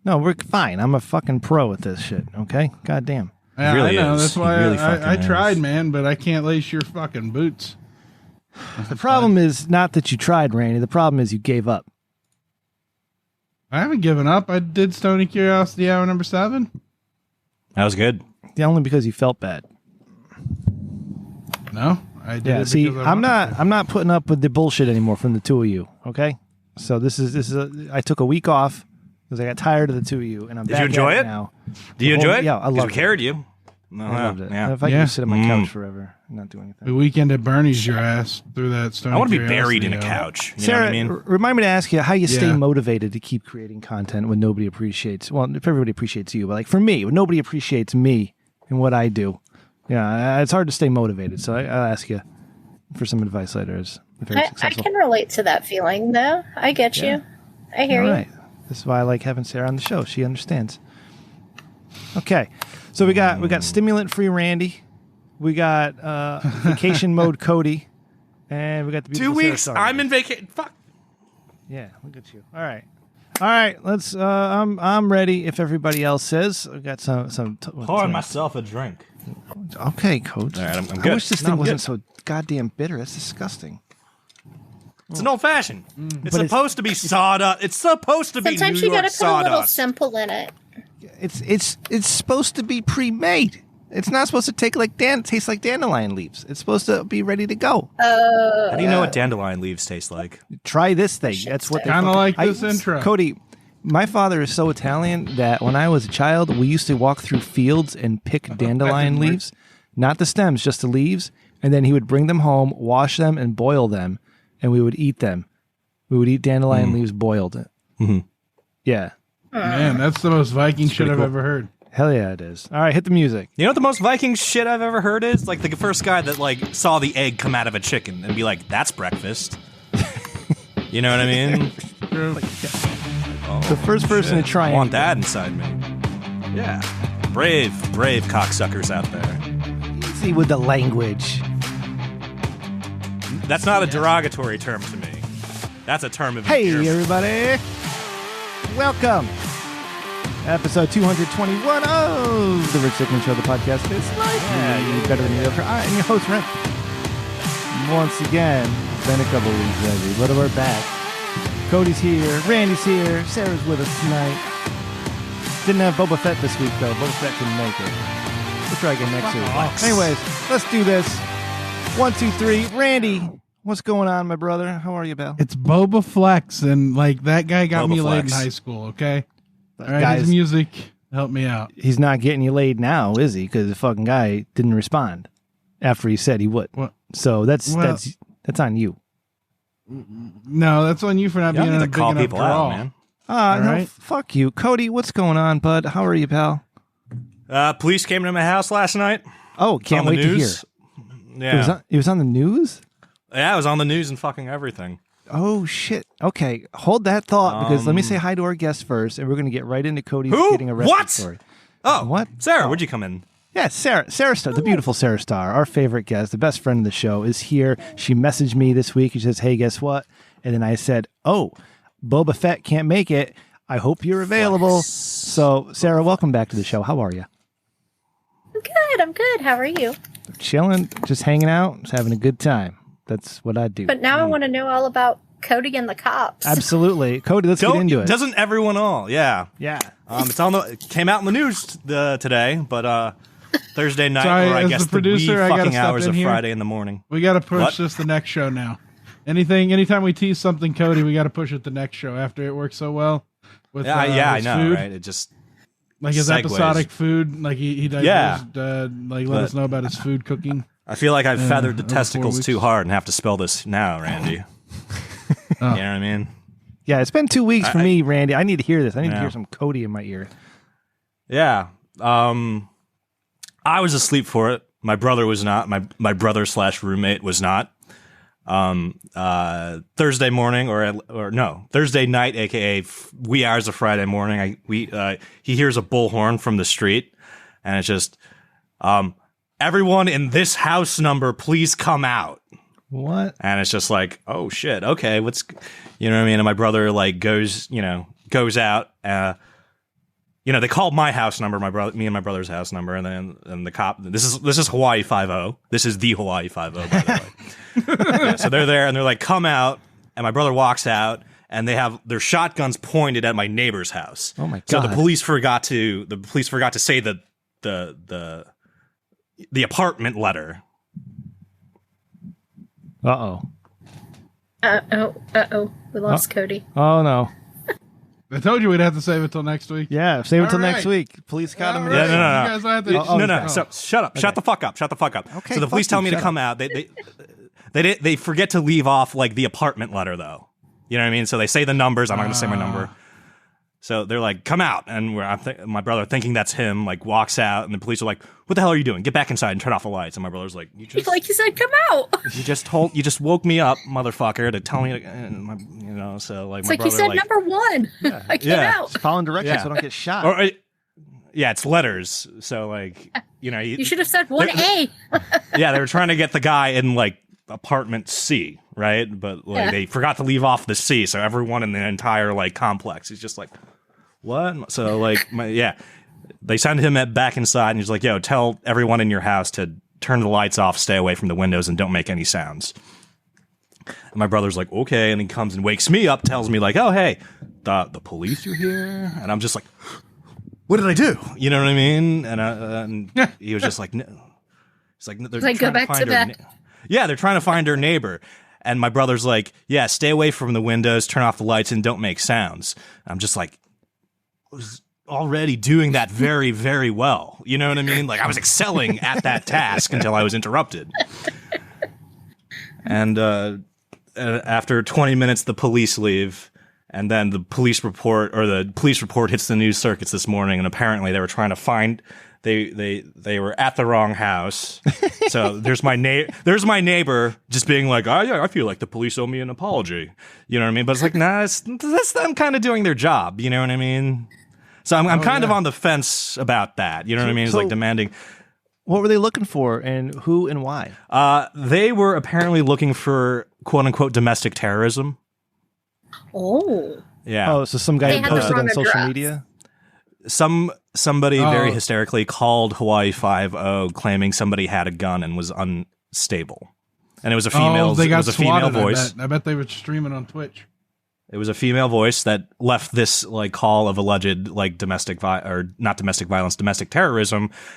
No, we're fine. I'm a fucking pro at this shit, okay? Goddamn. Yeah, really I know. is. That's why really I tried, is. man, but I can't lace your fucking boots. The problem is not that you tried, Randy. The problem is you gave up. I haven't given up. I did Stony Curiosity Hour number 7. That was good. Yeah, only because you felt bad. No, I did. Yeah, it see, because I I'm wanted to. not putting up with the bullshit anymore from the two of you, okay? So I took a week off because I got tired of the two of you, and I'm Did back you enjoy at it? now. Do you enjoy it? Yeah, I loved We carried you. I loved it. Yeah. If I could just sit on my couch forever and not do anything. The weekend at Bernie's your ass through that Stony I want to be Curiosity buried in a Hour. couch. You Sarah, know what I mean? remind me to ask you how you stay Yeah. motivated to keep creating content when nobody appreciates. Well, if everybody appreciates you, but like for me, when nobody appreciates me and what I do, yeah, it's hard to stay motivated. So I'll ask you for some advice later. As very I successful. can relate to that feeling, though. I get you. I hear All you. right. This is why I like having Sarah on the show. She understands. Okay, so we got stimulant-free Randy, we got vacation mode Cody, and we got the 2 beautiful weeks. Sara Star. I'm in vacation. Fuck. Yeah, look at you. All right. Let's. I'm ready. If everybody else says, I got some. Pouring myself a drink. Okay, Coach. All right, I'm I good. wish this No, thing I'm wasn't good. so goddamn bitter. It's disgusting. It's an old fashioned. It's But supposed to be sawdust. It's supposed to be Sometimes New you York gotta put a little sawdust. simple in it. It's supposed to be pre-made. It's not supposed to taste like dandelion leaves. It's supposed to be ready to go. How do you know what dandelion leaves taste like? Try this thing. That's what they Kind of fucking- like this intro. Cody, my father is so Italian that when I was a child, we used to walk through fields and pick dandelion leaves, not the stems, just the leaves, and then he would bring them home, wash them, and boil them, and we would eat them. We would eat dandelion leaves boiled. Mm-hmm. Yeah. Man, that's the most Viking shit I've cool. ever heard. Hell yeah, it is. All right, hit the music. You know what the most Viking shit I've ever heard is? Like the first guy that like saw the egg come out of a chicken and be like, "That's breakfast." You know what I mean? True. The first person to try I want it. that inside me. Yeah. Brave cocksuckers out there. Easy with the language. That's not a derogatory term to me. That's a term of Hey, endearment. everybody. Welcome. Episode 221 of the Rich Dickman Show, the podcast. It's like better than mediocre. I am your host, Rent. Once again, been a couple weeks, baby, but we're back. Cody's here, Randy's here, Sarah's with us tonight. Didn't have Boba Fett this week, though. Boba Fett couldn't make it. We'll try again next week. Anyways, let's do this. 1, 2, 3. Randy, what's going on, my brother? How are you, pal? It's Boba Flex, and like that guy got Boba me laid in Flex. high school. Okay, all right, Guys, his music helped me out. he's not getting you laid now, is he? Because the fucking guy didn't respond after he said he would. What? So that's on you. No, that's on you for not You don't being need a to big call enough people draw. out, man. No, right. fuck you, Cody. What's going on, bud? How are you, pal? Police came to my house last night. Oh, can't on the wait to hear. news. Yeah. It was on the news. Yeah, it was on the news and fucking everything. Oh shit. Okay, hold that thought because let me say hi to our guest first, and we're gonna get right into Cody's Who? getting arrested What? story. Oh, What? Sarah, where'd you come in? Yeah, Sara Star, the beautiful Sara Star, our favorite guest, the best friend of the show, is here. She messaged me this week. She says, "Hey, guess what?" And then I said, "Oh, Boba Fett can't make it. I hope you're available." So, Sarah, welcome back to the show. How are you? I'm good. How are you? Chilling, just hanging out, just having a good time. That's what I do. But now I want to know all about Cody and the cops. Absolutely, Cody. Let's get into it. Doesn't everyone all? Yeah. Yeah. It came out in the news today, but Thursday night, Sorry, or I as guess the producer, wee I gotta fucking step hours in of here. Friday in the morning. We got to push What? this the next show now. Anytime we tease something, Cody, we got to push it the next show after it works so well. With I his know, food. right? It just Like his segues. episodic food, like he Yeah. let But- us know about his food cooking. I feel like I've feathered the over 4 testicles weeks. too hard and have to spell this now, Randy. You know what I mean? Yeah, it's been 2 weeks for me, Randy. I need to hear this. I need to Yeah. hear some Cody in my ear. Yeah. I was asleep for it. My brother was not. My brother / roommate was not. Thursday morning or no, Thursday night, aka wee hours of Friday morning, he hears a bullhorn from the street, and it's just, everyone in this house number, please come out. What? And it's just like, oh shit, okay, you know what I mean? And my brother like goes out, they called my house number, me and my brother's house number, and then the cop. This is Hawaii 5-0. This is the Hawaii 5-0, by the way. Yeah, so they're there, and they're like, "Come out," and my brother walks out, and they have their shotguns pointed at my neighbor's house. Oh my god! So the police forgot to say the apartment letter. Uh-oh. We lost Cody. Oh no. I told you we'd have to save it till next week. Yeah, save it till All next right. week. Police got him. All Yeah, right. no. You guys don't have to- Oh, No. he's So shut up. Okay. Shut the fuck up. Shut the fuck up. Okay, So the police fuck tell you, me to shut come out. They forget to leave off like the apartment letter though. You know what I mean? So they say the numbers. I'm not going to say my number. So they're like, "Come out," and my brother, thinking that's him, like walks out, and the police are like, "What the hell are you doing? Get back inside and turn off the lights." And my brother's like, "You just Like you said, come out. you just woke me up, motherfucker, to tell me, to, So like It's my like you brother said, like, number one. I came Yeah. out. Following directions Yeah. so I don't get shot. or yeah, it's letters. So like You should have said 1A. yeah, they were trying to get the guy in like apartment C, right? But like they forgot to leave off the C, so everyone in the entire like complex is just like, what? So like they send him back inside, and he's like, "Yo, tell everyone in your house to turn the lights off, stay away from the windows, and don't make any sounds." And my brother's like, "Okay," and he comes and wakes me up, tells me like, "Oh hey, the police are here," and I'm just like, "What did I do?" You know what I mean? And he was just like, "No." He's like, "They're Like, go trying to back to find her bed. Yeah, they're trying to find her neighbor." And my brother's like, "Yeah, stay away from the windows, turn off the lights, and don't make sounds." I'm just like, I was already doing that very, very well. You know what I mean? Like I was excelling at that task until I was interrupted. And after 20 minutes, the police leave. And then the police report hits the news circuits this morning. And apparently they were trying to find, they were at the wrong house. So there's my neighbor just being like, "Oh yeah, I feel like the police owe me an apology." You know what I mean? But it's like, nah, that's them kind of doing their job. You know what I mean? So I'm kind of on the fence about that. You know what I mean? It's like demanding. What were they looking for, and who and why? They were apparently looking for quote unquote domestic terrorism. Oh. Yeah. Oh, so some guy They had posted the on wrong social address. media? Somebody very hysterically called Hawaii 5-0, claiming somebody had a gun and was unstable. And it was a female. They got it was a female swatted, voice. I bet they were streaming on Twitch. It was a female voice that left this like call of alleged like domestic terrorism,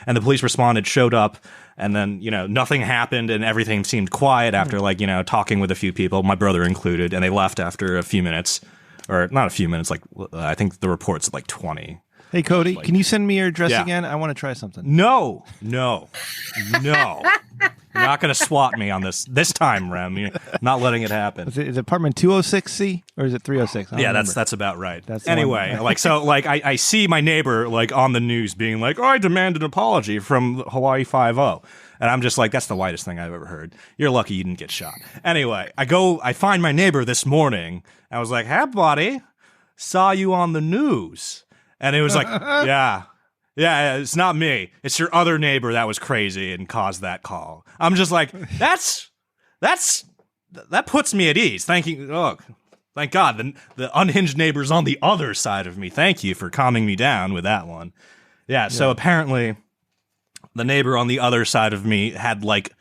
and the police responded, showed up, and then nothing happened, and everything seemed quiet after like talking with a few people, my brother included, and they left after a few minutes, or not a few minutes, like I think the report's like 20. Hey Cody, can you send me your address Yeah. again? I want to try something. No. You're not going to swat me on this time, Rem. You're not letting it happen. Is it apartment 206C or is it 306? Yeah, that's about right. That's the anyway, one. I see my neighbor like on the news being like, "Oh, I demand an apology from Hawaii 5-0." And I'm just like, that's the whitest thing I've ever heard. You're lucky you didn't get shot. Anyway, I find my neighbor this morning. I was like, "Hey, buddy, saw you on the news." And it was like, yeah, it's not me. It's your other neighbor that was crazy and caused that call. I'm just like, that puts me at ease. Thank God, the unhinged neighbor's on the other side of me. Thank you for calming me down with that one. Yeah, so apparently the neighbor on the other side of me had like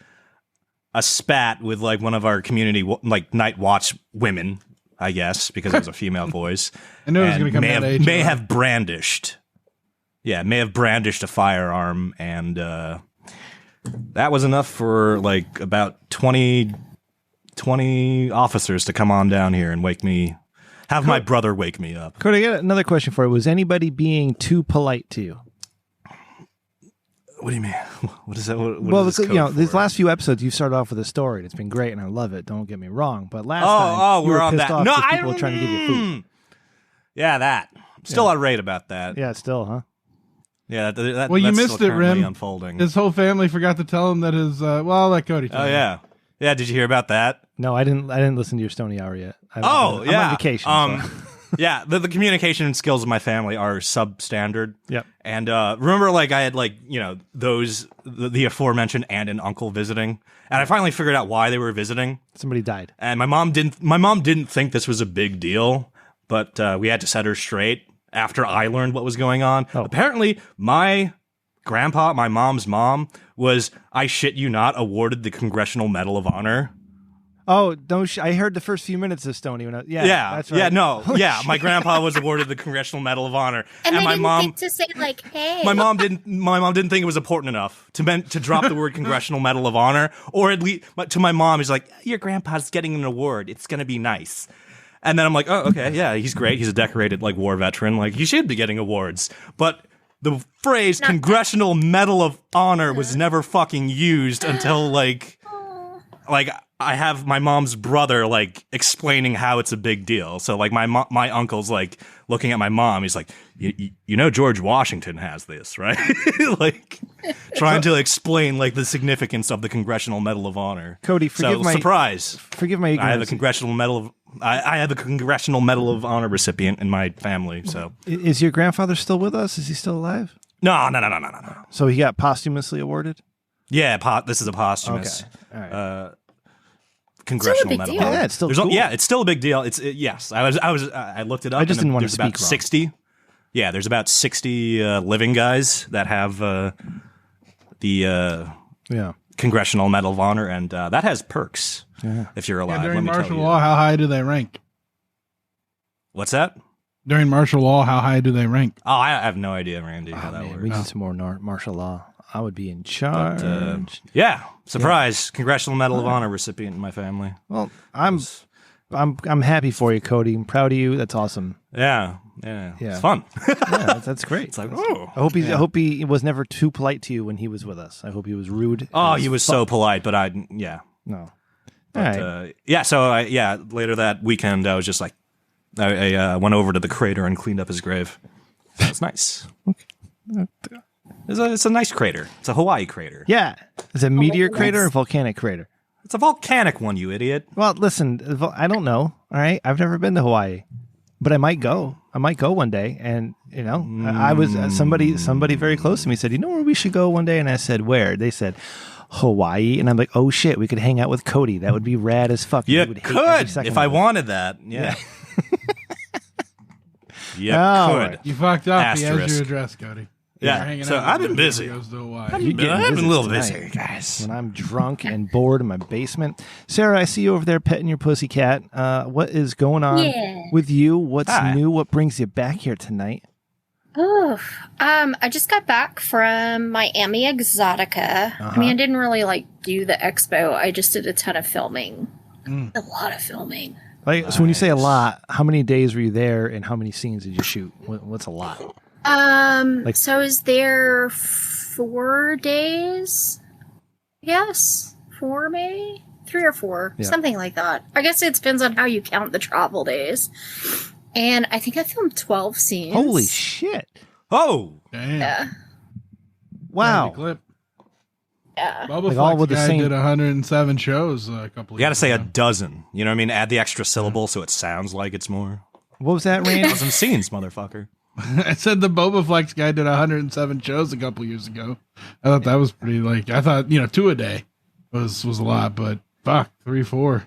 a spat with like one of our community like night watch women, I guess, because it was a female voice. I knew it was going to come out of may have brandished a firearm, and that was enough for like about 20 officers to come on down here and have my brother wake me up. Cody, I got another question for you. Was anybody being too polite to you? What do you mean? What is that? What Well, is this code these for? last few episodes, you started off with a story, and it's been great, and I love it. Don't get me wrong. But last Oh, time, you we're were on pissed that. off No, because people were trying to give you food. Yeah, that. I'm still irate about that. Yeah, still, huh? Yeah, that, Well, you that's missed still it, currently Rim. Unfolding. His whole family forgot to tell him that his. Well, I'll let Cody tell Oh you. yeah. Did you hear about that? No, I didn't listen to your Stony Hour yet. I'm yeah. on vacation. So. Yeah, the communication skills of my family are substandard. Yep. And remember, like I had like the aforementioned aunt and uncle visiting, and I finally figured out why they were visiting. Somebody died. And my mom didn't think this was a big deal, but we had to set her straight. after I learned what was going on. Oh. Apparently, my grandpa, my mom's mom, was, I shit you not, awarded the Congressional Medal of Honor. Oh, I heard the first few minutes of Stoney when that's right. Yeah, no, Holy yeah. shit. My grandpa was awarded the Congressional Medal of Honor, And they my didn't mom get to say like, "Hey." My mom didn't think it was important enough to drop the word Congressional Medal of Honor, or at least to my mom, he's like, your grandpa's getting an award. It's gonna be nice. And then I'm like, oh, okay, yeah, he's great. He's a decorated like war veteran. Like he should be getting awards. But the phrase Congressional Medal of Honor was never fucking used until like I have my mom's brother like explaining how it's a big deal. So like my uncle's like looking at my mom. He's like, you know, George Washington has this, right? Like trying to explain like the significance of the Congressional Medal of Honor. Cody, forgive my ignorance. I have a Congressional Medal of I have a Congressional Medal of Honor recipient in my family. So Is your grandfather still with us? Is he still alive? No. So he got posthumously awarded? Yeah, this is a posthumous. Okay. All right. Congressional big Medal. deal. Yeah, it's still cool. Yeah, it's still a big deal. Yes. I looked it up. I just didn't want to there's about speak wrong. 60. Yeah, there's about 60 living guys that have the Congressional Medal of Honor, and that has perks if you're alive. During let me martial tell you. law, how high do they rank? What's that? During martial law, how high do they rank? Oh, I have no idea, Randy, how that works. We need some more martial law. I would be in charge. Yeah, surprise! Congressional Medal of Honor recipient in my family. Well, I'm happy for you, Cody. I'm proud of you. That's awesome. Yeah. It's fun. Yeah, that's great. It's like, oh. I hope he was never too polite to you when he was with us. I hope he was rude. Oh, he was so polite, but No. But, All right. So later that weekend, I was just like, I went over to the crater and cleaned up his grave. That's nice. Okay. It's a nice crater. It's a Hawaii crater. Yeah. Is it a meteor crater or nice. volcanic crater? It's a volcanic one, you idiot. Well, listen, I don't know. All right. I've never been to Hawaii, but I might go. I might go one day. And, you know, I was somebody very close to me said, you know where we should go one day? And I said, where? They said, Hawaii. And I'm like, oh shit, we could hang out with Cody. That would be rad as fuck. You could if I wanted that. Yeah. You could. Right. You fucked up. He has Asterisk. your address, Cody. Yeah. You're hanging So out I've with been him busy. when he goes to Hawaii. I've Getting been a visits little tonight busy, guys. when I'm drunk and bored in my basement. Sarah, I see you over there petting your pussycat. What is going on with you? What's new? What brings you back here tonight? Oh, I just got back from Miami Exotica. I mean, I didn't really do the expo. I just did a ton of filming. A lot of filming. So when you say a lot, how many days were you there and how many scenes did you shoot? What's a lot? So I was there 4 days. Yes, 4 maybe 3 or 4, something like that. I guess it depends on how you count the travel days. And I think I filmed 12 scenes. Holy shit! Oh, Damn. Yeah. Wow. Clip. Yeah. Bubba Like Flex all with the guy same- did 107 shows a couple of you got to years say a ago. dozen. You know what I mean? Add the extra syllable so it sounds like it's more. What was that, Randy? Dozen scenes, motherfucker. I said the Boba Flex guy did 107 shows a couple years ago. I thought that was pretty, I thought, 2 a day was a lot, but fuck, 3, 4.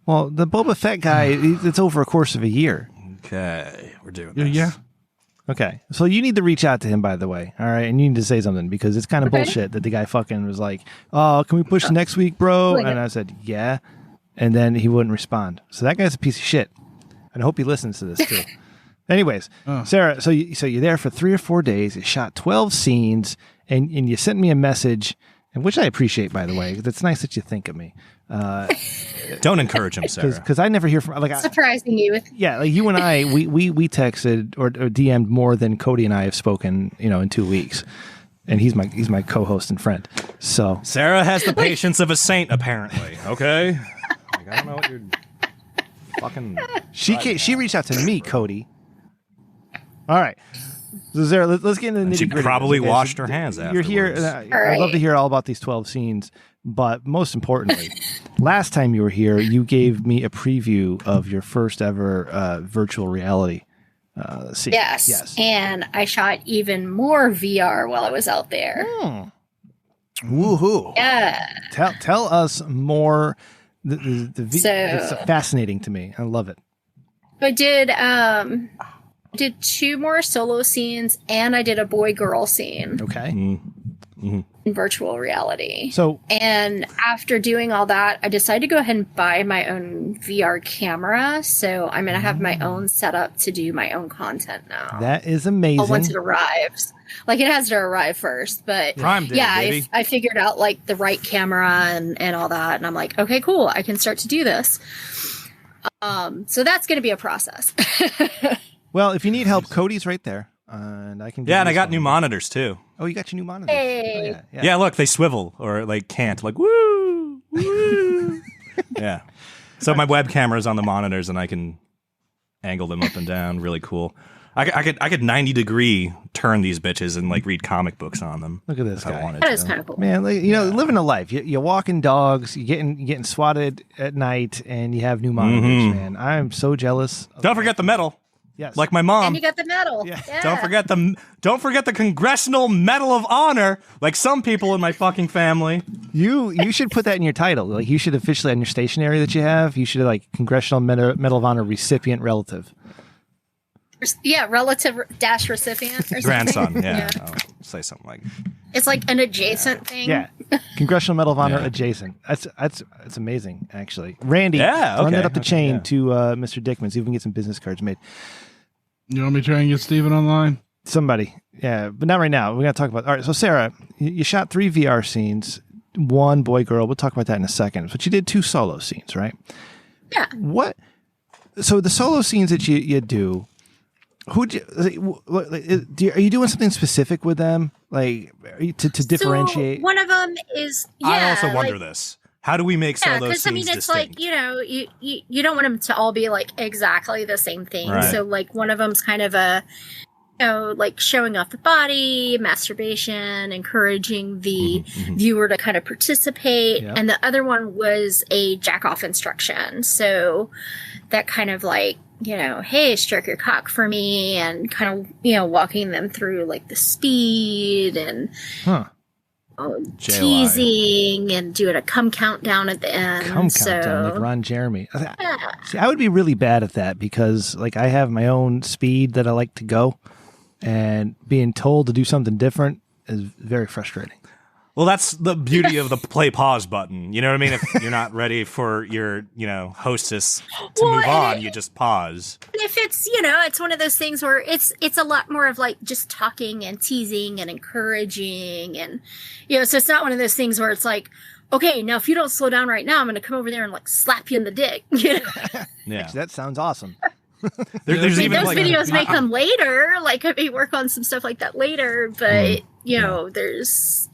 Well, the Boba Fett guy, it's over a course of a year. Okay, we're doing this. Yeah. Okay. So you need to reach out to him, by the way. All right. And you need to say something because it's kind of Okay. bullshit that the guy fucking was like, oh, can we push to next week, bro? Like And it. I said, yeah. And then he wouldn't respond. So that guy's a piece of shit. And I hope he listens to this too. Anyways, Sarah, so you're there for 3 or 4 days. You shot 12 scenes and you sent me a message, and which I appreciate, by the way, because it's nice that you think of me. Don't encourage him, Sarah. Because I never hear from Surprising you with like you and I, we texted or DM'd more than Cody and I have spoken, in 2 weeks, and he's my co-host and friend. So Sarah has the patience of a saint, apparently. Okay, I don't know what you're fucking. she reached out to me, Cody. All right, so Sarah, let's get into the nitty She gritty. probably washed her hands You're here. afterwards. I'd love to hear all about these 12 scenes, but most importantly, last time you were here, you gave me a preview of your first ever virtual reality scene. yes. And I shot even more VR while I was out there. Woohoo! Yeah. Tell us more. So- It's fascinating to me. I love it. I did I did 2 more solo scenes, and I did a boy-girl scene. Okay. Mm-hmm. In virtual reality. So, and after doing all that, I decided to go ahead and buy my own VR camera. So I'm going to have my own setup to do my own content now. that is amazing. Once it arrives. Like, it has to arrive first, but Prime Day, yeah, baby. I figured out like the right camera and all that. And I'm like, okay, cool. I can start to do this. So that's going to be a process. Well, if you need help, Cody's right there. And I can. Yeah, and I got new monitors too. Oh, you got your new monitors. Hey. Oh, Yeah, look, they swivel or like can't, like woo, woo. Yeah. So my web camera's on the monitors, and I can angle them up and down. Really cool. I could 90-degree turn these bitches and like read comic books on them. Look at this if I guy. wanted That to. is kind of cool. Man, like, you know, living a life. You're walking dogs. You're getting swatted at night, and you have new monitors. Mhm. Man, I'm so jealous. Don't forget the medal, Yes. like my mom. And you got the medal. Yeah. Yeah. Don't forget the Congressional Medal of Honor, like some people in my fucking family. You should put that in your title. Like, you should officially on your stationery that you have. You should like Congressional Medal of Honor recipient relative. Yeah, relative dash recipient or something. Grandson, yeah. I'll say something like. It's like an adjacent thing. Yeah, Congressional Medal of Honor Yeah. adjacent. That's amazing, actually. Randy, Yeah, run okay, that up the okay, chain yeah. to Mr. Dickman. See if we can get some business cards made. You want me to try and get Steven online? Somebody, yeah, but not right now. We're gonna talk about. All right, so Sarah, you shot 3 VR scenes, 1 boy girl. We'll talk about that in a second. But you did 2 solo scenes, right? Yeah. What? So the solo scenes that you do, are you doing something specific with them, like to differentiate? So one of them is. Yeah, I also wonder like, this. How do we make Yeah, solo because I scenes mean, it's distinct? like, you know, you don't want them to all be like exactly the same thing. Right. So like one of them's kind of a, you know, like showing off the body, masturbation, encouraging the viewer to kind of participate, Yeah. and the other one was a jack off instruction. So that kind of like, you know, hey, stroke your cock for me, and kind of, you know, walking them through like the speed and Huh? JOI. teasing and doing a cum countdown at the end. Come so, countdown like Ron Jeremy. yeah. See, I would be really bad at that because like I have my own speed that I like to go, and being told to do something different is very frustrating. Well, that's the beauty of the play pause button. You know what I mean? If you're not ready for your, hostess to Well, move and on, it- you just pause. And if it's, you know, it's one of those things where it's a lot more of like just talking and teasing and encouraging, and, you know, so it's not one of those things where it's like, okay, now if you don't slow down right now, I'm going to come over there and like slap you in the dick. You know? Yeah. Actually, that sounds awesome. There's I mean, even those like videos may come later. Like I may work on some stuff like that later, but you know, there's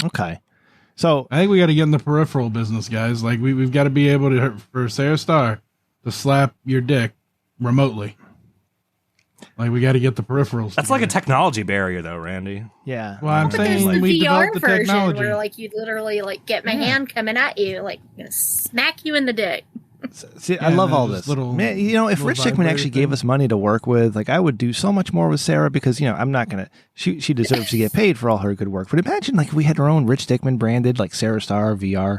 Okay, so I think we got to get in the peripheral business, guys. Like we've got to be able to, for Sara Star to slap your dick remotely. Like we got to get the peripherals. that's like a together. technology barrier, though, Randy. yeah. Well, I'm But there's saying the we VR developed the version technology. where like you literally like get my hand coming at you, like I'm gonna smack you in the dick. See, I Yeah, love they're all just this. little- Man, you know, if little Rich Dickman vibrator actually gave things. us money to work with, like I would do so much more with Sarah because, you know, I'm not going to, she deserves to get paid for all her good work. But imagine like if we had our own Rich Dickman branded, like Sara Star VR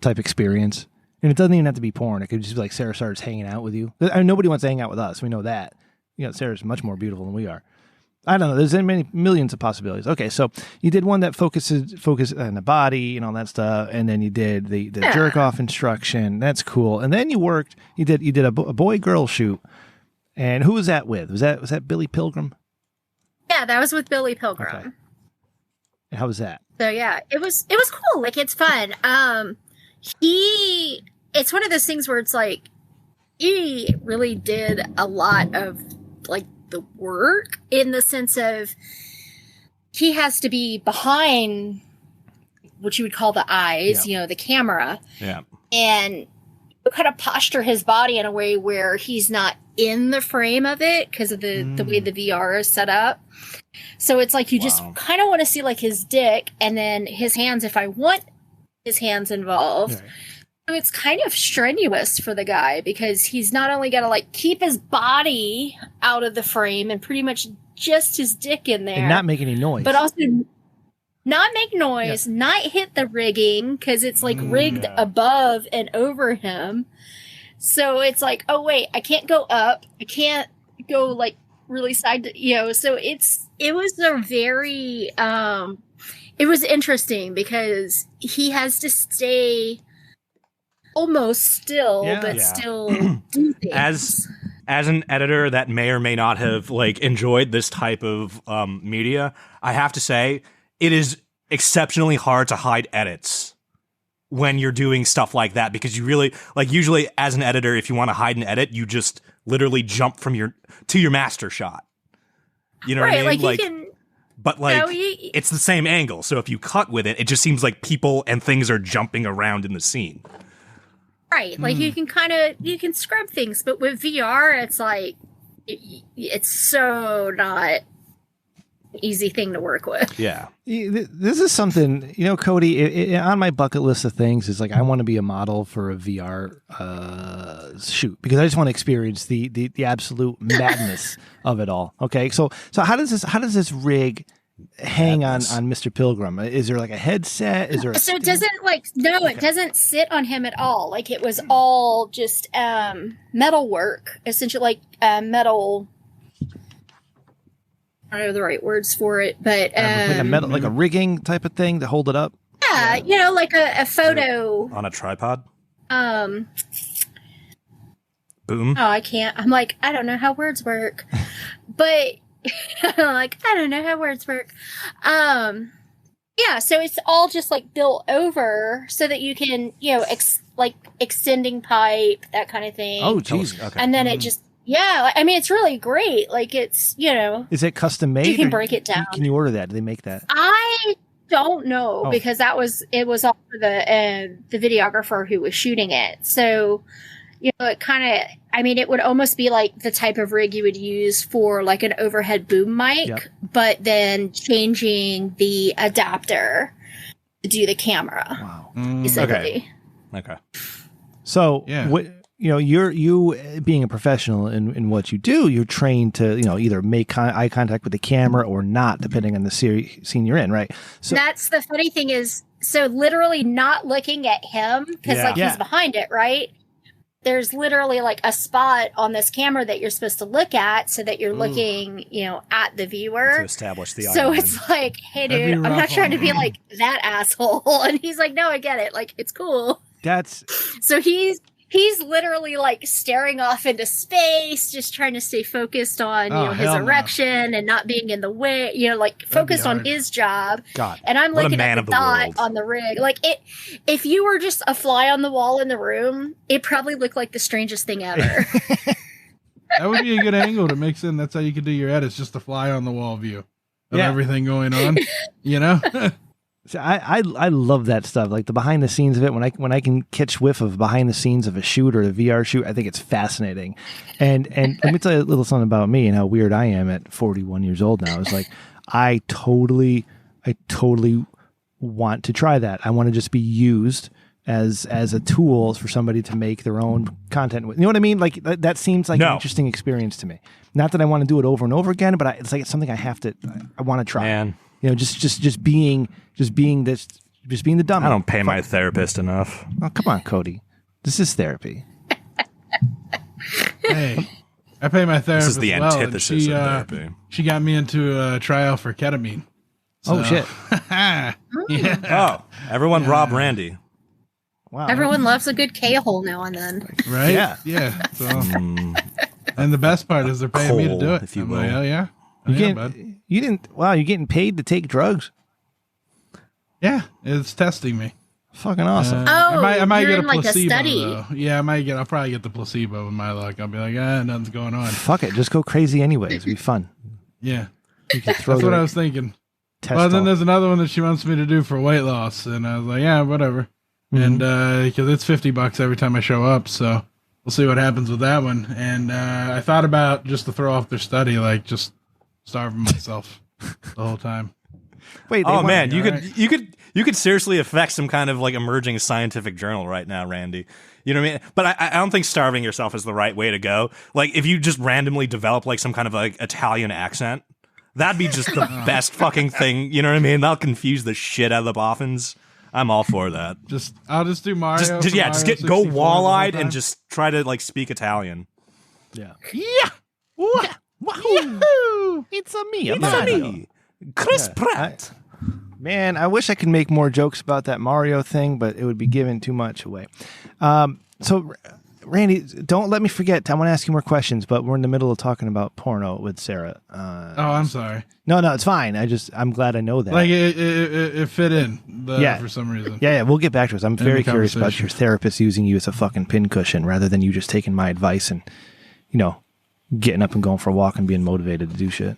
type experience. And it doesn't even have to be porn. It could just be like Sara Star's hanging out with you. I mean, nobody wants to hang out with us. We know that. You know, Sarah's much more beautiful than we are. I don't know. There's many millions of possibilities. Okay, so you did one that focus on the body and all that stuff, and then you did the jerk off instruction. That's cool. And then you did a boy girl shoot. And who was that with? Was that Billy Pilgrim? Yeah, that was with Billy Pilgrim. Okay. And how was that? So yeah, it was cool. Like it's fun. It's one of those things where it's like he really did a lot of like the work in the sense of he has to be behind what you would call the eyes, Yeah. you know, the camera, Yeah. and kind of posture his body in a way where he's not in the frame of it because of the way the VR is set up. So it's like you just Wow. kind of want to see like his dick and then his hands if I want his hands involved. Right. So it's kind of strenuous for the guy because he's not only got to like keep his body out of the frame and pretty much just his dick in there, And not make any noise. but also not make noise, not hit the rigging because it's like rigged above and over him. So it's like, oh wait, I can't go up, I can't go like really side to, you know, so it was a very it was interesting because he has to stay almost still, but still do things. As an editor that may or may not have like enjoyed this type of media, I have to say it is exceptionally hard to hide edits when you're doing stuff like that, because you really like, usually as an editor, if you want to hide an edit, you just literally jump from your master shot. You know what I mean? Like you can, but like it's the same angle, so if you cut with it, it just seems like people and things are jumping around in the scene. Right, like you can scrub things, but with VR, it's like it's so not an easy thing to work with. Yeah, this is something, you know, Cody. On my bucket list of things is like I want to be a model for a VR shoot, because I just want to experience the absolute madness of it all. Okay, so how does this rig hang on Mr. Pilgrim? Is there like a headset? Is there a it doesn't it doesn't sit on him at all. Like it was all just metal work, essentially, like metal. I don't know the right words for it, but like a metal, like a rigging type of thing to hold it up. Yeah, you know, like a photo on a tripod. Boom. Oh, I can't. I'm like, I don't know how words work, but. Like, I don't know how words work. Yeah, so it's all just like built over so that you can, you know, like extending pipe, that kind of thing. Oh, geez. Okay. And then it just, I mean, it's really great. Like, it's, you know. Is it custom made? You can break it down. Can you order that? Do they make that? I don't know, because it was all for the videographer who was shooting it. So, you know, it kind of, I mean, it would almost be like the type of rig you would use for like an overhead boom mic, but then changing the adapter to do the camera. Wow. Basically. Okay. So, you know, you being a professional in what you do, you're trained to, you know, either make eye contact with the camera or not, depending on the scene you're in, right? So that's the funny thing is, so literally not looking at him, because like he's behind it, right? There's literally like a spot on this camera that you're supposed to look at so that you're looking, you know, at the viewer. To establish the So it's like, hey, dude, I'm not trying to be like that asshole. And he's like, no, I get it. Like, it's cool. So he's literally like staring off into space, just trying to stay focused on, you know, his erection and not being in the way, you know, like focused on his job. God. And I'm looking at the dot on the rig. Like if you were just a fly on the wall in the room, it probably looked like the strangest thing ever. That would be a good angle to mix in. That's how you could do your edits, just a fly on the wall view of everything going on, you know? So I love that stuff, like the behind the scenes of it. When I can catch whiff of behind the scenes of a shoot or a VR shoot, I think it's fascinating. And let me tell you a little something about me and how weird I am at 41 years old now. It's like I totally want to try that. I want to just be used as a tool for somebody to make their own content with. You know what I mean? Like that seems like an interesting experience to me. Not that I want to do it over and over again, but it's like it's something I want to try. Man. You know, just being the dummy. I don't pay my therapist enough. Oh, come on, Cody. This is therapy. Hey, I pay my therapist. This is the antithesis of therapy. She got me into a trial for ketamine. So. Oh shit! Yeah. Oh, everyone rob Randy. Wow. Everyone loves a good K-hole now and then. Right? Yeah. So, and the best part is they're paying me to do it. If you I'm will. like, oh yeah. You didn't. Wow, you're getting paid to take drugs. Yeah, it's testing me. Fucking awesome. I might you're get a in like placebo. a study. Though. Yeah, I'll probably get the placebo in my luck. I'll be like, nothing's going on. Fuck it, just go crazy anyways. It'll be fun. Yeah, you can throw that's what I was thinking. Well, then there's another one that she wants me to do for weight loss, and I was like, yeah, whatever. And because it's $50 every time I show up, so we'll see what happens with that one. And I thought about just to throw off their study, like just starving myself the whole time. Wait, oh man, you could seriously affect some kind of like emerging scientific journal right now, Randy. You know what I mean? But I don't think starving yourself is the right way to go. Like if you just randomly develop like some kind of like Italian accent, that'd be just the best fucking thing. You know what I mean? That'll confuse the shit out of the boffins. I'm all for that. I'll just do Mario. Just go wall-eyed and just try to like speak Italian. Yeah. Wahoo! It's a me. Me. Chris Pratt. Man, I wish I could make more jokes about that Mario thing, but it would be giving too much away. So, Randy, don't let me forget. I want to ask you more questions, but we're in the middle of talking about porno with Sarah. I'm sorry. No, it's fine. I'm glad I know that. Like it fit in for some reason. Yeah, we'll get back to it. I'm very curious about your therapist using you as a fucking pincushion rather than you just taking my advice and, getting up and going for a walk and being motivated to do shit.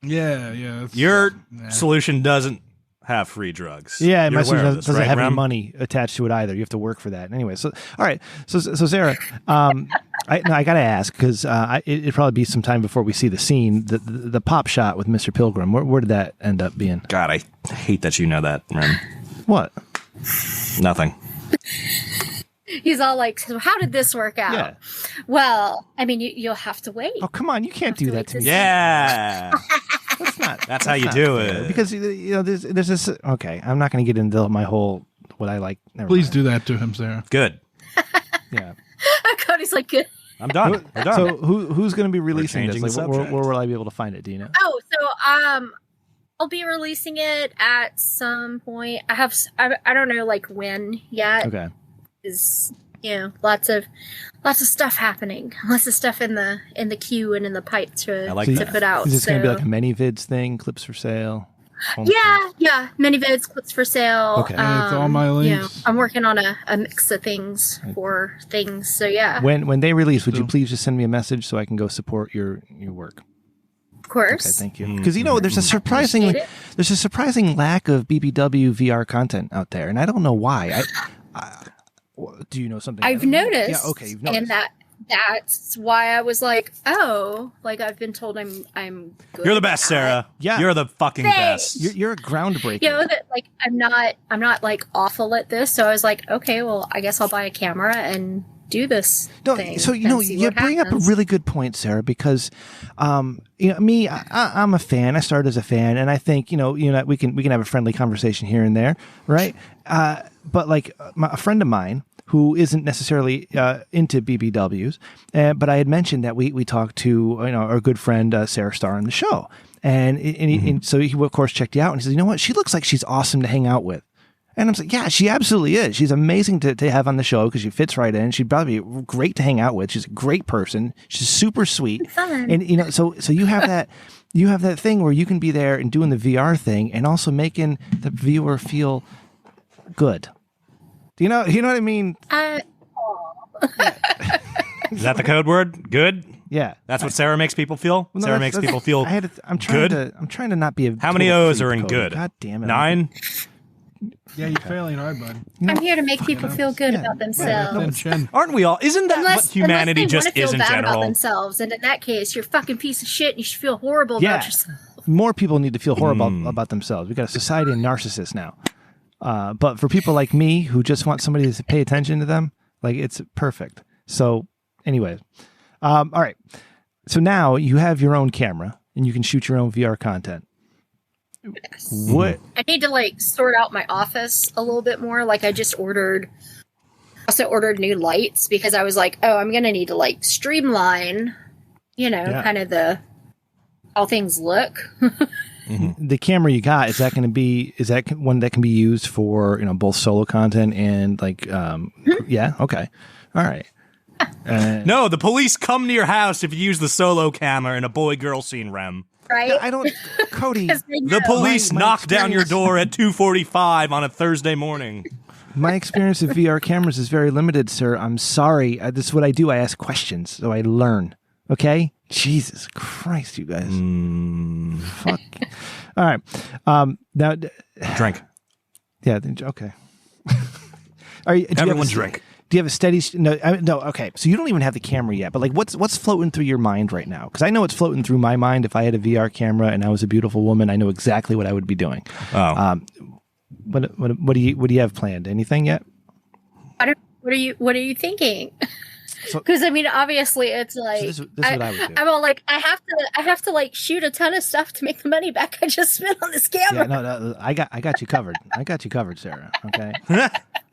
Yeah. Your solution doesn't have free drugs. Yeah, my solution doesn't have any Rem? money attached to it either. You have to work for that. Anyway, so all right. So Sarah, I got to ask because it'd probably be some time before we see the scene. The pop shot with Mr. Pilgrim. Where did that end up being? God, I hate that you know that, Rem. What? Nothing. He's all like, so how did this work out? Yeah. Well, I mean, you'll have to wait. Oh, come on. You can't do that to me. Yeah. That's how you do it. Because, there's this. Okay, I'm not going to get into my whole, what I like. Please do that to him, Sarah. Good. Yeah. Cody's like, good. I'm done. We're done. So who's going to be releasing this? changing Like, the where subject. will I be able to find it? Do you know? Oh, so, I'll be releasing it at some point. I don't know, like, when yet. Okay. Is lots of stuff happening, lots of stuff in the queue and in the pipe to put out. Is this going to be like a many vids thing, clips for sale? Yeah, many vids, clips for sale. Okay. And it's all my links. I'm working on a mix of things for things. So yeah. When they release, would you please just send me a message so I can go support your work? Of course. Okay, thank you. Because there's a surprising lack of BBW VR content out there, and I don't know why. Do you know something? I've noticed. Yeah, okay, you've noticed. And that's why I was like, oh, like I've been told I'm good. You're the best, Sarah. Yeah. You're the fucking Thanks. best. You're a groundbreaker. That like I'm not like awful at this. So I was like, okay, well, I guess I'll buy a camera and do this thing. So you bring up a really good point, Sarah, because me, I'm a fan. I started as a fan, and I think we can have a friendly conversation here and there, right? But like a friend of mine who isn't necessarily into BBWs, but I had mentioned that we talked to our good friend Sara Star on the show, and so he of course checked you out, and he said, you know what, she looks like she's awesome to hang out with. And I'm like, yeah, she absolutely is. She's amazing to have on the show because she fits right in. She'd probably be great to hang out with. She's a great person. She's super sweet. Fun. And so you have that thing where you can be there and doing the VR thing and also making the viewer feel good. Do you know what I mean? Is that the code word? Good? Yeah. That's what Sarah makes people feel? Well, no, Sarah makes people feel I'm trying good? I'm trying to not be a How many total O's creep, are in Cody. good? God damn it. 9? Yeah, you're failing hard, bud. I'm here to make people feel good about themselves. Aren't we all? Isn't that what humanity unless they just is in want to feel bad general? about themselves, and in that case, you're a fucking piece of shit. And you should feel horrible about yourself. More people need to feel horrible about themselves. We've got a society of narcissists now. But for people like me who just want somebody to pay attention to them, like, it's perfect. So anyway, all right. So now you have your own camera and you can shoot your own VR content. Yes. What? I need to like sort out my office a little bit more. Like I also ordered new lights because I was like, oh, I'm going to need to like streamline, kind of how things look. The camera you got, is that one that can be used for, both solo content and like, yeah. Okay. All right. No, the police come to your house if you use the solo camera in a boy-girl scene, Rem. Right? I don't, Cody. The police knock down your door at 2:45 on a Thursday morning. My experience with VR cameras is very limited, sir. I'm sorry. This is what I do. I ask questions, so I learn. Okay? Jesus Christ, you guys. Fuck. All right. Now, Drink. Yeah. Okay. Everyone drink. Do you have a steady? No. Okay. So you don't even have the camera yet. But like, what's floating through your mind right now? Because I know it's floating through my mind. If I had a VR camera and I was a beautiful woman, I know exactly what I would be doing. Oh. What do you have planned? Anything yet? What are you thinking? Because I mean, obviously, it's like this is what I would do. I'm all like, I have to like shoot a ton of stuff to make the money back I just spent on this camera. Yeah, no, I got you covered. I got you covered, Sarah. Okay.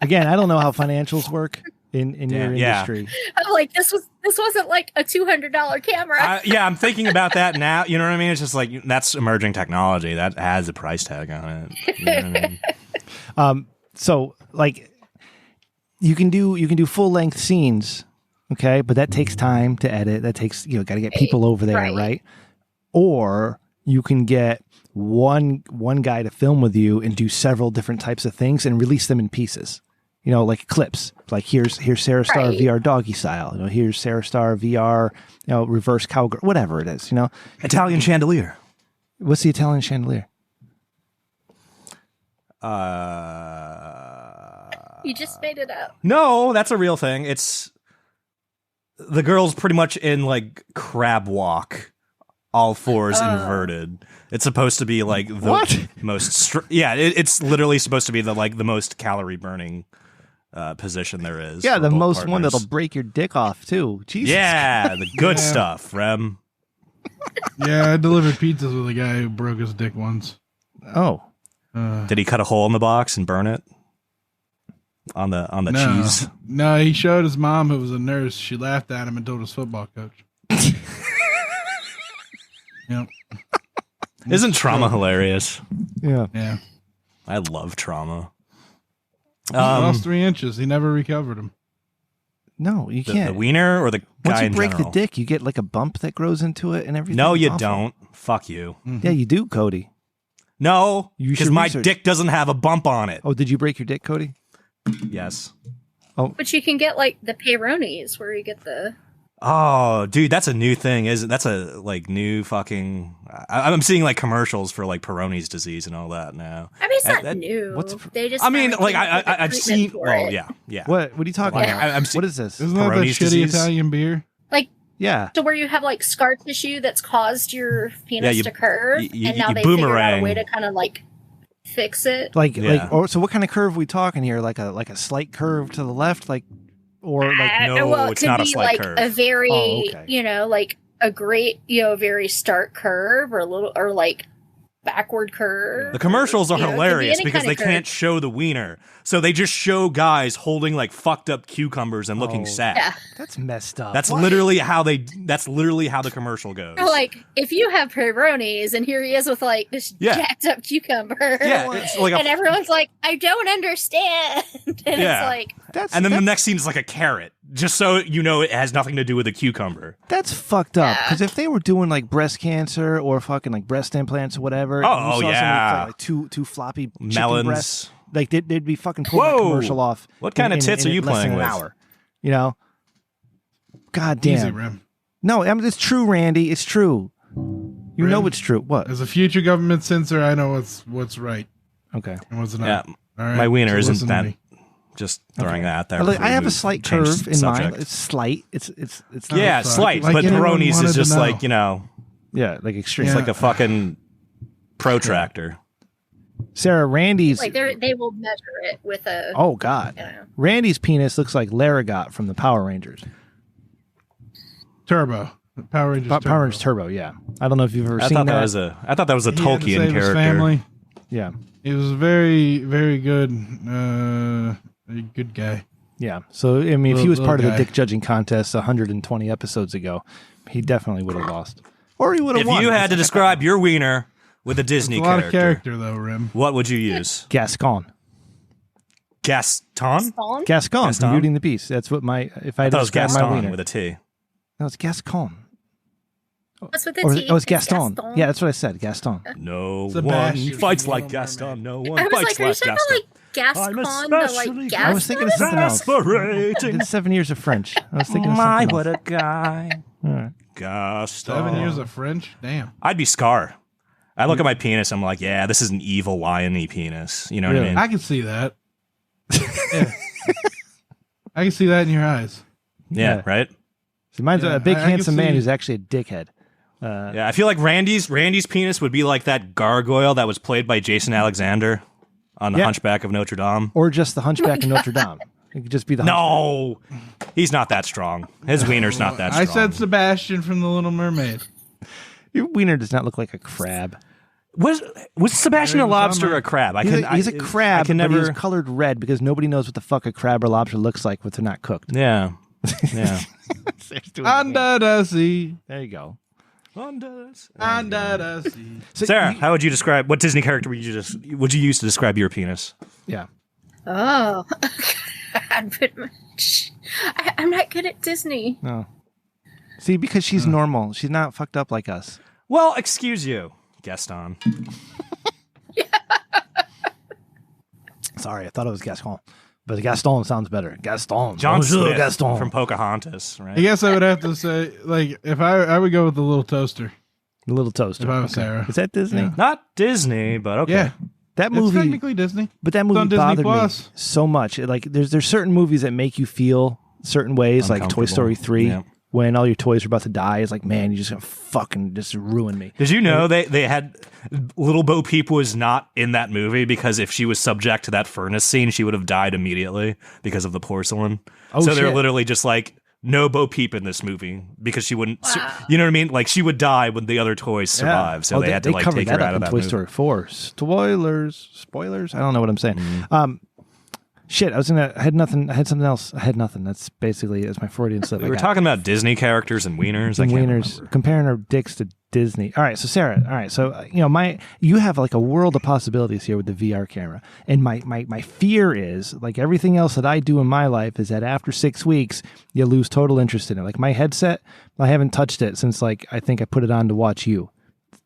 Again, I don't know how financials work, in your industry. I'm like, this wasn't like a $200 camera. I'm thinking about that now. You know what I mean? It's just like that's emerging technology that has a price tag on it. You know what I mean? So like you can do full length scenes, okay, but that takes time to edit. That takes got to get people over there, right? Or you can get one guy to film with you and do several different types of things and release them in pieces. Like clips. Like here's Sara Star VR doggy style. Here's Sara Star VR, reverse cowgirl, whatever it is. Italian chandelier. What's the Italian chandelier? You just made it up. No, that's a real thing. It's the girl's pretty much in like crab walk, all fours inverted. It's supposed to be like the most. It's literally supposed to be the most calorie burning position there is. Yeah, the most partners. One that'll break your dick off too. Jesus. Yeah, the good stuff, Rem. Yeah, I delivered pizzas with a guy who broke his dick once. Oh, did he cut a hole in the box and burn it on the cheese? No, he showed his mom, who was a nurse. She laughed at him and told his football coach. Yep. Isn't trauma hilarious? Yeah. I love trauma. He lost 3 inches. He never recovered them. No, you can't. The wiener or the guy Once you in break general? the dick, you get like a bump that grows into it and everything. No, you awful. don't. Fuck you. Yeah, you do, Cody. No, You because should my research. dick doesn't have a bump on it. Oh, did you break your dick, Cody? Yes. But you can get like the peyronie's where you get the. Oh, dude, that's a new thing, isn't? That's a new fucking. I'm seeing like commercials for like Peyronie's disease and all that now. I mean, it's not new. They just. I mean, finally like came up with a I've seen. treatment for Oh it. yeah. What are you talking Like, about? I'm What is this? Isn't that the Peyronie's shitty disease? Italian beer? Like, Yeah. to where you have like scar tissue that's caused your penis to curve, you and now you they figured out boomerang. a way to kind of like fix it. So what kind of curve are we talking here? Like a slight curve to the left, or like No, well, it's it not could a be slight like curve. a very, Oh, okay. like a great, very stark curve, or a little, or like backward curve. The commercials are You know, it could be hilarious any because kind they of curve. can't show the wiener, so they just show guys holding like fucked up cucumbers and looking sad. Yeah. that's messed up. That's literally how the commercial goes. Or like, if you have peyronie's and here he is with like this jacked up cucumber. Yeah, it's like and everyone's like, I don't understand. And Yeah. it's like, and then the next scene is like a carrot, just so you know it has nothing to do with the cucumber. That's fucked up. Because if they were doing like breast cancer or fucking like breast implants or whatever, and you saw somebody with, like two floppy chicken Melons. breasts, like they'd be fucking pulling that commercial off. What kind of tits are you less than playing an with? hour, you know? God damn. Easy, Rim. No, I mean, it's true, Randy. It's true. You know it's true. What? As a future government censor, I know what's right Okay. and what's not. Yeah, All right? my wiener So isn't listen to that. me. Just throwing that out there. Look, before I we have a move- slight change curve in subject. mine. It's slight. It's not. Yeah, Fuck. slight, Like but anyone Peyronie's wanted is to just know. like, Yeah, like extreme. it's Yeah. like a fucking protractor. Sarah, Randy's. like they will measure it with a. Oh God, You know. Randy's penis looks like Laragot from the Power Rangers. Turbo. Power Rangers. Power Rangers Turbo. Yeah, I don't know if you've ever I seen thought that. that was a He had to Tolkien save his character. family. Yeah, He was a very, very good, a good guy. yeah. So I mean, if he was Little part of the guy. dick judging contest 120 episodes ago, he definitely would have lost, or he would have If won. you had to describe your wiener with a Disney It's a lot character, of character, though, Rim. what would you use? Gaston, Gaston? Gaston from Beauty and the Beast. That's what if I I had thought to it was describe my Gaston wiener. with a T. No, it's Gascon. What's with the Or T? it was It's Gaston. Yeah, that's what I said. Gaston. No Sebastian one fights from like Little Gaston. Mermaid. No one I was fights like, are you like talking Gaston. about like Gascon, the especially like gas? I was thinking of something else. I Exasperating. did 7 years of French. I was thinking of My, something what else. a guy. All right. Gaston. 7 years of French? Damn. I'd be Scar. I look at my penis, I'm like, yeah, this is an evil lion-y penis. You know what I Really? mean? I can see that. Yeah. I can see that in your eyes. yeah, Yeah. right? See, mine's Yeah, a big, I can handsome man see- who's actually a dickhead. Yeah, I feel like Randy's penis would be like that gargoyle that was played by Jason Alexander on The Yeah. Hunchback of Notre Dame. Or just the Hunchback of Notre Dame. It could just be the No, he's not that strong. His wiener's not that strong. I said Sebastian from The Little Mermaid. Your wiener does not look like a crab. Was Sebastian a lobster or a crab? He's a crab, I can but never... he's colored red because nobody knows what the fuck a crab or lobster looks like if they're not cooked. Yeah. Yeah. Under the sea. There you go. Under the sea. So Sarah, how would you describe, what Disney character would you use to describe your penis? Yeah. Oh, God, pretty much. I'm not good at Disney. No. See, because she's normal. She's not fucked up like us. Well, excuse you, Gaston. Sorry, I thought it was Gaston. But Gaston sounds better. Gaston. John Smith Gaston. from Pocahontas, right? I guess I would have to say, like, if I would go with the little toaster. The Little Toaster. If I was Sarah. Is that Disney? Yeah. Not Disney, but okay. Yeah. That It's movie, technically Disney. but that It's movie on Disney bothered Plus. me so much. Like, there's certain movies that make you feel certain ways, like Toy Story 3. Yeah. When all your toys are about to die, it's like, man, you're just gonna fucking just ruin me. Did you know they had Little Bo Peep was not in that movie because if she was subject to that furnace scene, she would have died immediately because of the porcelain. Oh, so they're shit. literally just like, no Bo Peep in this movie because she wouldn't. Wow. You know what I mean? Like she would die when the other toys survive. So they had to like covered take that her up out of in that Toy movie. Story 4. Spoilers. I don't know what I'm saying. Mm-hmm. Shit, I had nothing. I had something else. I had nothing. That's basically it's my Freudian slip. We were talking about Disney characters and wieners. I can't remember. Comparing our dicks to Disney. All right, so Sarah. All right, so you have like a world of possibilities here with the VR camera, and my fear is like everything else that I do in my life is that after 6 weeks you lose total interest in it. Like my headset, I haven't touched it since like I think I put it on to watch you.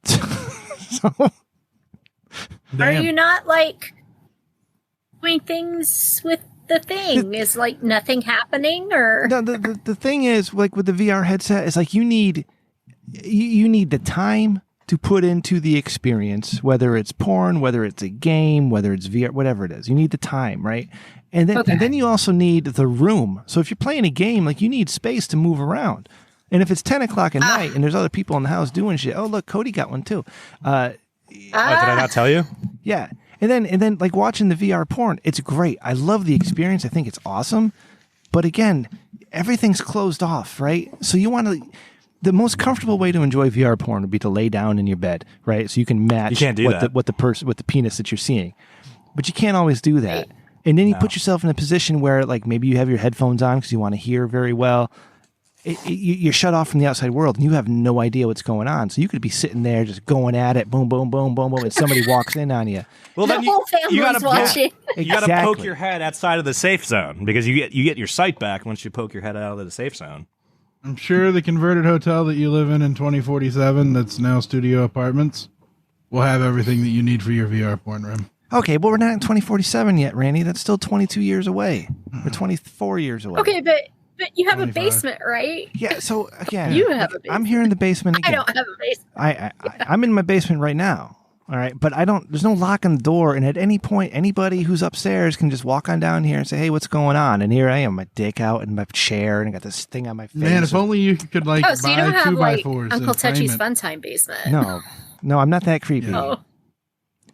So, Are you not like doing things with the thing? Is like nothing happening, or no, the thing is like with the VR headset is like you need the time to put into the experience, whether it's porn, whether it's a game, whether it's VR, whatever it is. You need the time, right? And then you also need the room. So if you're playing a game, like you need space to move around. And if it's 10 o'clock at night and there's other people in the house doing shit, oh look, Cody got one too. Did I not tell you? Yeah. And then like watching the VR porn, it's great. I love the experience. I think it's awesome. But again, everything's closed off, right? So you want to, the most comfortable way to enjoy VR porn would be to lay down in your bed, right? So you can match You can't do that. what the penis that you're seeing. But you can't always do that. And then you put yourself in a position where like maybe you have your headphones on because you want to hear very well. You're shut off from the outside world and you have no idea what's going on. So you could be sitting there just going at it, boom, boom, boom, boom, boom, and somebody walks in on you. Well, the then whole family's watching? You got to poke your head outside of the safe zone because you get your sight back once you poke your head out of the safe zone. I'm sure the converted hotel that you live in 2047, that's now studio apartments, will have everything that you need for your VR porn room. Okay, but we're not in 2047 yet, Randy. That's still 22 years away. We're 24 years away. Okay, but you have 25. a basement, right? Yeah, so again, You have a basement. I'm here in the basement again. I don't have a basement. I'm in my basement right now. All right, but there's no lock on the door, and at any point, anybody who's upstairs can just walk on down here and say, "Hey, what's going on?" And here I am, my dick out in my chair, and I got this thing on my face. Man, if only you could like Oh, so you don't buy have 2x4s like Uncle and frame Touchy's it. Funtime basement? No, I'm not that creepy. Yeah. Oh,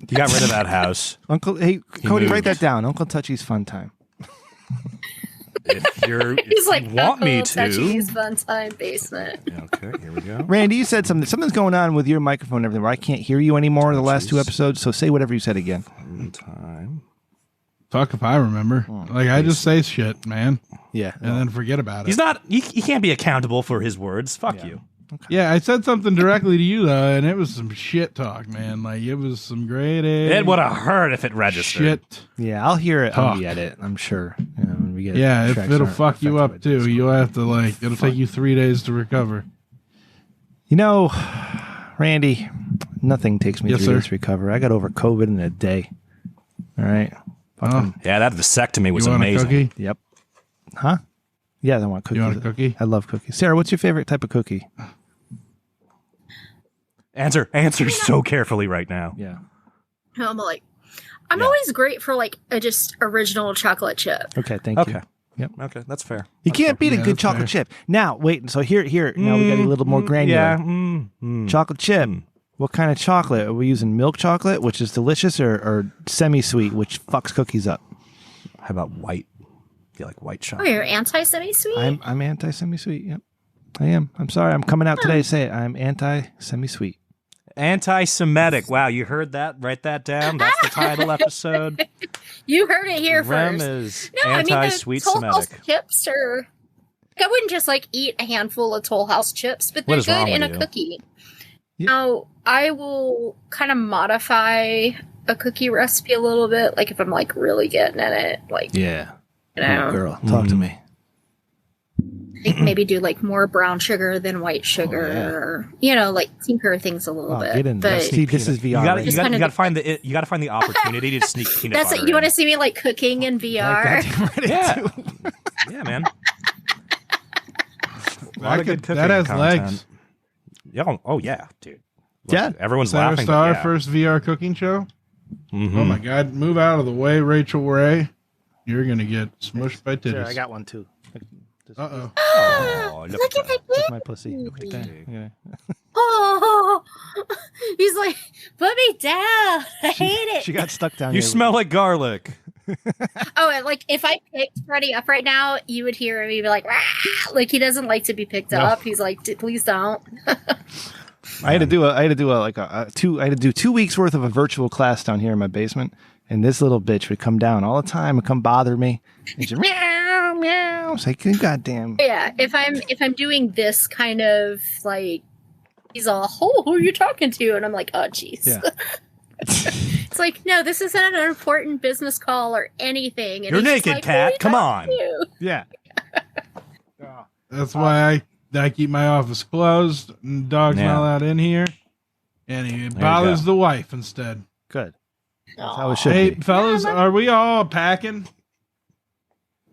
You got rid of that house. Hey, Cody, moved. write that down. Uncle Touchy's Fun Time. If you're he's like you want Uncle me Touchy's to. Funtime basement. Okay, here we go. Randy, you said something's going on with your microphone and everything where I can't hear you anymore in the last two Jeez. episodes, so say whatever you said again. Time. Fuck if I remember. Like I just say shit, man, Yeah. and then forget about it. He's not. He can't be accountable for his words. Fuck you. Yeah, I said something directly to you though, and it was some shit talk, man. Like it was some great It would have hurt if it registered. shit. Yeah, I'll hear it on Talk. the edit, I'm sure. You know, when we get Yeah, if tracks it'll aren't fuck you affected up by this. too. You'll have to like. It'll take you 3 days to recover. You know, Randy, nothing takes me Yes, 3 sir. days to recover. I got over COVID in a day. All right. Oh, Yeah, that vasectomy was you want amazing. a cookie? Yep. Huh? Yeah, I want cookies. You want a cookie? I love cookies. Sarah, what's your favorite type of cookie? Answer so carefully right now. Yeah. I'm always great for like a just original chocolate chip. Okay, thank Okay. you. Yep. Okay, that's fair. You can't beat a Yeah, good that's chocolate fair. chip. Now, wait. So here. Now we got a little more granular. Yeah. Chocolate chip. What kind of chocolate? Are we using milk chocolate, which is delicious, or semi-sweet, which fucks cookies up? How about white? You like white Oh, chocolate? you're anti-semi-sweet? I'm anti semi-sweet. Yep, I am. I'm sorry. I'm coming out today to say it. I'm anti semi-sweet. Anti-Semitic. Wow, you heard that? Write that down. That's the title episode. You heard it here Rem first. is No, I mean, anti-sweet the Toll House Semitic. chips are... I wouldn't just, like, eat a handful of Toll House chips, but What they're is wrong good in a with you? cookie. Yeah. Now, I will kind of modify a cookie recipe a little bit, like if I'm, like, really getting in it. Like, Yeah. you know, Girl, talk to me. like maybe do, like, more brown sugar than white sugar. Or, you know, like, tinker things a little bit. Get in there. But See, this is VR. You gotta, right you here. gotta, you gotta find the opportunity to sneak peanut that's butter it. You want to in. see me, like, cooking in VR? Goddamn right I Yeah. do. Yeah, man. A lot of good cooking that has content. legs. Yeah, oh yeah, dude. Look, Yeah. everyone's Sara laughing. Star but yeah. first VR cooking show. Mhm. Oh my God! Move out of the way, Rachel Ray. You're gonna get smushed by Sure, titties. I got one too. Uh oh. Oh, Look at the That's kid. my pussy. Look at that. Yeah. Oh, he's like, put me down. I hate it. She got stuck down You here. smell like garlic. Oh, and like if I picked Freddie up right now, you would hear him be like, "Rah!" Like he doesn't like to be picked up. He's like, please don't. I had to do 2 weeks worth of a virtual class down here in my basement, and this little bitch would come down all the time and come bother me. And she'd meow meow. It's like, goddamn. Yeah, if I'm doing this kind of like, he's all, oh, who are you talking to? And I'm like, oh, jeez. Yeah. It's like, no, this isn't an important business call or anything. And You're he's just naked, like, cat. "Who are you Come talking on." to?" Yeah. That's why I keep my office closed. And dog's Yeah. not allowed in here, and he bothers go. the wife instead. Good. That's how it should Hey, be. fellas, Yeah, are we all packing?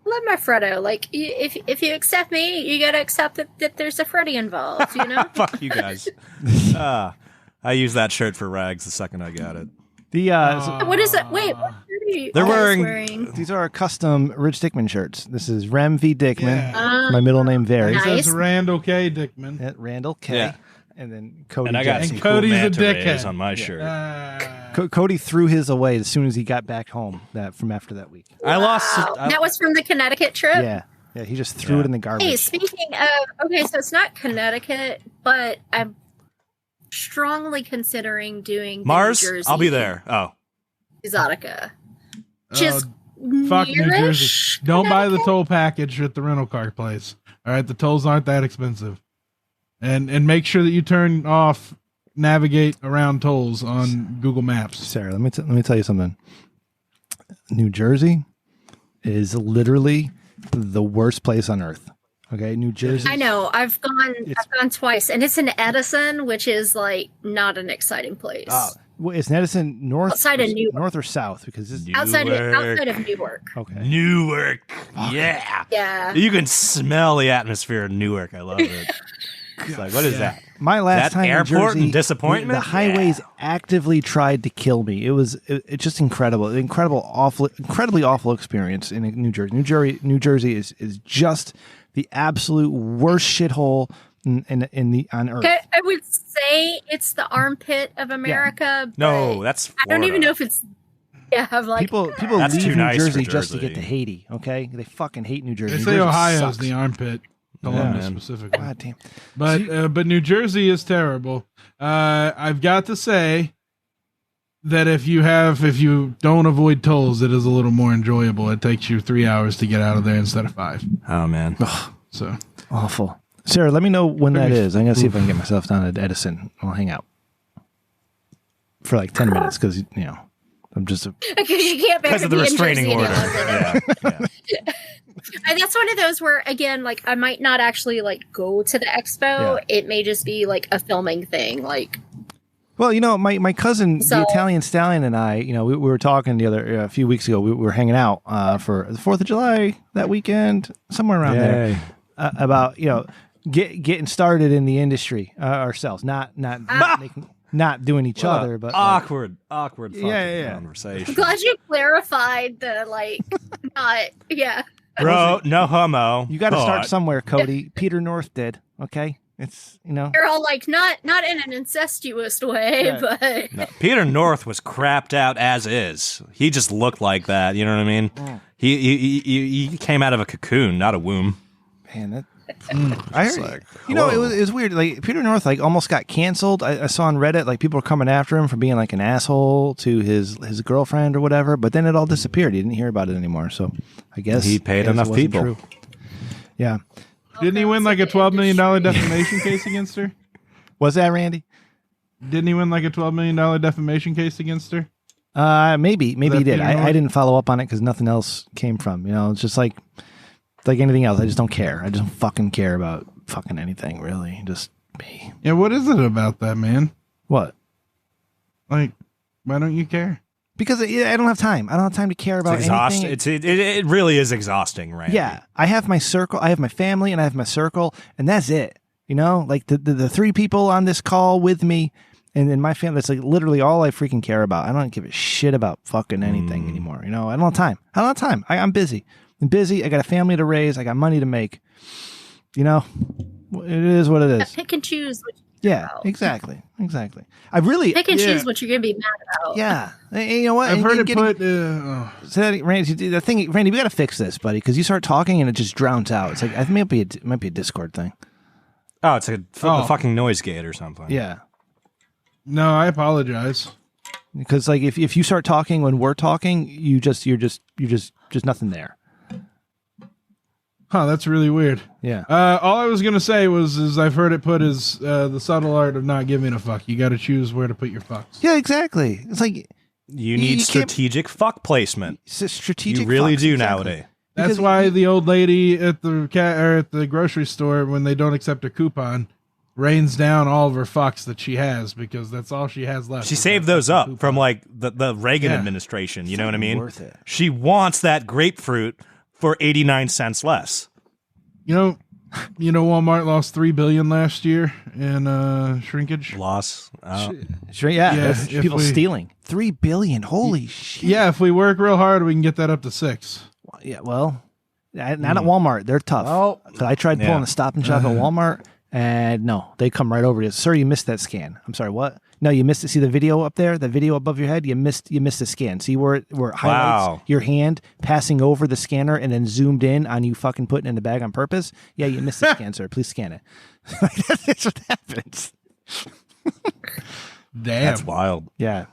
Love my Freddo. Like, if you accept me, you gotta accept that there's a Freddy involved, you know? Fuck you guys. I used that shirt for rags the second I got it. The What is it? Wait, what are you They're guys wearing- these are our custom Rich Dickman shirts. This is Rem V. Dickman. Yeah. My middle name varies. Nice. That's Randall K. Dickman. At Randall K. Yeah. And then Cody. And I got Jackson. some cool Cody's a manta rays dickhead. on my shirt. Cody threw his away as soon as he got back home from after that week. I lost. That was from the Connecticut trip? Yeah. Yeah, he just threw it in the garbage. Hey, speaking of, okay, so it's not Connecticut, but I'm strongly considering doing the Mars. New Jersey I'll be there. Oh, Exotica. Just Fuck New near-ish Jersey. Don't buy the Connecticut? toll package at the rental car place. All right, the tolls aren't that expensive. And make sure that you turn off navigate around tolls on Google Maps. Sarah, let me tell you something. New Jersey is literally the worst place on earth. Okay, New Jersey. I know. I've gone twice, and it's in Edison, which is like not an exciting place. Well, is Edison north? Outside of Newark. North or south? Because it's outside Newark. of Newark. okay. Newark. Yeah. Yeah. You can smell the atmosphere in Newark. I love it. It's like, what is that? My last That time airport in Jersey, and disappointment? The highways actively tried to kill me. It's just incredible, incredibly awful experience in New Jersey. New Jersey is just the absolute worst shithole on earth. Okay, I would say it's the armpit of America. No, but that's. I don't even Florida. know if it's. Yeah, I'm like People That's leave too New nice for Jersey just to Jersey. get to Haiti. Okay, they fucking hate New Jersey. They New say Jersey Ohio's sucks. the armpit. Columbus man. specifically. God damn. But New Jersey is terrible. I've got to say that if you don't avoid tolls, it is a little more enjoyable. It takes you 3 hours to get out of there instead of 5. Oh man. So Awful. Sarah, let me know when that is. I'm gonna see if I can get myself down at Edison. I'll hang out for like 10 minutes because I'm just a. because you can't bear Because to of the be in restraining Jersey order. any longer. Yeah. And that's one of those where, again, like I might not actually like go to the expo. Yeah. It may just be like a filming thing. Like, Well, my cousin, the So- Italian Stallion, and I, we were talking a few weeks ago. We were hanging out for the 4th of July that weekend, somewhere around there, about getting started in the industry ourselves, not doing each other, but awkward fucking yeah. conversation. I'm glad you clarified the like, not yeah. Bro, no homo. you got to start but- somewhere, Cody. Peter North did. Okay, it's They're all like not in an incestuous way, Yeah. but No, Peter North was crapped out as is. He just looked like that. You know what I mean? He came out of a cocoon, not a womb. man. I heard, like, it was weird. Like Peter North, like almost got canceled. I saw on Reddit, like people were coming after him for being like an asshole to his girlfriend or whatever. But then it all disappeared. You didn't hear about it anymore. So I guess he paid enough people. True. Yeah. Didn't he win like a $12 million defamation case against her? Was that Randy? Didn't he win like a $12 million defamation case against her? Maybe he did. I didn't follow up on it because nothing else came from. It's just like anything else. I just don't care. I just don't fucking care about fucking anything, really. Just me. Yeah, what is it about that, man? What? Like, why don't you care? Because I don't have time. I don't have time to care about anything. It really is exhausting, right? Yeah, I have my circle. I have my family, and I have my circle, and that's it. Like the three people on this call with me, and in my family, that's like literally all I freaking care about. I don't give a shit about fucking anything anymore. I don't have time. I'm busy. I'm busy. I got a family to raise. I got money to make. It is what it is. Pick and choose what you care about. Exactly. I really pick and choose what you're gonna be mad about. Yeah, and you know what? I've heard it put. Randy, the thing, Randy, we got to fix this, buddy, because you start talking and it just drowns out. It's like I think it might be a Discord thing. Oh, it's a fucking noise gate or something. Yeah. No, I apologize. Because like if you start talking when we're talking, you're just nothing there. Huh, that's really weird. Yeah. All I was gonna say is I've heard it put as the subtle art of not giving a fuck. You got to choose where to put your fucks. Yeah, exactly. It's like you need strategic fuck placement. Strategic. You really fucks, do exactly. nowadays. That's why the old lady at the grocery store, when they don't accept a coupon, rains down all of her fucks that she has, because that's all she has left. She saved those up from like the Reagan administration. You know what I mean? Worth it. She wants that grapefruit for 89 cents less. You know, Walmart lost $3 billion last year in shrinkage. Loss. People stealing $3 billion. Holy shit. Yeah, if we work real hard, we can get that up to 6. Yeah, well, not at Walmart. They're tough. Oh, I tried pulling the Stop and Shop at Walmart, and no, they come right over to you. Sir, you missed that scan. I'm sorry, what? No, you missed it. See the video up there? That video above your head? You missed the scan. See where it highlights your hand passing over the scanner and then zoomed in on you fucking putting it in the bag on purpose? Yeah, you missed the scan, sir. Please scan it. That's what happens. Damn. That's wild. Yeah.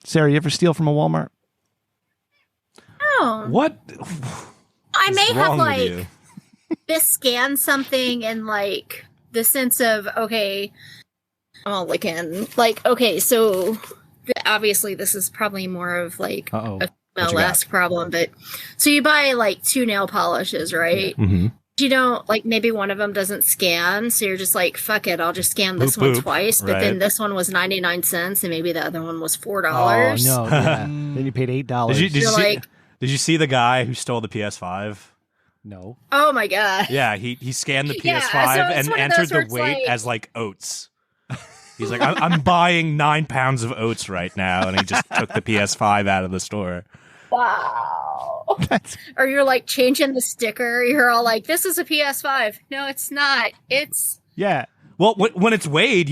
Sarah, you ever steal from a Walmart? No. What? I may have like misscanned something in like the sense of, okay, I'm looking like, okay, so obviously this is probably more of like a female-esque problem, but so you buy like 2 nail polishes, right? Yeah. Mm-hmm. You don't like, maybe one of them doesn't scan, so you're just like, fuck it, I'll just scan this one twice, but then this one was 99 cents and maybe the other one was $4. Oh no, yeah. Then you paid $8. Did you see the guy who stole the PS5? No. Oh my god. Yeah, he scanned the PS5 Yeah, and entered the weight as like oats. He's like, I'm buying 9 pounds of oats right now, and he just took the PS5 out of the store. Wow. Or you're like changing the sticker. You're all like, this is a PS5. No, it's not. It's Well, when it's weighed,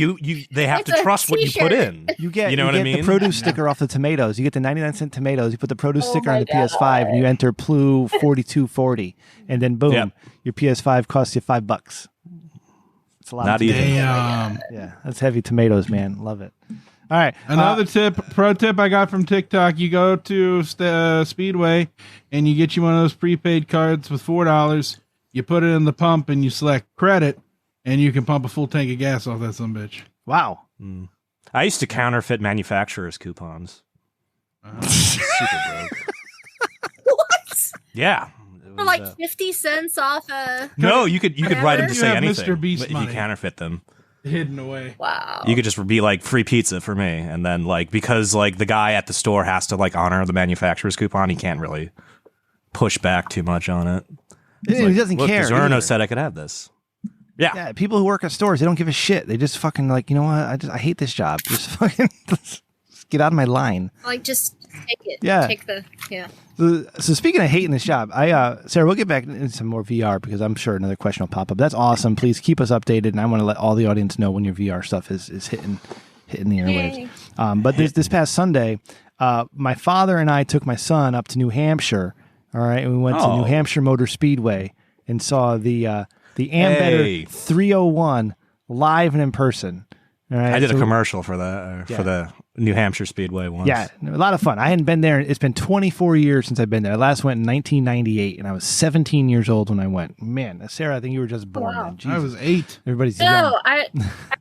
they have to trust what you put in. You get what I mean? The produce sticker off the tomatoes. You get the 99-cent tomatoes. You put the produce sticker on the PS5, and you enter Plu 4240, and then boom, your PS5 costs you $5. It's a lot. Not even. Damn. Yeah, that's heavy tomatoes, man. Love it. All right. Another pro tip I got from TikTok: you go to Speedway, and you get you one of those prepaid cards with $4. You put it in the pump, and you select credit. And you can pump a full tank of gas off that sumbitch. Wow. I used to counterfeit manufacturers' coupons. Super broke. what? Yeah. For like 50 cents off a... No, you could write them to say anything. Mr. Beast but if money you counterfeit them. Hidden away. Wow. You could just be like, free pizza for me. And then like, because like the guy at the store has to like honor the manufacturer's coupon, he can't really push back too much on it. He doesn't care. Zerno said I could have this. Yeah, people who work at stores, they don't give a shit. They just fucking like, you know what? I hate this job. Just fucking just get out of my line. Like, just take it. Yeah. Take the, So speaking of hating this job, Sarah, we'll get back into some more VR because I'm sure another question will pop up. That's awesome. Please keep us updated, and I want to let all the audience know when your VR stuff is hitting the airwaves. But this past Sunday, my father and I took my son up to New Hampshire. All right, and we went to New Hampshire Motor Speedway and saw the The Ambetter 301 live and in person. All right, I did a commercial for the New Hampshire Speedway once. Yeah, a lot of fun. I hadn't been there. It's been 24 years since I've been there. I last went in 1998, and I was 17 years old when I went. Man, Sarah, I think you were just born then. Jesus. I was 8. Everybody's young. No, I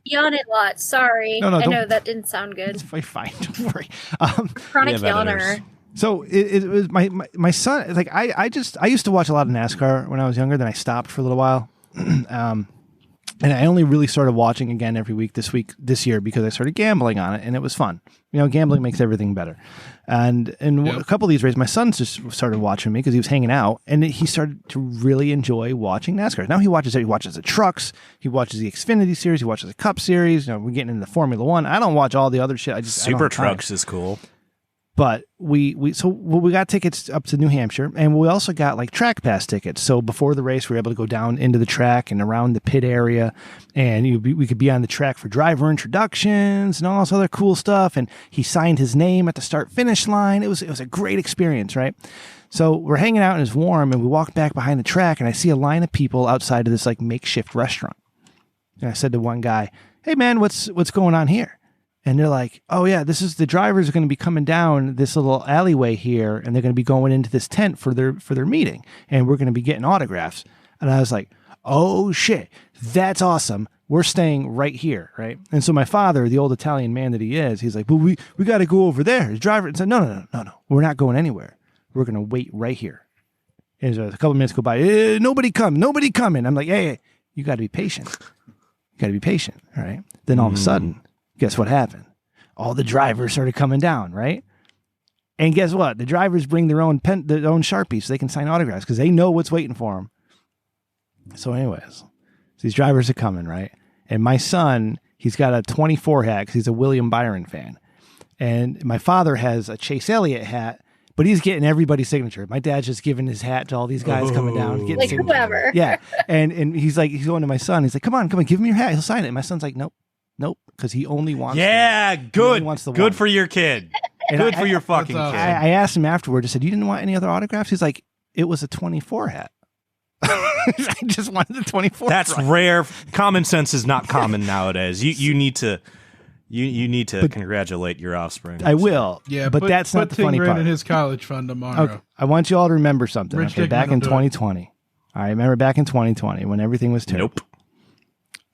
yawn a lot. Sorry. No, I know that didn't sound good. It's fine. Don't worry. Chronic yawner. So it was my son. Like I used to watch a lot of NASCAR when I was younger. Then I stopped for a little while. And I only really started watching again every week this year because I started gambling on it, and it was fun. You know, gambling makes everything better. And a couple of these races, my son just started watching me because he was hanging out, and he started to really enjoy watching NASCAR. Now he watches the trucks, he watches the Xfinity series, he watches the Cup series. You know, we're getting into the Formula One. I don't watch all the other shit. Super Trucks is cool. But we got tickets up to New Hampshire, and we also got like track pass tickets. So before the race, we were able to go down into the track and around the pit area, and we could be on the track for driver introductions and all this other cool stuff. And he signed his name at the start finish line. It was a great experience, right? So we're hanging out and it's warm, and we walk back behind the track, and I see a line of people outside of this like makeshift restaurant. And I said to one guy, "Hey man, what's going on here?" And they're like, "Oh yeah, this is the drivers are going to be coming down this little alleyway here, and they're going to be going into this tent for their meeting, and we're going to be getting autographs." And I was like, "Oh shit, that's awesome. We're staying right here, right?" And so my father, the old Italian man that he is, he's like, "Well, we got to go over there." His driver said, "No, we're not going anywhere. We're going to wait right here." And so a couple of minutes go by, nobody coming. I'm like, "Hey, you got to be patient. You got to be patient, all right?" Then all of a sudden, guess what happened? All the drivers started coming down, right? And guess what? The drivers bring their own Sharpies so they can sign autographs because they know what's waiting for them. So anyways, these drivers are coming, right? And my son, he's got a 24 hat because he's a William Byron fan. And my father has a Chase Elliott hat, but he's getting everybody's signature. My dad's just giving his hat to all these guys coming down. Getting like whoever. Yeah. And he's going to my son. He's like, come on, give him your hat. He'll sign it. And my son's like, nope, because he only wants. Yeah, good. Good for your kid. And good for your fucking kid. I asked him afterward. I said, "You didn't want any other autographs?" He's like, "It was a 24 hat." I just wanted the 24. That's rare. Common sense is not common nowadays. You need to congratulate your offspring. I will. Yeah, but that's not the funny part. In his college fund tomorrow. Okay. I want you all to remember something. Okay, back in 2020. I remember back in 2020 when everything was terrible. Nope.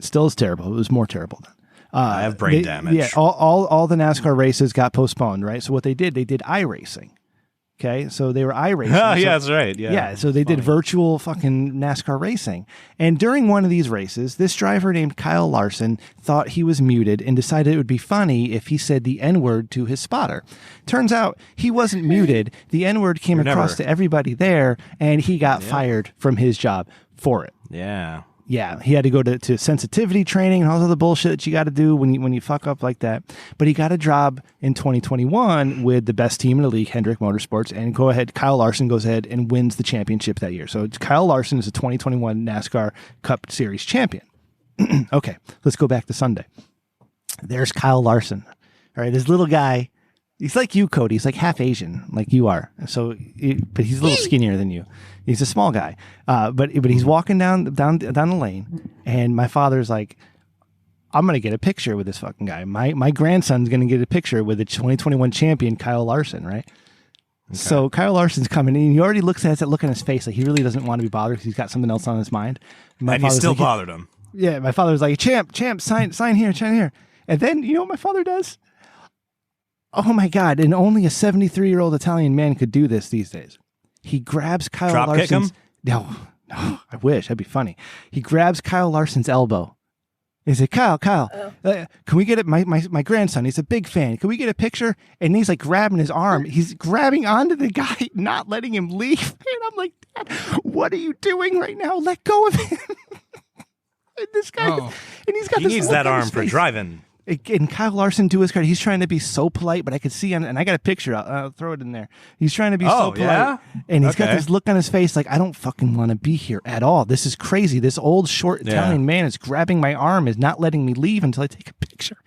Still is terrible. It was more terrible then. I have brain damage. Yeah, all the NASCAR races got postponed, right? So what they did iRacing. Okay, so they were iRacing. Oh, yeah, that's right. Yeah, so they did virtual fucking NASCAR racing. And during one of these races, this driver named Kyle Larson thought he was muted and decided it would be funny if he said the N-word to his spotter. Turns out he wasn't muted. The N-word came across to everybody there, and he got fired from his job for it. Yeah. Yeah, he had to go to sensitivity training and all the other bullshit that you got to do when you fuck up like that. But he got a job in 2021 with the best team in the league, Hendrick Motorsports, and Kyle Larson goes ahead and wins the championship that year. So Kyle Larson is a 2021 NASCAR Cup Series champion. Okay, let's go back to Sunday. There's Kyle Larson. All right, this little guy. He's like you, Cody. He's like half Asian, like you are. So, but he's a little skinnier than you. He's a small guy. But he's walking down the lane, and my father's like, "I'm gonna get a picture with this fucking guy. My grandson's gonna get a picture with the 2021 champion Kyle Larson, right?" Okay. So Kyle Larson's coming, and he already looks at that look on his face, like he really doesn't want to be bothered because he's got something else on his mind. And he still bothered him. Yeah, my father was like, "Champ, sign here." And then you know what my father does? Oh my God, and only a 73-year-old Italian man could do this these days. He grabs Kyle Larson's... Drop kick him? No, I wish. That'd be funny. He grabs Kyle Larson's elbow. He said, Kyle, can we get it? My grandson, he's a big fan. Can we get a picture? And he's like grabbing his arm. He's grabbing onto the guy, not letting him leave. And I'm like, Dad, what are you doing right now? Let go of him. And this guy... And he's got he this needs that arm for driving. And Kyle Larson, to his credit, he's trying to be so polite, but I could see and I got a picture. I'll throw it in there. He's trying to be so polite, yeah? And he's got this look on his face like, I don't fucking want to be here at all. This is crazy. This old, short Italian man is grabbing my arm, is not letting me leave until I take a picture.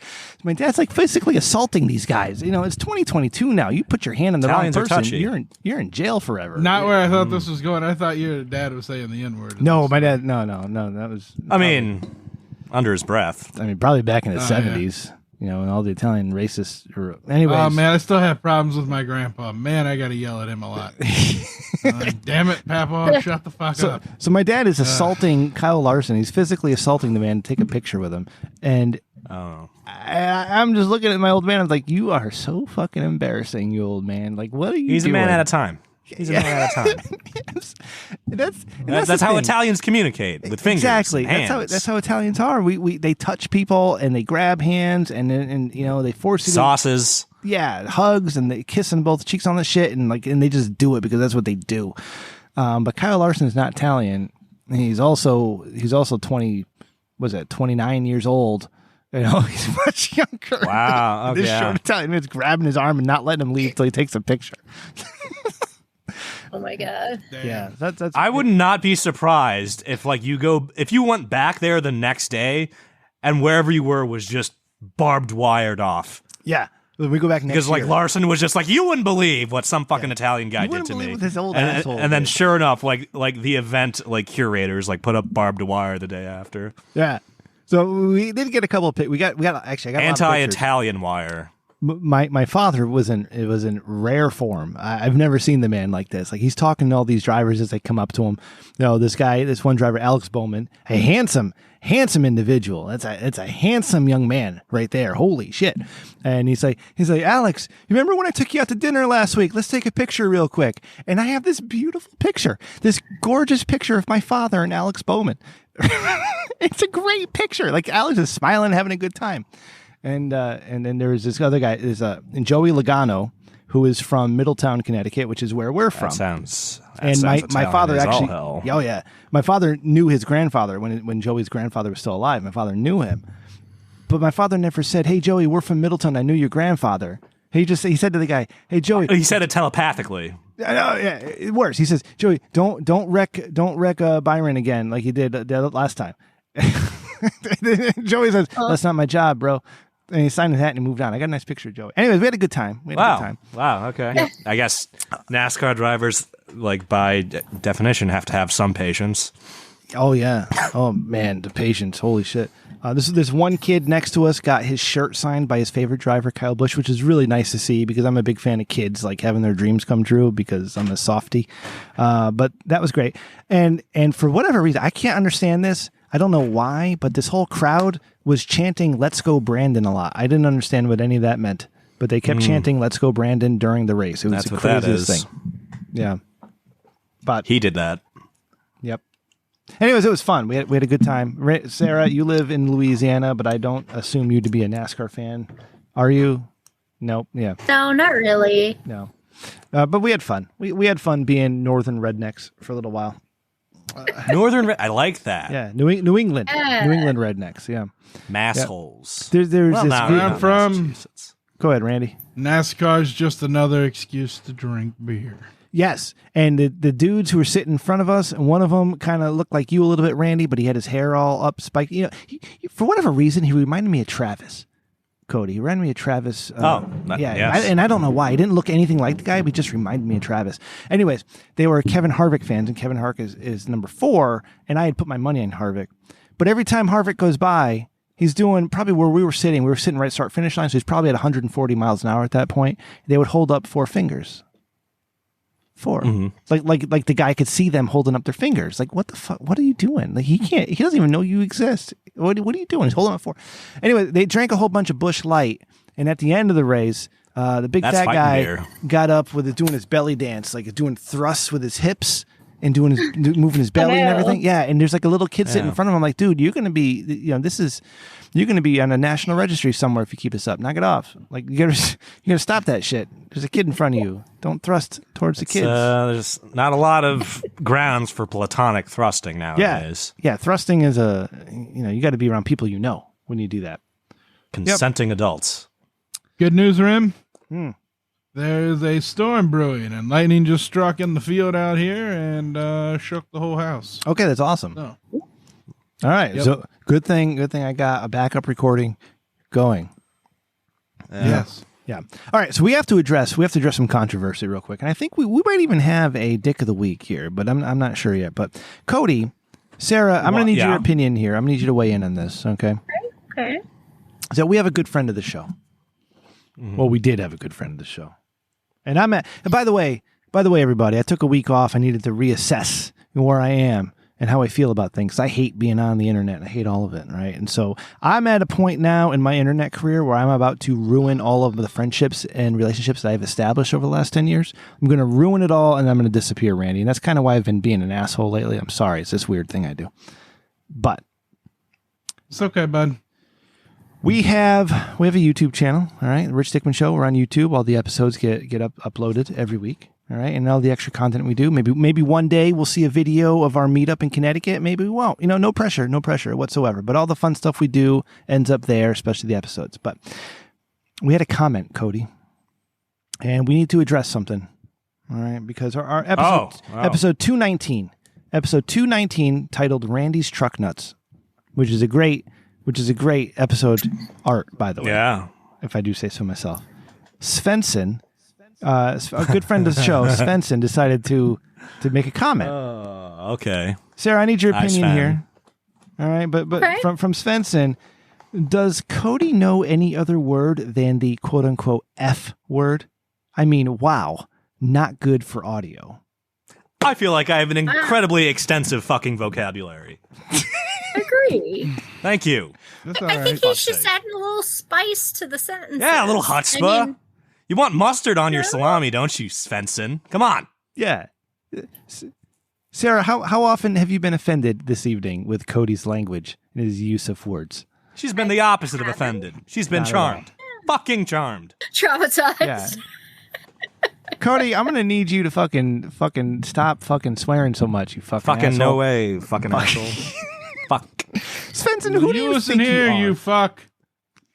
My dad's like physically assaulting these guys. You know, it's 2022 now. You put your hand on the Italians wrong person, you're in jail forever. Not where I thought this was going. I thought your dad was saying the N-word. No, my dad. No. That was. I mean, under his breath. I mean, probably back in the 70s. Yeah. You know, and all the Italian racists. Anyways. Oh, man, I still have problems with my grandpa. Man, I got to yell at him a lot. Like, damn it, Papa, shut the fuck up. So my dad is assaulting Kyle Larson. He's physically assaulting the man to take a picture with him. And I'm just looking at my old man. I'm like, you are so fucking embarrassing, you old man. Like, what are you He's doing? a man at a time. He's a man at a time. Yes. That's how Italians communicate, with fingers. Exactly. And hands. That's how Italians are. They touch people and they grab hands and you know they force you sauces. Hugs and they kiss on both cheeks on the shit and they just do it because that's what they do. But Kyle Larson is not Italian. He's also 29 years old. You know, he's much younger. Wow. Okay. This short Italian man's grabbing his arm and not letting him leave until he takes a picture. Oh my god! Yeah, that's. I would not be surprised if you went back there the next day, and wherever you were was just barbed wired off. Yeah, we go back next because year. Larson was just like, you wouldn't believe what some fucking Italian guy did to me. With his old and, asshole and then sure enough, like the event curators put up barbed wire the day after. Yeah, so we did get a couple of pics. I got anti-Italian wire. My father was in rare form. I've never seen the man like this. Like he's talking to all these drivers as they come up to him. You know, this one driver, Alex Bowman, a handsome individual. It's a handsome young man right there. Holy shit. And he's like, Alex, you remember when I took you out to dinner last week? Let's take a picture real quick. And I have this beautiful picture, this gorgeous picture of my father and Alex Bowman. It's a great picture. Like Alex is smiling, having a good time. And then there was this other guy, Joey Logano, who is from Middletown, Connecticut, which is where we're from. My father actually, my father knew his grandfather when Joey's grandfather was still alive. My father knew him, but my father never said, "Hey Joey, we're from Middletown. I knew your grandfather." He said to the guy, "Hey Joey." He said it telepathically. It works. He says, "Joey, don't wreck Byron again like you did the last time." Joey says, "That's not my job, bro." And he signed his hat and he moved on. I got a nice picture of Joey. Anyways, we had a good time. Wow. Okay. Yeah. I guess NASCAR drivers, by definition, have to have some patience. Oh yeah. Oh man, the patience. Holy shit. This one kid next to us got his shirt signed by his favorite driver, Kyle Busch, which is really nice to see because I'm a big fan of kids having their dreams come true because I'm a softie. But that was great. And for whatever reason, I can't understand this. I don't know why, but this whole crowd was chanting "Let's go Brandon" a lot. I didn't understand what any of that meant, but they kept chanting "Let's go Brandon" during the race. It was the craziest thing. Yeah, but he did that. Yep. Anyways, it was fun. We had a good time. Sarah, you live in Louisiana, but I don't assume you to be a NASCAR fan. Are you? Nope. Yeah. No, not really. No. But we had fun. We had fun being northern rednecks for a little while. I like that. Yeah, New England rednecks. Yeah, massholes. There's this. I'm from. Go ahead, Randy. NASCAR's just another excuse to drink beer. Yes, and the dudes who were sitting in front of us, and one of them kind of looked like you a little bit, Randy, but he had his hair all up, spiked. You know, for whatever reason, he reminded me of Travis. Cody. He reminded me of Travis. Yes. And I don't know why. He didn't look anything like the guy, but he just reminded me of Travis. Anyways, they were Kevin Harvick fans, and Kevin Harvick is number 4, and I had put my money on Harvick. But every time Harvick goes by, he's doing probably where we were sitting right start finish line, so he's probably at 140 miles an hour at that point. They would hold up 4 fingers. 4. Mm-hmm. Like the guy could see them holding up their fingers. Like, what the fuck? What are you doing? Like, he doesn't even know you exist. What are you doing? He's holding up 4. Anyway, they drank a whole bunch of Busch Light, and at the end of the race, the big fat guy got up doing his belly dance, like doing thrusts with his hips and moving his belly and everything. Yeah, and there's like a little kid sitting in front of him. I'm like, dude, you're gonna be, you're gonna be on a national registry somewhere if you keep this up. Knock it off. Like you gotta stop that shit. There's a kid in front of you. Don't thrust towards the kids. There's not a lot of grounds for platonic thrusting nowadays. Yeah, thrusting is you got to be around people when you do that. Consenting adults. Good news, Rim. Hmm. There's a storm brewing, and lightning just struck in the field out here and shook the whole house. Okay, that's awesome. So, All right, Yep. so good thing I got a backup recording going. yes. Yeah. All right, so we have to address some controversy real quick, and I think we might even have a dick of the week here, but I'm not sure yet. But Cody, Sarah, I'm going to need your opinion here. I'm going to need you to weigh in on this, okay? Okay. So we have a good friend of the show. Well, we did have a good friend of the show, and and by the way, everybody, I took a week off. I needed to reassess where I am and how I feel about things. I hate being on the internet. I hate all of it, right? And so I'm at a point now in my internet career where I'm about to ruin all of the friendships and relationships that I've established over the last 10 years. I'm going to ruin it all, and I'm going to disappear, Randy. And that's kind of why I've been being an asshole lately. I'm sorry. It's this weird thing I do. But It's okay, bud. we have a YouTube channel, all right? The Rich Dickman Show. We're on YouTube. All the episodes get uploaded every week. All right, and all the extra content we do. Maybe one day we'll see a video of our meetup in Connecticut. Maybe we won't. No pressure whatsoever. But all the fun stuff we do ends up there, especially the episodes. But we had a comment, Cody, and we need to address something. All right, because our episode 219, titled "Randy's Truck Nuts," which is a great episode art, by the way. Yeah, if I do say so myself. Svenson. A good friend of the show, Svenson, decided to make a comment. Okay. Sarah, I need your opinion Sven. here. All right, but Okay. from Svenson, does Cody know any other word than the quote unquote F word? I mean, wow, not good for audio. I feel like I have an incredibly extensive fucking vocabulary. Agree. Thank you. That's all I right. think he's just adding a little spice to the sentence. Yeah, a little chutzpah. You want mustard on your salami, don't you, Svenson? Come on. Yeah. Sarah, how often have you been offended this evening with Cody's language and his use of words? She's been the opposite of offended. She's been Not at all. charmed. Fucking charmed. Traumatized. Yeah. Cody, I'm gonna need you to fucking stop fucking swearing so much, you fucking asshole. No way, fucking asshole. Fuck. Svensson, who do you listen think here, you are? you fuck.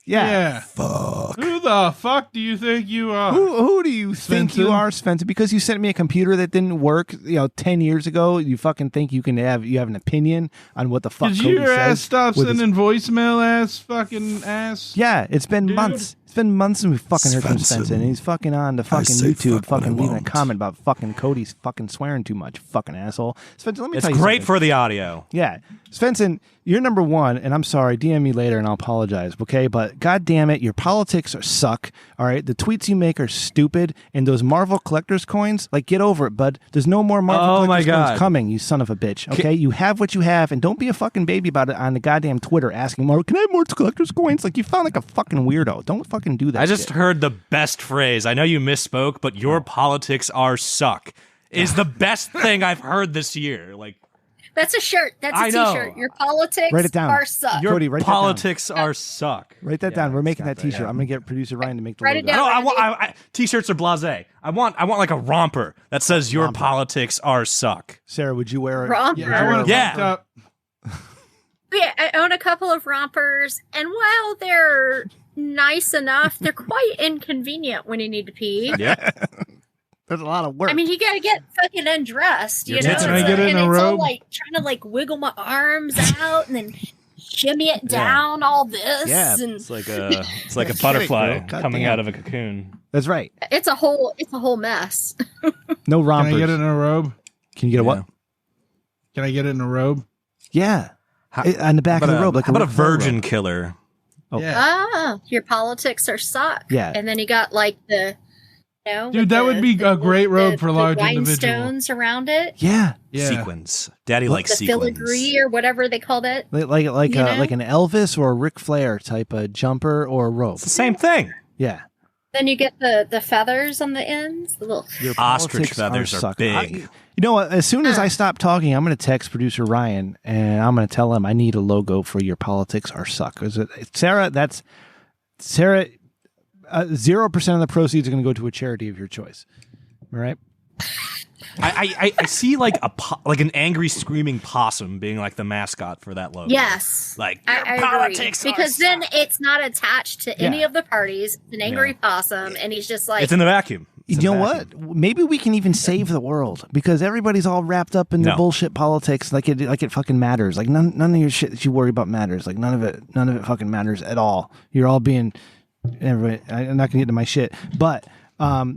Yeah. Fuck. Who the fuck do you think you are? Who do you think you are, Svenson? Because you sent me a computer that didn't work, 10 years ago. You fucking think you have an opinion on what the fuck Did Cody your says? ass stop with his- sending voicemail, ass fucking ass? Yeah, it's been Dude. months. It's been months since we fucking heard from Svensson, Svenson. And he's fucking on the fucking say YouTube, fuck when I fucking leaving a won't. comment about fucking Cody's fucking swearing too much, fucking asshole. Svenson, let me It's tell you great something. for the audio. Yeah. Svensson, you're number one, and I'm sorry, DM me later and I'll apologize, okay? But god damn it, your politics suck, all right? The tweets you make are stupid, and those Marvel Collector's coins, get over it, bud. There's no more Marvel Oh my Collector's coins God. coming, you son of a bitch, okay? You have what you have, and don't be a fucking baby about it on the goddamn Twitter asking, can I have more Collector's coins? You sound like a fucking weirdo. Don't fucking do that I just shit. heard the best phrase. I know you misspoke, but your politics are suck is the best thing I've heard this year. That's a shirt. That's I a know. t-shirt. Your politics Write it down. are suck. Your Cody, write that down. politics are suck. Write that down. We're making that t-shirt. I'm going to get producer Ryan to make the Write logo. it down. No, t-shirts are blasé. I want like a romper that says your politics are suck. Sarah, would you wear it? Romper? I want to Yeah. up. Yeah, I own a couple of rompers, and while they're nice enough, they're quite inconvenient when you need to pee. Yeah. There's a lot of work. I mean, you gotta get fucking undressed, you Your know? tits Can I get it in and a it's all robe? trying to wiggle my arms out and then shimmy it down, all this. Yeah. And It's like a Get it, butterfly girl. God coming damn. out of a cocoon. That's right. it's a whole mess. No Can rompers. I get it in a robe? Can you get a what? Can I get it in a robe? Yeah. On the back of the robe. How about a Ric Flair virgin robe. killer? Oh. Yeah. Your politics are suck. Yeah. And then you got the, Dude, with that would be a great robe for a large individual. rhinestones around it. Yeah. Yeah. Sequins. Daddy likes The sequins. filigree or whatever they call that. Like know? an Elvis or a Ric Flair type of jumper or robe. It's the same thing. Yeah. Then you get the feathers on the ends. The little Your Ostrich politics feathers are suck. big. You know what? As soon as I stop talking, I'm going to text producer Ryan and I'm going to tell him I need a logo for your politics are suck. Sarah, 0% of the proceeds are going to go to a charity of your choice. All right. I see like like an angry screaming possum being like the mascot for that logo. Yes, like I politics agree. Because then it's not attached to any of the parties. It's an angry possum, and he's just like it's in the vacuum. You know what? Maybe we can even save the world because everybody's all wrapped up in the bullshit politics, like it fucking matters. Like none of your shit that you worry about matters. Like none of it fucking matters at all. You're all being. Everybody, I'm not gonna get into my shit, but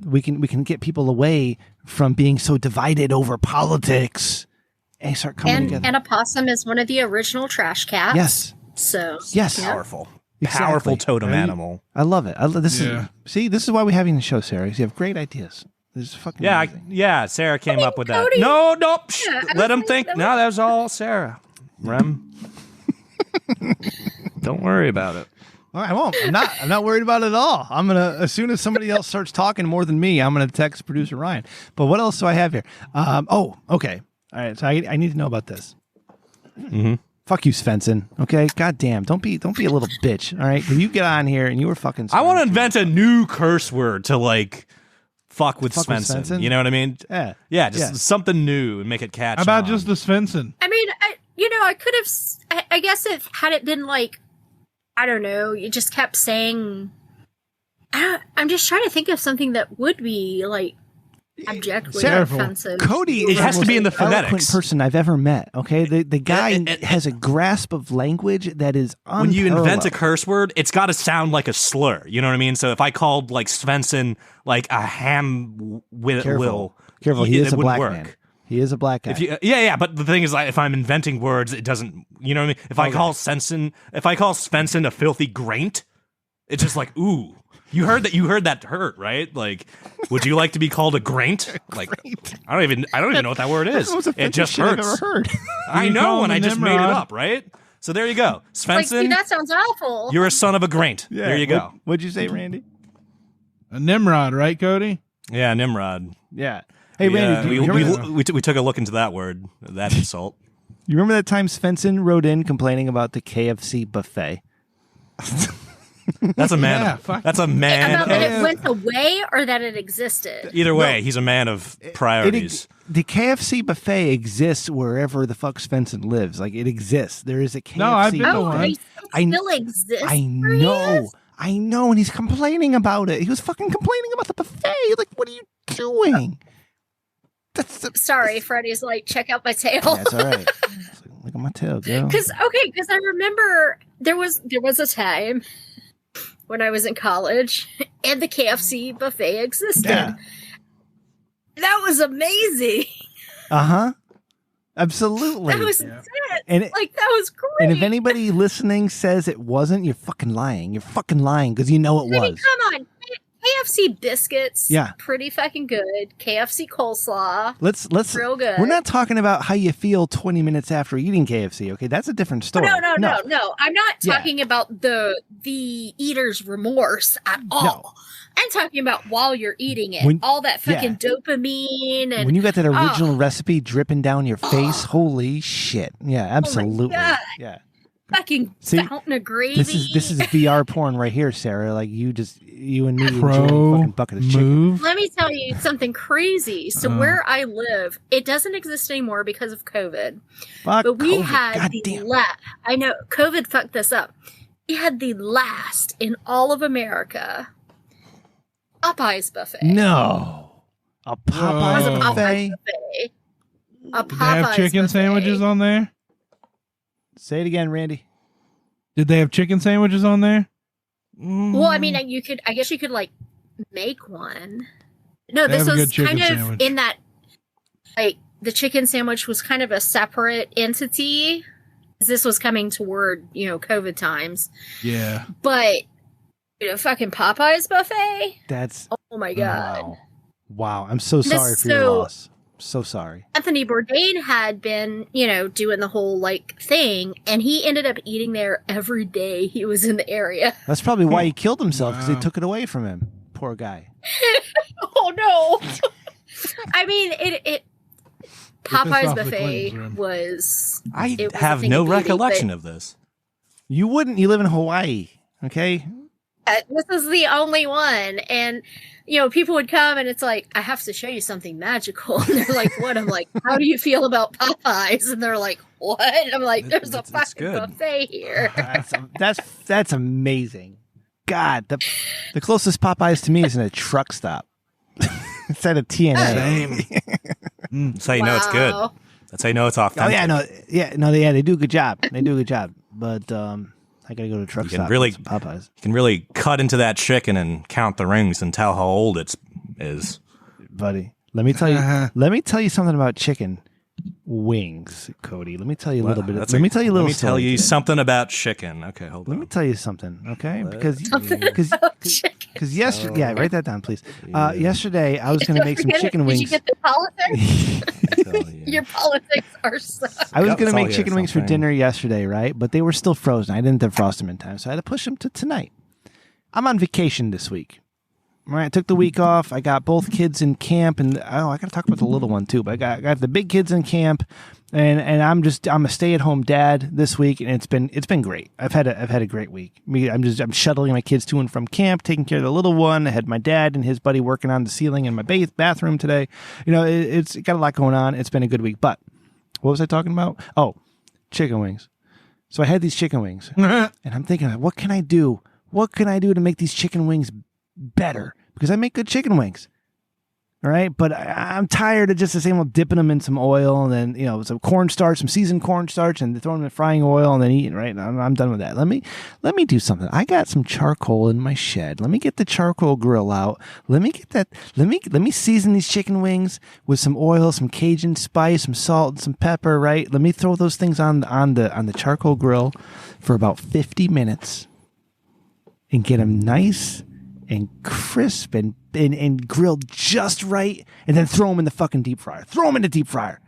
we can get people away from being so divided over politics and start coming together. And a possum is one of the original trash cats. Yes. So yes, powerful. Exactly. Powerful totem animal. I love it. This is why we're having the show, Sarah. You have great ideas. This is fucking amazing. Sarah came up with Cody. that. No, let him think. No, that was all Sarah. Rem. Don't worry about it. All right, I won't. I'm not worried about it at all. I'm gonna, as soon as somebody else starts talking more than me, I'm gonna text producer Ryan. But what else do I have here? Okay. All right, so I need to know about this. Mm-hmm. Fuck you, Svenson. Okay, goddamn, don't be a little bitch. All right, you get on here and you were fucking. I want to invent a new curse word to like fuck with Svenson. You know what I mean? Yeah, just something new and make it catchy. How about just the Svenson? I mean, I could have. I guess had it been like, I don't know, you just kept saying. I'm just trying to think of something that would be like. Objectively offensive. Cody it has to be in the phonetics. Eloquent person I've ever met. Okay, the guy has a grasp of language that is unparalleled. When you invent a curse word, it's got to sound like a slur. You know what I mean? So if I called like Svenson like a ham careful, he is a black man. He is a black guy. But the thing is, like, if I'm inventing words, it doesn't. You know what I mean? If I call Svenson a filthy graint, it's just like ooh. You heard that hurt, right? Like, would you like to be called a graint? Like, I don't even know what that word is. It just hurts. I've ever heard. I know, and I just made it up, right? So there you go, Svenson. Like, that sounds awful. You're a son of a graint. Yeah, there you go. What'd you say, Randy? A Nimrod, right, Cody? Yeah, Nimrod. Yeah. Hey, Randy, we took a look into that word, that insult. You remember that time Svenson wrote in complaining about the KFC buffet? That's a man. That's a man. About that it went away or that it existed. Either way, he's a man of priorities. The KFC buffet exists wherever the fuck Svenson lives. Like it exists. There is a KFC. No, I've been to one. It still exists. I know, and he's complaining about it. He was fucking complaining about the buffet. Like, what are you doing? Sorry, Freddie's like, check out my tail. Yeah, it's all right. Look at my tail, girl. Because I remember there was a time when I was in college, and the KFC buffet existed. Yeah. That was amazing. Absolutely. That was it. And that was great. And if anybody listening says it wasn't, you're fucking lying. You're fucking lying because you know it was. I mean, come on. KFC biscuits, pretty fucking good. KFC coleslaw, let's real good. We're not talking about how you feel 20 minutes after eating KFC. Okay, that's a different story. No. I'm not talking about the eater's remorse at all. No. I'm talking about while you're eating it, all that fucking dopamine and when you got that original recipe dripping down your face. Holy shit! Yeah, absolutely. Oh yeah. Fucking fountain of gravy. This is VR porn right here, Sarah. Like you and me enjoying a fucking bucket of chicken. Let me tell you something crazy. So where I live, it doesn't exist anymore because of COVID. But we had the last. I know COVID fucked this up. We had the last in all of America Popeyes buffet. No, a Popeyes buffet. A Popeyes they have chicken buffet. sandwiches on there. Say it again, Randy. Did they have chicken sandwiches on there? Well, I mean, I guess you could like make one. No, this was kind of sandwich. In that, like, the chicken sandwich was kind of a separate entity. This was coming toward, COVID times. Yeah. But, fucking Popeyes buffet? That's... Oh my God. Wow. I'm so sorry for your loss. So sorry. Anthony Bourdain had been, doing the whole thing, and he ended up eating there every day he was in the area. That's probably why he killed himself, because they took it away from him. Poor guy. Oh no! I mean, it Popeye's buffet was. I have no recollection of this. You wouldn't. You live in Hawaii, okay? This is the only one, and people would come and it's like, I have to show you something magical. And they're like, what? I'm like, how do you feel about Popeyes? And they're like, what? I'm like, there's a fucking buffet here. That's amazing. God, the closest Popeyes to me is in a truck stop. It's at a TNA. That's how you know it's good. That's how you know it's authentic. They do a good job. But I gotta go to a truck stop. Popeyes. You can really cut into that chicken and count the rings and tell how old it is. Buddy, let me tell you. Let me tell you something about chicken wings, Cody. Let me tell you a little bit. Let me tell you something about chicken. Okay, hold on. Let me tell you something. Okay, because yesterday, write that down, please. Yesterday, I was going to make some chicken wings. Did you get the politics? Your politics are so. I was going to make chicken wings for dinner yesterday, right? But they were still frozen. I didn't defrost them in time, so I had to push them to tonight. I'm on vacation this week. Right, I took the week off. I got both kids in camp, and I got to talk about the little one too. But I got the big kids in camp, and I'm a stay-at-home dad this week, and it's been great. I've had a great week. I'm shuttling my kids to and from camp, taking care of the little one. I had my dad and his buddy working on the ceiling in my bathroom today. It's got a lot going on. It's been a good week. But what was I talking about? Oh, chicken wings. So I had these chicken wings, and I'm thinking, what can I do? What can I do to make these chicken wings better? Because I make good chicken wings. All right. But I'm tired of just the same old dipping them in some oil and then, some cornstarch, some seasoned cornstarch and throwing them in frying oil and then eating, right? I'm done with that. Let me do something. I got some charcoal in my shed. Let me get the charcoal grill out. Let me season these chicken wings with some oil, some Cajun spice, some salt, and some pepper, right? Let me throw those things on the charcoal grill for about 50 minutes and get them nice and crisp and grilled just right, and then throw them in the fucking deep fryer. Throw them in the deep fryer.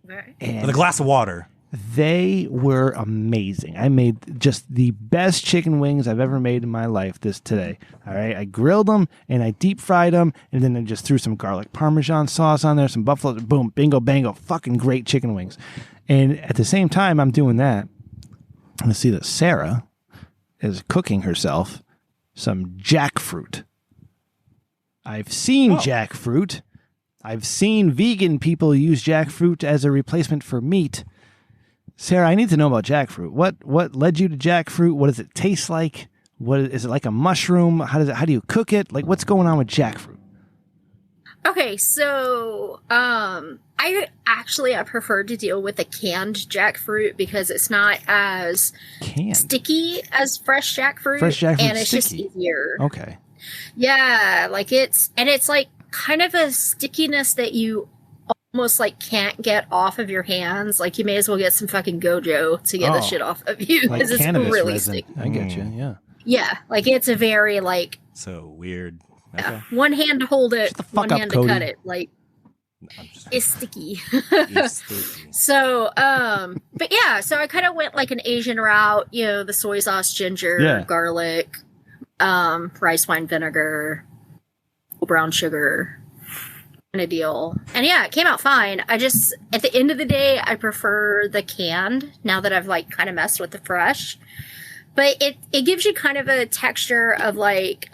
With a glass of water. They were amazing. I made just the best chicken wings I've ever made in my life today. All right, I grilled them and I deep fried them, and then I just threw some garlic Parmesan sauce on there, some buffalo. Boom, bingo, bango, fucking great chicken wings. And at the same time I'm doing that, I see that Sarah is cooking herself some jackfruit. I've seen jackfruit. I've seen vegan people use jackfruit as a replacement for meat. Sarah, I need to know about jackfruit. What led you to jackfruit? What does it taste like? What is it, like a mushroom? How do you cook it? Like, what's going on with jackfruit? Okay, so I prefer to deal with a canned jackfruit because it's not as sticky as fresh jackfruit. And it's just easier. Okay. Yeah, it's like kind of a stickiness that you almost like can't get off of your hands. Like you may as well get some fucking Gojo to get the shit off of you because it's really resin. Sticky. I get you. Yeah. Yeah, like it's a very like so weird. Okay. One hand to hold it, one hand to cut it. Like it's sticky. So, but yeah, so I kind of went like an Asian route. The soy sauce, ginger, garlic, rice wine vinegar, brown sugar, kind of deal. And yeah, it came out fine. I just at the end of the day, I prefer the canned now that I've like kind of messed with the fresh. But it gives you kind of a texture of like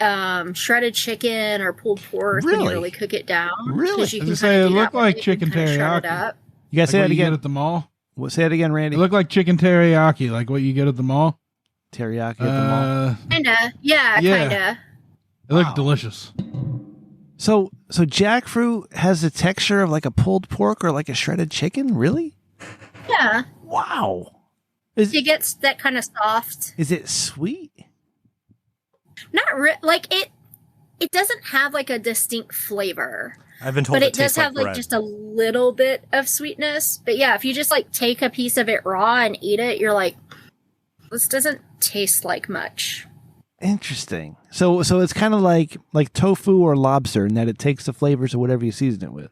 shredded chicken or pulled pork when you really cook it down. Really? You can say it looked like chicken teriyaki. You guys say that again at the mall? What? Say it again, Randy. It looked like chicken teriyaki, like what you get at the mall. Teriyaki at the mall. Kinda, yeah, kinda. It looked delicious. So jackfruit has the texture of like a pulled pork or like a shredded chicken. Really? Yeah. Wow. It gets that kind of soft. Is it sweet? Not like it doesn't have like a distinct flavor. I've been told but it does have like bread. just a little bit of sweetness. But yeah, if you just like take a piece of it raw and eat it, you're like, this doesn't taste like much. Interesting. So it's kind of like tofu or lobster in that it takes the flavors of whatever you season it with.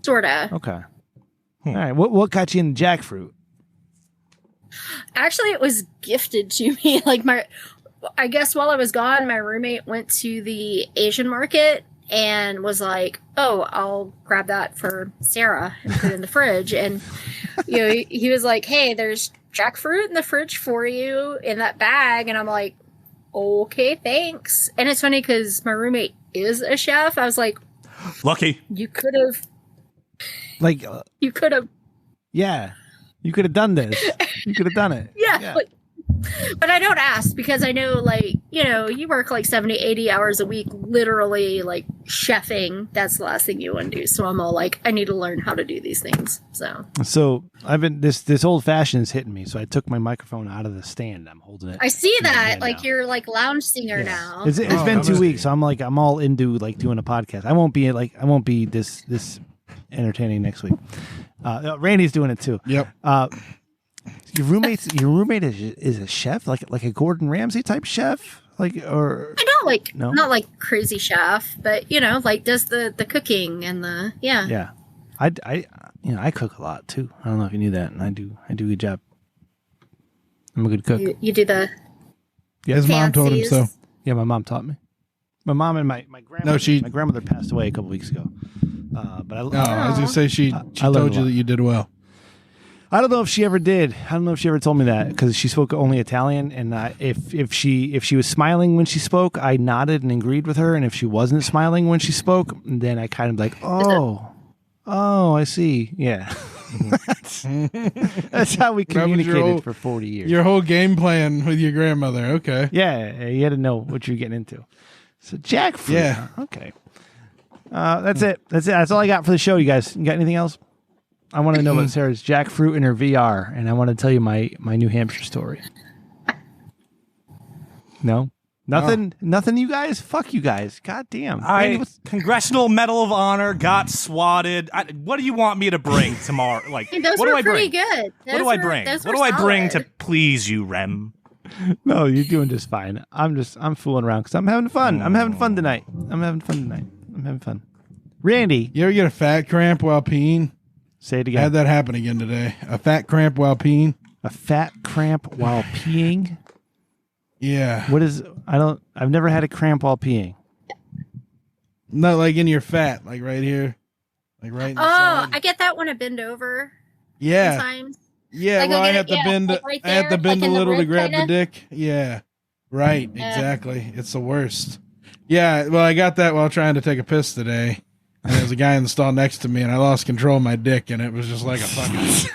Sorta. Okay. All right. What got you into jackfruit? Actually, it was gifted to me. Like I guess while I was gone, my roommate went to the Asian market and was like, "Oh, I'll grab that for Sarah and put it in the fridge." And he was like, "Hey, there's jackfruit in the fridge for you in that bag." And I'm like, okay, thanks. And it's funny because my roommate is a chef. I was like, lucky. You could have. Like, you could have. Yeah. You could have done this. You could have done it. Yeah. Like, but I don't ask because I know, like, you know, you work like 70, 80 hours a week, literally like chefing. That's the last thing you want to do. So I'm all like, I need to learn how to do these things. So I've been, this old fashioned is hitting me. So I took my microphone out of the stand. I'm holding it. I see that. Like, you're like lounge singer now. It's been 2 weeks. So I'm all into like doing a podcast. I won't be this entertaining next week. Randy's doing it too. Yep. Your roommate is a chef, like a Gordon Ramsay type chef, like, or not like crazy chef, but you know, like does the cooking and the yeah. I cook a lot too. I don't know if you knew that, and I do a good job. I'm a good cook. You do the his mom told him so. Yeah, my mom taught me. My mom and my grandmother. My grandmother passed away a couple weeks ago. But I was gonna say she told you that you did well. I don't know if she ever did. I don't know if she ever told me that because she spoke only Italian, and if she was smiling when she spoke, I nodded and agreed with her, and if she wasn't smiling when she spoke, then I kind of like, oh, I see, yeah. That's how we communicated for 40 years. Your whole game plan with your grandmother, okay? Yeah, you had to know what you're getting into. So jackfruit, yeah, okay. That's it. That's all I got for the show. You guys got anything else? I want to know about Sarah's jackfruit in her VR, and I want to tell you my New Hampshire story. No? Nothing? Nothing, you guys? Fuck you guys. God damn. Congressional Medal of Honor, got swatted. What do you want me to bring tomorrow? Like, those what do I pretty bring? Good. What do I bring? What do I bring to please you, Rem? No, you're doing just fine. I'm fooling around because I'm having fun. I'm having fun tonight. I'm having fun. Randy. You ever get a fat cramp while peeing? Say it again. I had that happen again today. A fat cramp while peeing. A fat cramp while peeing? Yeah. What is... I've never had a cramp while peeing. Not like in your fat, like right here. Like right in the side. I get that when I bend over. Yeah. Sometimes. Yeah, like well, I had to bend. Like right I had to bend like a little to grab kinda? the dick. Yeah, right. Exactly. It's the worst. Yeah. Well, I got that while trying to take a piss today, and there was a guy in the stall next to me, and I lost control of my dick, and it was just like a fucking.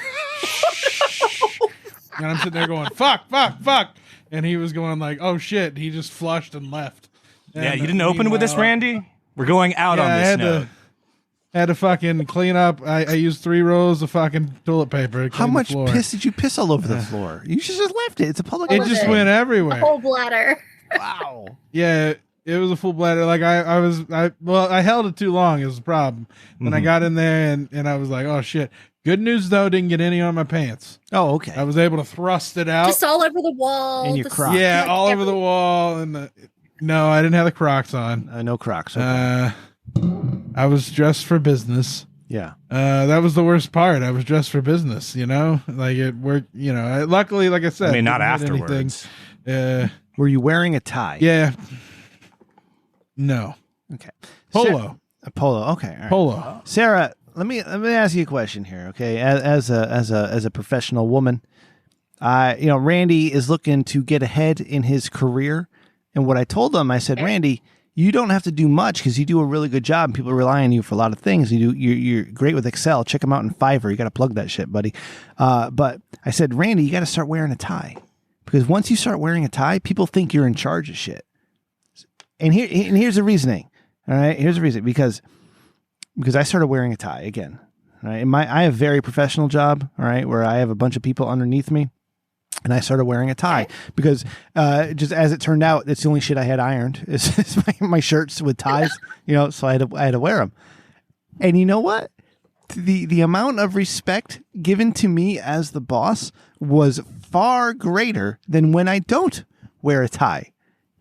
And I'm sitting there going, "Fuck, fuck, fuck," and he was going like, "Oh shit!" He just flushed and left. And yeah, you didn't open with this, Randy. We're going out on this note. Had to fucking clean up. I used 3 rolls of fucking toilet paper. How much piss did you piss all over the floor? You should just left it. It's a public. It just went everywhere. A whole bladder. Wow. Yeah, it was a full bladder. Like I held it too long is the problem. And I got in there and I was like, oh shit. Good news though, didn't get any on my pants. Oh, okay. I was able to thrust it out. Just all over the wall. And your Crocs. Yeah, all over the wall. And no, I didn't have the Crocs on. No Crocs. Okay. I was dressed for business. Yeah. That was the worst part. I was dressed for business, you know? Like it worked, you know. Luckily, like I said, I mean, not afterwards. Were you wearing a tie? Yeah. No. Okay. Polo. A polo. Okay. All right. Polo. Sarah, let me ask you a question here, okay? As a professional woman, Randy is looking to get ahead in his career, and what I told him, I said, Randy, you don't have to do much because you do a really good job and people rely on you for a lot of things. You're great with Excel. Check them out in Fiverr. You got to plug that shit, buddy. But I said, Randy, you got to start wearing a tie because once you start wearing a tie, people think you're in charge of shit. And here's the reasoning. All right. Here's the reason because I started wearing a tie again. All right. I have a very professional job. All right. Where I have a bunch of people underneath me. And I started wearing a tie because just as it turned out, it's the only shit I had ironed is my shirts with ties, so I had to wear them. And you know what? The amount of respect given to me as the boss was far greater than when I don't wear a tie.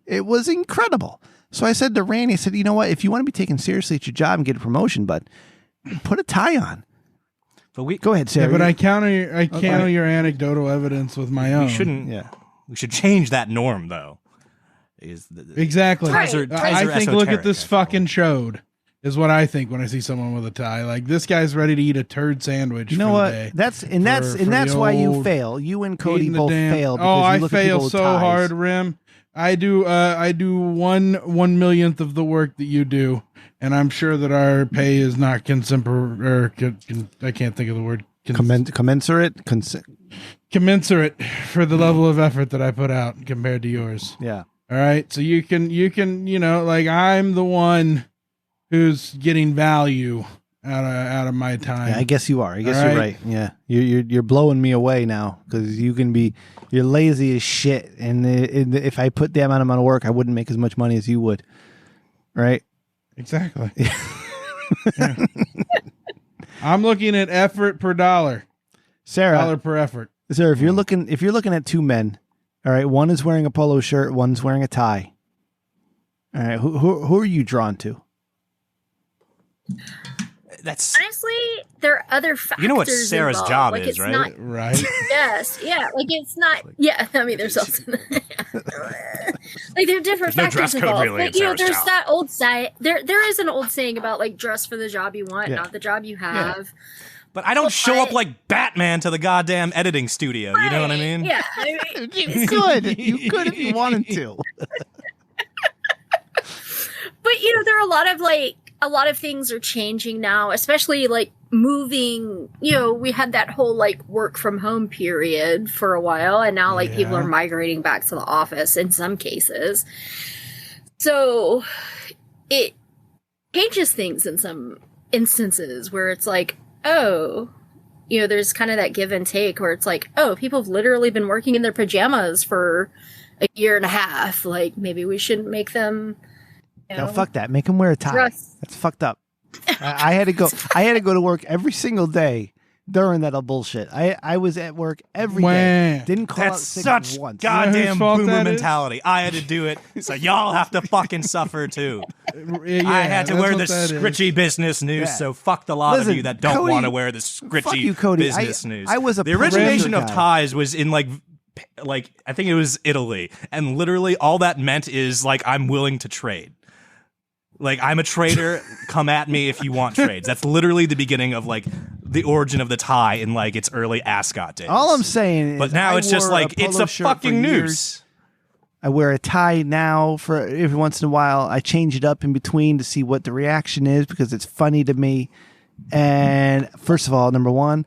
It was incredible. So I said to Randy, I said, you know what? If you want to be taken seriously at your job and get a promotion, bud, put a tie on. But go ahead, Sarah. Yeah, but I counter your anecdotal evidence with my own. We shouldn't. Yeah, we should change that norm, though. Exactly. Ties are I think look at this I fucking chode. Is what I think when I see someone with a tie. Like this guy's ready to eat a turd sandwich. You know for what? The day. That's why you fail. You and Cody both fail. Oh, I fail so hard, Rim. I do 1/1,000,000th of the work that you do, and I'm sure that our pay is not I can't think of the word. Commensurate? Commensurate for the level of effort that I put out compared to yours. Yeah. All right. So you can, like I'm the one who's getting value out of my time. Yeah, I guess you are. I guess you're right. Yeah. You're blowing me away now because you're lazy as shit. And if I put that amount of work, I wouldn't make as much money as you would. Right? Exactly. Yeah. I'm looking at effort per dollar. Sarah, dollar per effort. Sarah, if you're looking at two men, all right, one is wearing a polo shirt, one's wearing a tie. All right, who are you drawn to? That's honestly, there are other factors. You know what Sarah's involved. job like, is, right? Not, right. Yes. Yeah. Like it's not. Yeah. I mean, there's also like there are different factors involved. Really but there's job. That old saying. There is an old saying about like dress for the job you want, not the job you have. Yeah. But I don't show up like Batman to the goddamn editing studio. You know what I mean? Yeah. You could. You could if you wanted to. But there are a lot of things are changing now, especially like moving, we had that whole like work from home period for a while, and now like people are migrating back to the office in some cases. So it changes things in some instances where it's like, there's kind of that give and take where it's like, people have literally been working in their pajamas for a year and a half. Like maybe we shouldn't make them. No, fuck that. Make him wear a tie. That's fucked up. I had to go to work every single day during that bullshit. I was at work every day. Didn't call out sick such once. Goddamn boomer mentality. I had to do it, so y'all have to fucking suffer too. I had to wear the scritchy business news, so fuck the lot of you that don't want to wear the scritchy business news. I was the origination of ties was in like I think it was Italy, and literally all that meant is like I'm willing to trade. Like, I'm a trader, come at me if you want trades. That's literally the beginning of, like, the origin of the tie in, like, its early ascot days. All I'm saying is but now it's just like, it's a fucking noose. I wear a tie now for every once in a while. I change it up in between to see what the reaction is because it's funny to me. And first of all, number one,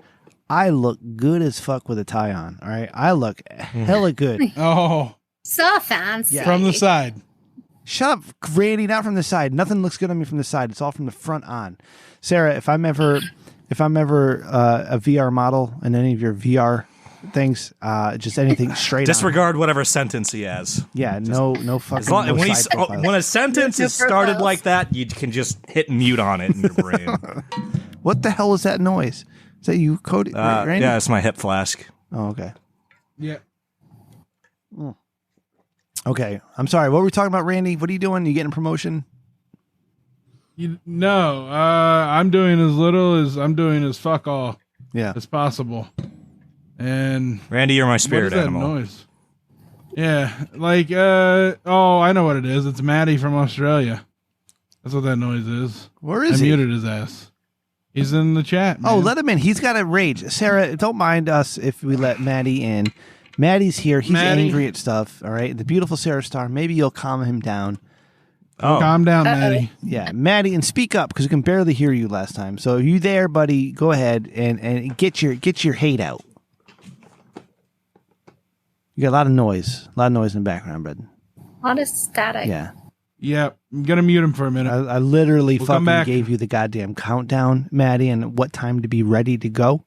I look good as fuck with a tie on, all right? I look hella good. Oh. So fancy. Yeah. From the side. Shut up, Randy, not from the side. Nothing looks good on me from the side. It's all from the front on. Sarah, if I'm ever a VR model in any of your VR things, just anything straight disregard whatever sentence he has. Yeah, no fucking when a sentence is started like that, you can just hit mute on it in your brain. What the hell is that noise? Is that you, Cody? Randy? Yeah, it's my hip flask. Oh, okay. Yeah. Okay, I'm sorry. What were we talking about, Randy? What are you doing? You getting a promotion? No, I'm doing as little as fuck all as possible. And Randy, you're my spirit what is animal. That noise? Yeah, like I know what it is. It's Maddie from Australia. That's what that noise is. Where is he? I muted his ass. He's in the chat. Man. Oh, let him in. He's got a rage. Sarah, don't mind us if we let Maddie in. Maddie's here. He's angry at stuff. All right. The beautiful Sara Star. Maybe you'll calm him down. Oh. Calm down, Maddie. Yeah, Maddie, and speak up because we can barely hear you last time. So you there, buddy? Go ahead and get your hate out. You got a lot of noise. In the background, bud. A lot of static. Yeah. Yep. I'm gonna mute him for a minute. I literally fucking gave you the goddamn countdown, Maddie, and what time to be ready to go.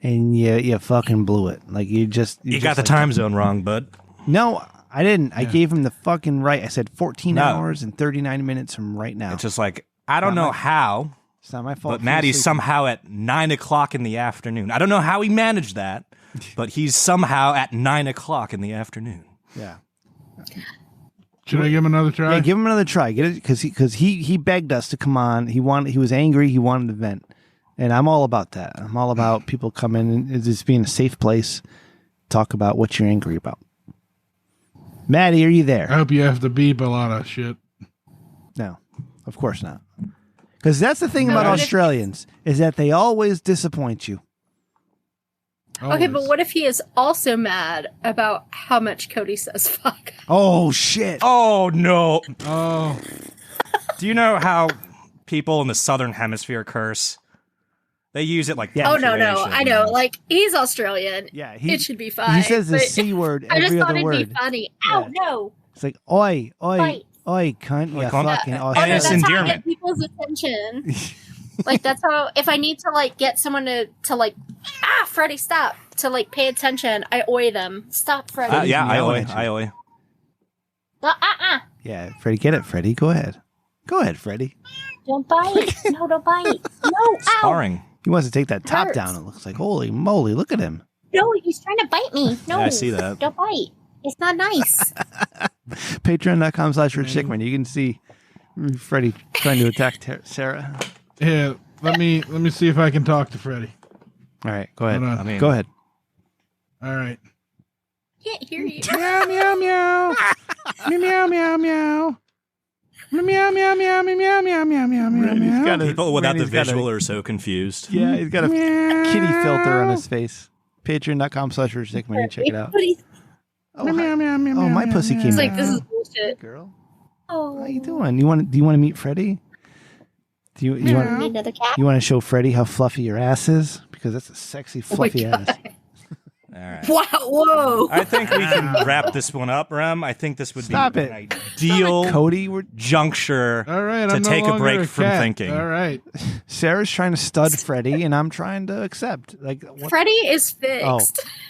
And you fucking blew it. Like you got the time zone wrong, bud. No, I didn't. Yeah. I gave him the fucking right. I said 14 hours and 39 minutes from right now. It's just like I don't know how. It's not my fault. But Maddie's somehow at 9 o'clock in the afternoon. I don't know how he managed that, but he's somehow at 9 o'clock in the afternoon. Yeah. Should I give him another try? Yeah, give him another try. Get it because he begged us to come on. He was angry. He wanted to vent. And I'm all about that. I'm all about people coming and just being a safe place. Talk about what you're angry about. Maddie, are you there? I hope you have to beep a lot of shit. No, of course not. Because that's the thing about Australians is that they always disappoint you. Okay, but what if he is also mad about how much Cody says fuck? Oh, shit. Oh, no. Oh. Do you know how people in the Southern Hemisphere curse? They use it like Oh, no. I know. Like, he's Australian. Yeah, it should be fine. He says the C word every other word. I just thought it'd be funny. Ow, no. It's like, oi, Fight. cunt, you Like, fucking Oh, no, Australian. that's how I endearment. get people's attention. Like, that's how, if I need to, like, get someone to like, Freddie, stop, to, like, pay attention, I oi them. Stop, Freddie. Yeah, I yelling oi. at you. Yeah, Freddie, get it, Freddie. Go ahead, Freddie. Don't bite. No, don't bite. No, ow. Sparring. He wants to take that top Hurts. down. It looks like, holy moly, look at him. No, he's trying to bite me. No. Yeah, I see that. Don't bite. It's not nice. Patreon.com/RichDickman. You can see Freddie trying to attack Sarah. Yeah, let me see if I can talk to Freddie. All right, go ahead. Hold on. Go ahead. All right. Can't hear you. Meow meow meow. Meow meow meow. Meow meow meow meow meow meow meow meow. People without the visual are so confused. Yeah, he's got a kitty filter on his face. Patreon.com/RichDickman. You check it out. Oh, Meow meow meow. oh, my pussy came It's back. like, this is bullshit. Girl, Oh. how you doing? Do you want to meet Freddie? Do you Need want another cat? to show Freddie how fluffy your ass is? Because that's a sexy fluffy ass. All right. Wow, whoa. I think we can wrap this one up, Rem. I think this would Stop be it. an ideal Cody, juncture All right, to I'm no take a longer break from cat. thinking. All right. Sarah's trying to stud Freddie, and I'm trying to accept. Like, what? Freddie is fixed. Oh,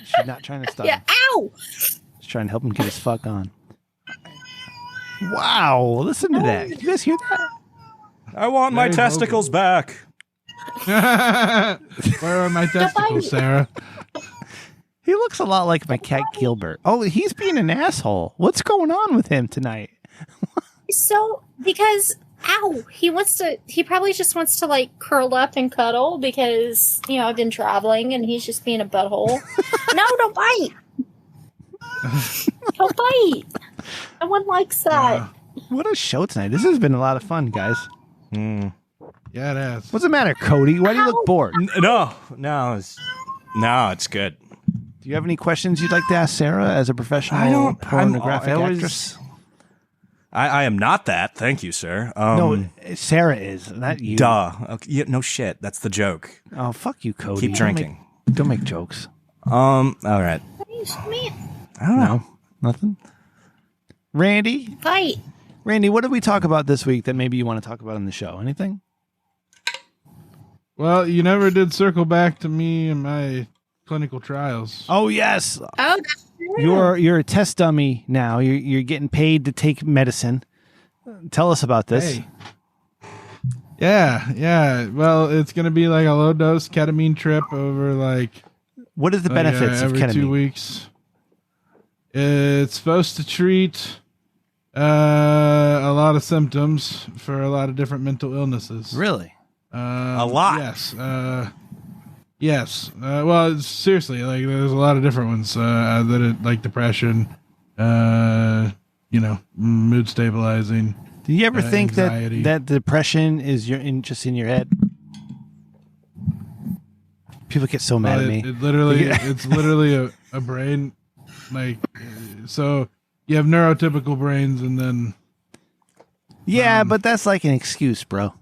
she's not trying to stud Yeah, him. ow. She's trying to help him get his fuck on. Wow, listen to that. You guys hear that? I want my Very testicles back. Where are my testicles, Sarah? He looks a lot like my cat Gilbert. Oh, he's being an asshole. What's going on with him tonight? So, because, he probably just wants to, like, curl up and cuddle because, I've been traveling and he's just being a butthole. No, don't bite. Don't bite. No one likes that. What a show tonight. This has been a lot of fun, guys. Yeah, it has. What's the matter, Cody? Why do you look bored? No, it's good. Do you have any questions you'd like to ask Sarah as a professional pornographic actress? I am not that. Thank you, sir. No, Sarah is, not you. Duh. Okay, yeah, no shit. That's the joke. Oh, fuck you, Cody. Keep drinking. Don't make jokes. All right. I don't know. Nothing? Randy? Bite. Randy, what did we talk about this week that maybe you want to talk about on the show? Anything? Well, you never did circle back to me and my clinical trials. Oh, yes. Oh, that's true. You're a test dummy now. You're getting paid to take medicine. Tell us about this. Hey. Yeah. Well, it's going to be like a low dose ketamine trip over like What is the benefits of every ketamine? 2 weeks. It's supposed to treat a lot of symptoms for a lot of different mental illnesses. Really? A lot. Yes. Yes. Well, seriously, like there's a lot of different ones like depression, mood stabilizing. Do you ever think anxiety. that depression is just in your head? People get so mad at me. It's literally a brain, like, so you have neurotypical brains and then. Yeah, but that's like an excuse, bro.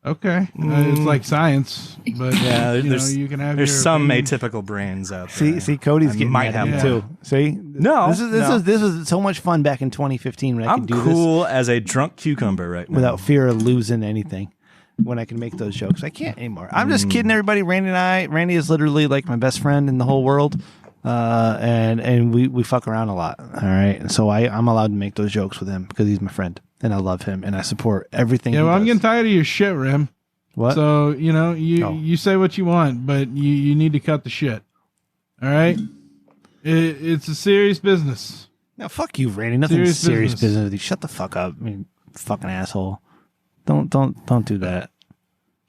Okay. It's like science, but Yeah, you can have there's your some opinion. atypical brains out there. See, Cody's I getting might mad at me have too. See, No, this was so much fun back in 2015 when I I'm could do cool as a drunk cucumber right this now. without fear of losing anything. When I can make those jokes, I can't anymore. I'm just kidding, everybody. Randy is literally like my best friend in the whole world, and we fuck around a lot. All right, and so I'm allowed to make those jokes with him because he's my friend, and I love him, and I support everything. Yeah, he well, I'm does. getting tired of your shit, Rim. What? So, you say what you want, but you need to cut the shit. All right? It's a serious business. No, fuck you, Randy. Nothing serious business. business with you. Shut the fuck up. I mean, fucking asshole. Don't do that.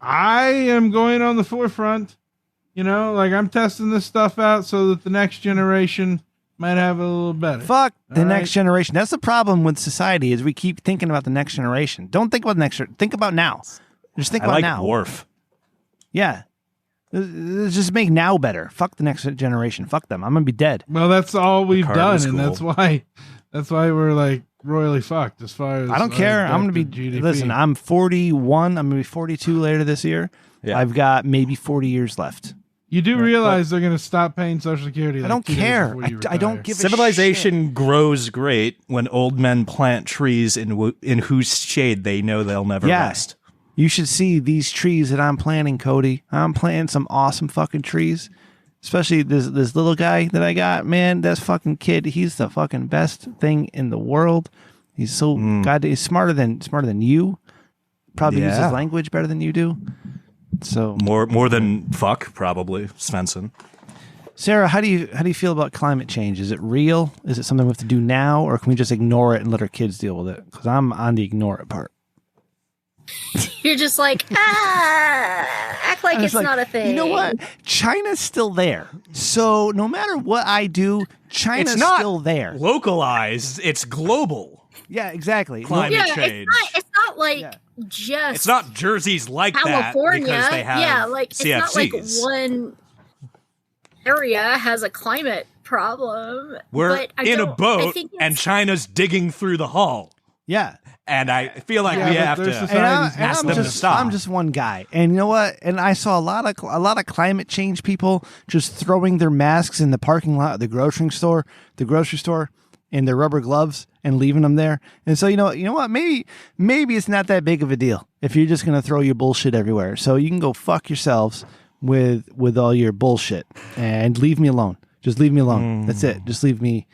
I am going on the forefront. Like I'm testing this stuff out so that the next generation might have it a little better. Fuck the All next right? generation. That's the problem with society is we keep thinking about the next generation. Don't think about the next. Think about now. Just think I about like now. Worf. Yeah. Just make now better. Fuck the next generation. Fuck them. I'm gonna be dead. Well, that's all we've done, and that's why we're like royally fucked as far as I don't care. I'm gonna be GDP. Listen, I'm 41. I'm gonna be 42 later this year. Yeah. I've got maybe 40 years left. You do realize they're gonna stop paying Social Security. I don't care. I don't give a Civilization shit. grows great when old men plant trees in whose shade they know they'll never rest. You should see these trees that I'm planting, Cody. I'm planting some awesome fucking trees. Especially this little guy that I got, man. That fucking kid, he's the fucking best thing in the world. He's so he's smarter than you. Probably uses language better than you do. So more than fuck, probably, Svenson. Sarah, how do you feel about climate change? Is it real? Is it something we have to do now, or can we just ignore it and let our kids deal with it? Because I'm on the ignore it part. You're just like, act like it's not a thing. You know what? China's still there. So no matter what I do, China's still there. Localized. It's global. Yeah, exactly. Climate change. It's not like just. It's not jerseys like California. that because they have it's CFCs. not like one area has a climate problem. We're in a boat and China's digging through the hull. Yeah. And I feel like we have to ask them to stop. I'm just one guy, and you know what? And I saw a lot of climate change people just throwing their masks in the parking lot of the grocery store, and their rubber gloves, and leaving them there. And so you know what? Maybe it's not that big of a deal if you're just gonna throw your bullshit everywhere. So you can go fuck yourselves with all your bullshit and leave me alone. Just leave me alone. That's it. Just leave me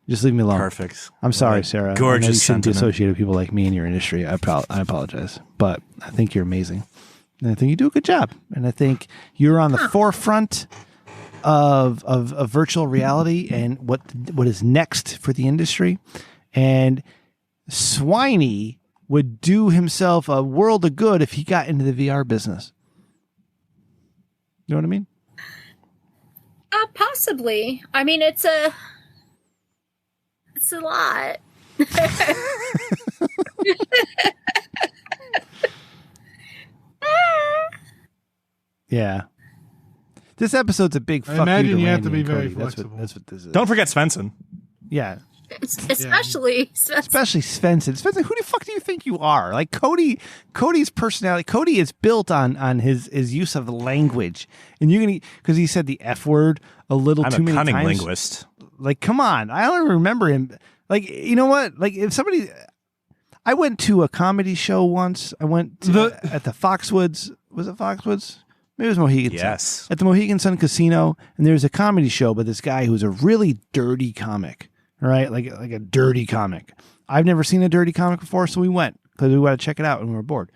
alone. Perfect. I'm sorry, Sarah. Gorgeous. I know you shouldn't be associated with people like me in your industry. I apologize. But I think you're amazing. And I think you do a good job. And I think you're on the forefront of virtual reality and what is next for the industry. And Swiney would do himself a world of good if he got into the VR business. You know what I mean? Possibly. I mean, it's a lot. Yeah. This episode's a big fuck you to imagine you have Randy to be and very Cody. flexible. That's what this is. Don't forget Svenson. Yeah. Especially Svenson. Svenson, who the fuck do you think you are? Like Cody's personality. Cody is built on his use of language, and you're gonna because he said the F word a little too many times. I'm a cunning linguist. Like, come on, I don't remember him. Like, you know what? Like, if somebody, I went to a comedy show once. I went to, at the Foxwoods. Was it Foxwoods? Maybe it was Mohegan Sun. Yes. At the Mohegan Sun Casino, and there was a comedy show by this guy who's a really dirty comic. Right, like a dirty comic. I've never seen a dirty comic before, so we went because we wanted to check it out and we were bored.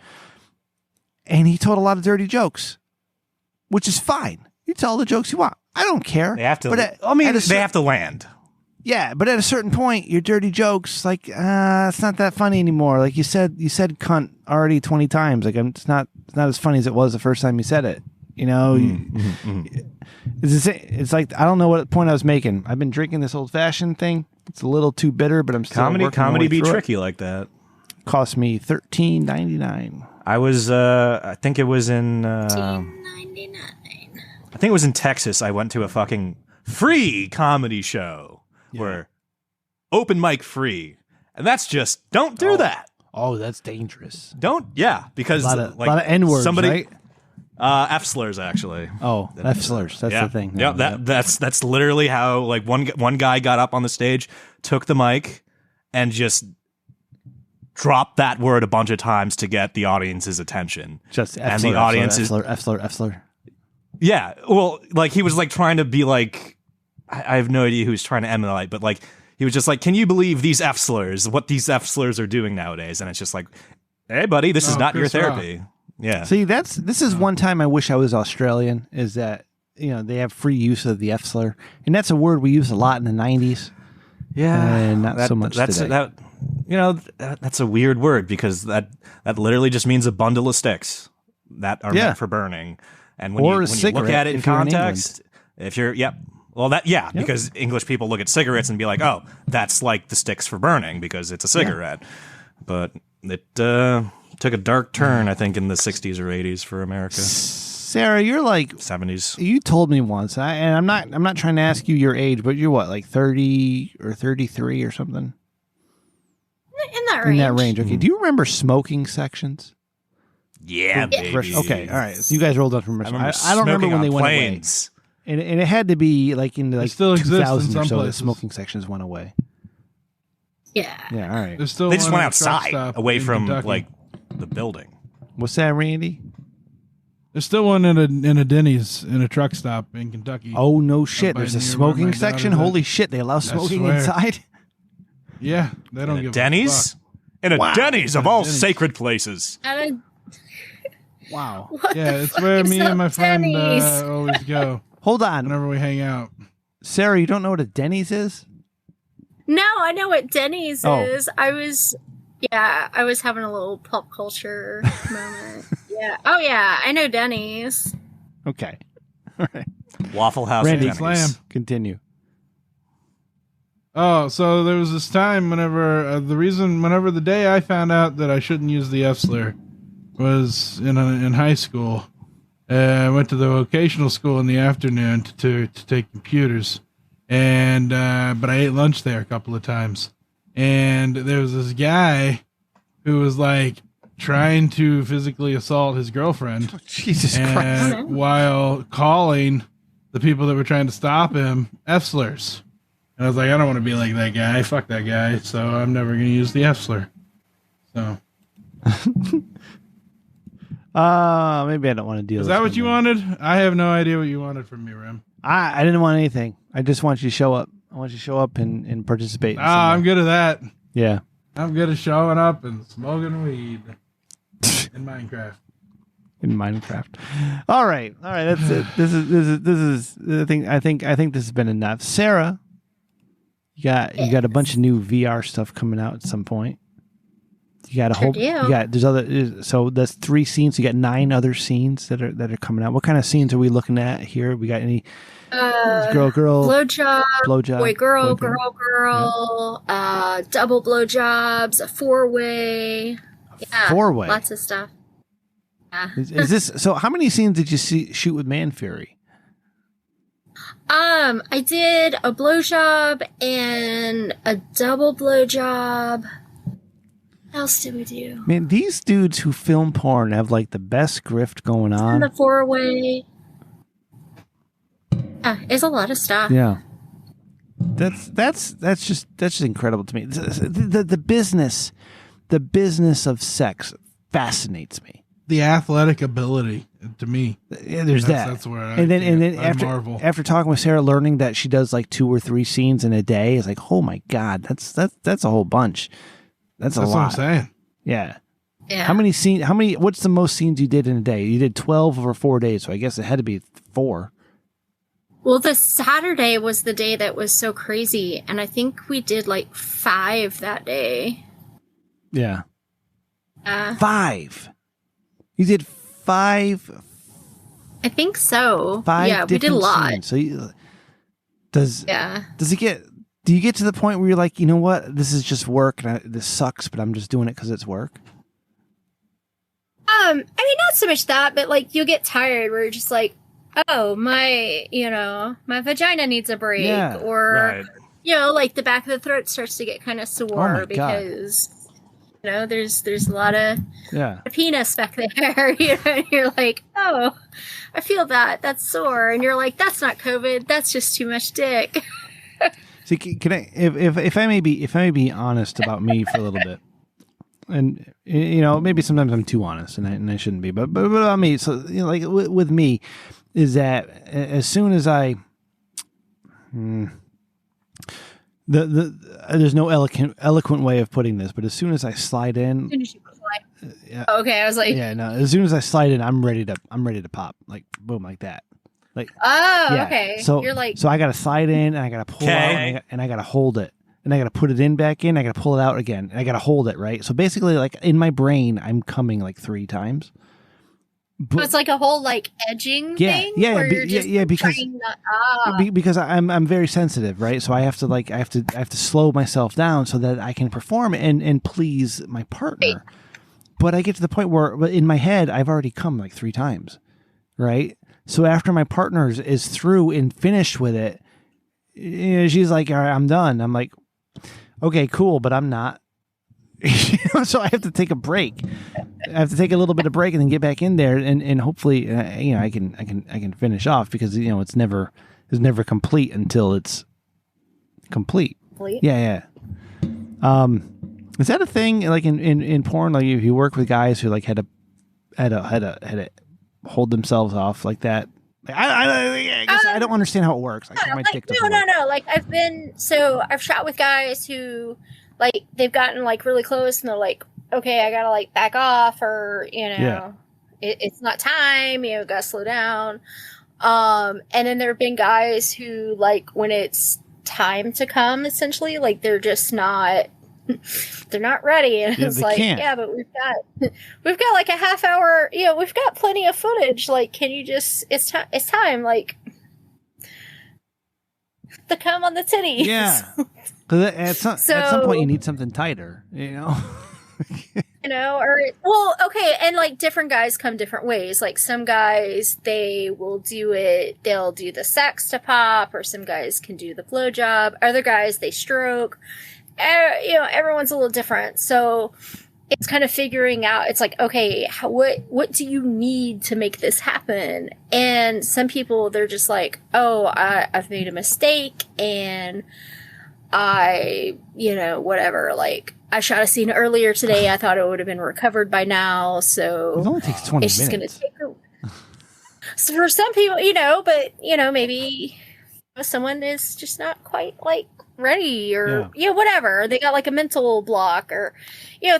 And he told a lot of dirty jokes, which is fine. You tell all the jokes you want. I don't care. They have to. They have to land. Yeah, but at a certain point, your dirty jokes, like, it's not that funny anymore. Like you said cunt already 20 times. Like it's not as funny as it was the first time you said it. You know, it's like I don't know what point I was making. I've been drinking this old fashioned thing. It's a little too bitter, but I'm still comedy be tricky like that. Cost me $13.99. I was I think it was in $13.99. I think it was in Texas. I went to a fucking free comedy show where open mic free, and that's just don't do that. Oh, that's dangerous. Because a lot of N-words, right? F slurs actually. Oh, F slurs. That's the thing. Yeah, that's literally how like one guy got up on the stage, took the mic, and just dropped that word a bunch of times to get the audience's attention. Just F and slur, the audience F slur. Yeah, well, like he was like trying to be like I have no idea who he's trying to emulate, but like he was just like, "Can you believe these F slurs? What these F slurs are doing nowadays?" And it's just like, "Hey, buddy, this is not your therapy." Rock. Yeah. See, this is one time I wish I was Australian, is that, you know, they have free use of the F slur. And that's a word we used a lot in the 90s. Yeah. And not so much today. That's a weird word because that literally just means a bundle of sticks that are meant for burning. And when you look at it in context, if you're, because English people look at cigarettes and be like, oh, that's like the sticks for burning because it's a cigarette. But it took a dark turn, I think, in the 60s or 80s for America. Sarah, you're like 70s. You told me once, and I'm not trying to ask you your age, but you're what, like 30 or 33 or something? In that range. In that range. Okay. Do you remember smoking sections? Yeah, baby. Okay. All right. So you guys rolled up from. I don't remember when they went away. And it had to be like in like 2000 or so. The smoking sections went away. Yeah. Yeah. All right. There's still They just one went outside, away from Kentucky. like the building. What's that, Randy? There's still one in a Denny's in a truck stop in Kentucky. Oh no shit! Up There's by a near smoking where my section. daughter's at. Holy shit! They allow smoking inside. Yeah, they don't In a give Denny's? a fuck. In a Wow. Denny's of all Denny's. sacred places. Wow. Yeah, it's where me and my friend Denny's? always go Hold on, whenever we hang out. Sarah. You don't know what a Denny's is? No, I know what Denny's Oh. is. I was having a little pop culture moment. Yeah. Oh yeah, I know Denny's. Okay. All right. Waffle House Randy, and Denny's. Slam. Continue. Oh, so there was this time whenever whenever the day I found out that I shouldn't use the F slur was in high school. I went to the vocational school in the afternoon to take computers, and but I ate lunch there a couple of times, and there was this guy who was like trying to physically assault his girlfriend. Jesus Christ. And while calling the people that were trying to stop him F slurs. And I was like, I don't want to be like that guy. Fuck that guy. So I'm never going to use the F slur. So. Maybe I don't want to deal with Is that what it. you wanted? I have no idea what you wanted from me, Rem. I didn't want anything. I just want you to show up. I want you to show up and participate. in Ah, I'm some way. good at that. Yeah. I'm good at showing up and smoking weed in Minecraft. In Minecraft. All right. That's it. This is. I think this has been enough. Sarah, you got a bunch of new VR stuff coming out at some point. You got a whole. do. You got there's other. So that's 3 scenes. You got 9 other scenes that are coming out. What kind of scenes are we looking at here? We got any girl, Blowjob, blowjob, boy, girl, boyfriend? girl, double blowjobs, a 4-way. Yeah, 4-way. lots of stuff. Yeah. Is this so? How many scenes did you shoot with Man Fury? I did a blowjob and a double blowjob. What else did we do? Man, these dudes who film porn have like the best grift going on. And the 4-way. It's a lot of stuff. Yeah. That's just incredible to me. The business of sex fascinates me. The athletic ability, to me. Yeah, there's that. That's where I and then I marvel. after talking with Sarah, learning that she does like 2 or 3 scenes in a day, it's like, oh my god, that's a whole bunch. That's a lot. That's what I'm saying. Yeah. Yeah. How many scenes? What's the most scenes you did in a day? You did 12 over 4 days, so I guess it had to be 4. Well, the Saturday was the day that was so crazy, and I think we did like 5 that day. Yeah. 5. You did 5. I think so. 5 yeah, we did a different lot. scenes. So does it get? Do you get to the point where you're like, you know what, this is just work, and this sucks, but I'm just doing it because it's work? I mean, not so much that, but like you'll get tired where you're just like, oh, my vagina needs a break, Yeah, or like the back of the throat starts to get kind of sore my God. because there's a lot of Yeah. penis back there. And you're like, oh, I feel that's sore, and you're like, that's not COVID, that's just too much dick. See, can I, if I may be honest about me for a little bit, and maybe sometimes I'm too honest, and I shouldn't be, but about me, so like with me, is that as soon as I, there's no eloquent way of putting this, but as soon as I slide in, yeah, okay, I was like, yeah, no, as soon as I slide in, I'm ready to pop, like boom, like that. Like, oh, yeah. okay. So you're like, so I got to slide in, and I got to pull out, and I got to hold it, and I got to put it in back in. I got to pull it out again, and I got to hold it, right. So basically, like in my brain, I'm coming like 3 times. so it's like a whole like edging thing. Where you're just because trying not, because I'm very sensitive, right. So I have to slow myself down so that I can perform and please my partner. Right. But I get to the point where in my head I've already come like 3 times. right? So after my partner is through and finished with it, she's like, all right, I'm done. I'm like, okay, cool, but I'm not. So I have to take a break. I have to take a little bit of break and then get back in there, and hopefully, I can finish off, because it's never complete until it's complete. Yeah. Is that a thing, like in porn? Like if you work with guys who like had to hold themselves off like that? Like, I guess I don't understand how it works. No. Like I've shot with guys who like they've gotten like really close and they're like, okay, I gotta like back off, or it's not time. Gotta slow down. And then there have been guys who like when it's time to come, essentially, like they're just not. They're not ready, and it's like, yeah, but we've got like a half hour. We've got plenty of footage. Like, can you just? It's time. Like, the cum on the titties. Yeah, because at some point you need something tighter. Okay, and like different guys come different ways. Like some guys, they'll do the sex to pop, or some guys can do the blowjob. Other guys, they stroke. Everyone's a little different, so it's kind of figuring out. It's like, okay, what do you need to make this happen? And some people, they're just like, oh, I've made a mistake, and whatever. Like, I shot a scene earlier today. I thought it would have been recovered by now, so it only takes 20 minutes. Just going to take So for some people, but maybe someone is just not quite like ready, or whatever, they got like a mental block, or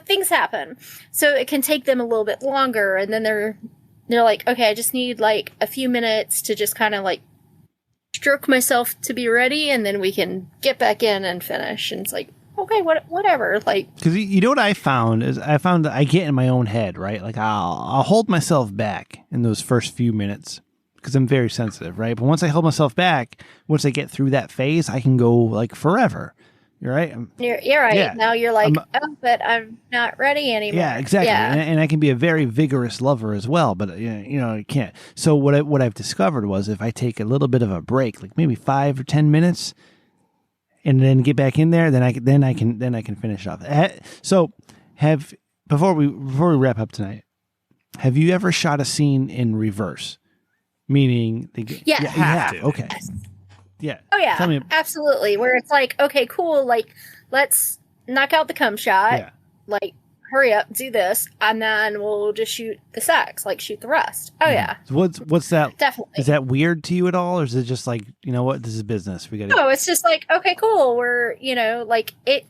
things happen, so it can take them a little bit longer, and then they're like, okay, I just need like a few minutes to just kind of like stroke myself to be ready, and then we can get back in and finish. And it's like, okay, whatever, like, because what I found that I get in my own head, right? Like I'll hold myself back in those first few minutes, because I'm very sensitive, right? But once I hold myself back, once I get through that phase, I can go like forever. You're right. You're right. Yeah. Now you're like, but I'm not ready anymore. Yeah, exactly. Yeah. And I can be a very vigorous lover as well, but I can't. So what I've discovered was, if I take a little bit of a break, like maybe 5 or 10 minutes, and then get back in there, then I can finish off. So before we wrap up tonight, have you ever shot a scene in reverse? Meaning, okay, yeah. Oh yeah, absolutely. Where it's like, okay, cool. Like, let's knock out the cum shot. Yeah. Like, hurry up, do this, and then we'll just shoot the sex. Like, shoot the rest. Oh yeah. So what's that? Definitely. Is that weird to you at all, or is it just like, what, this is business? We got. No, it's just like, okay, cool. We're like it.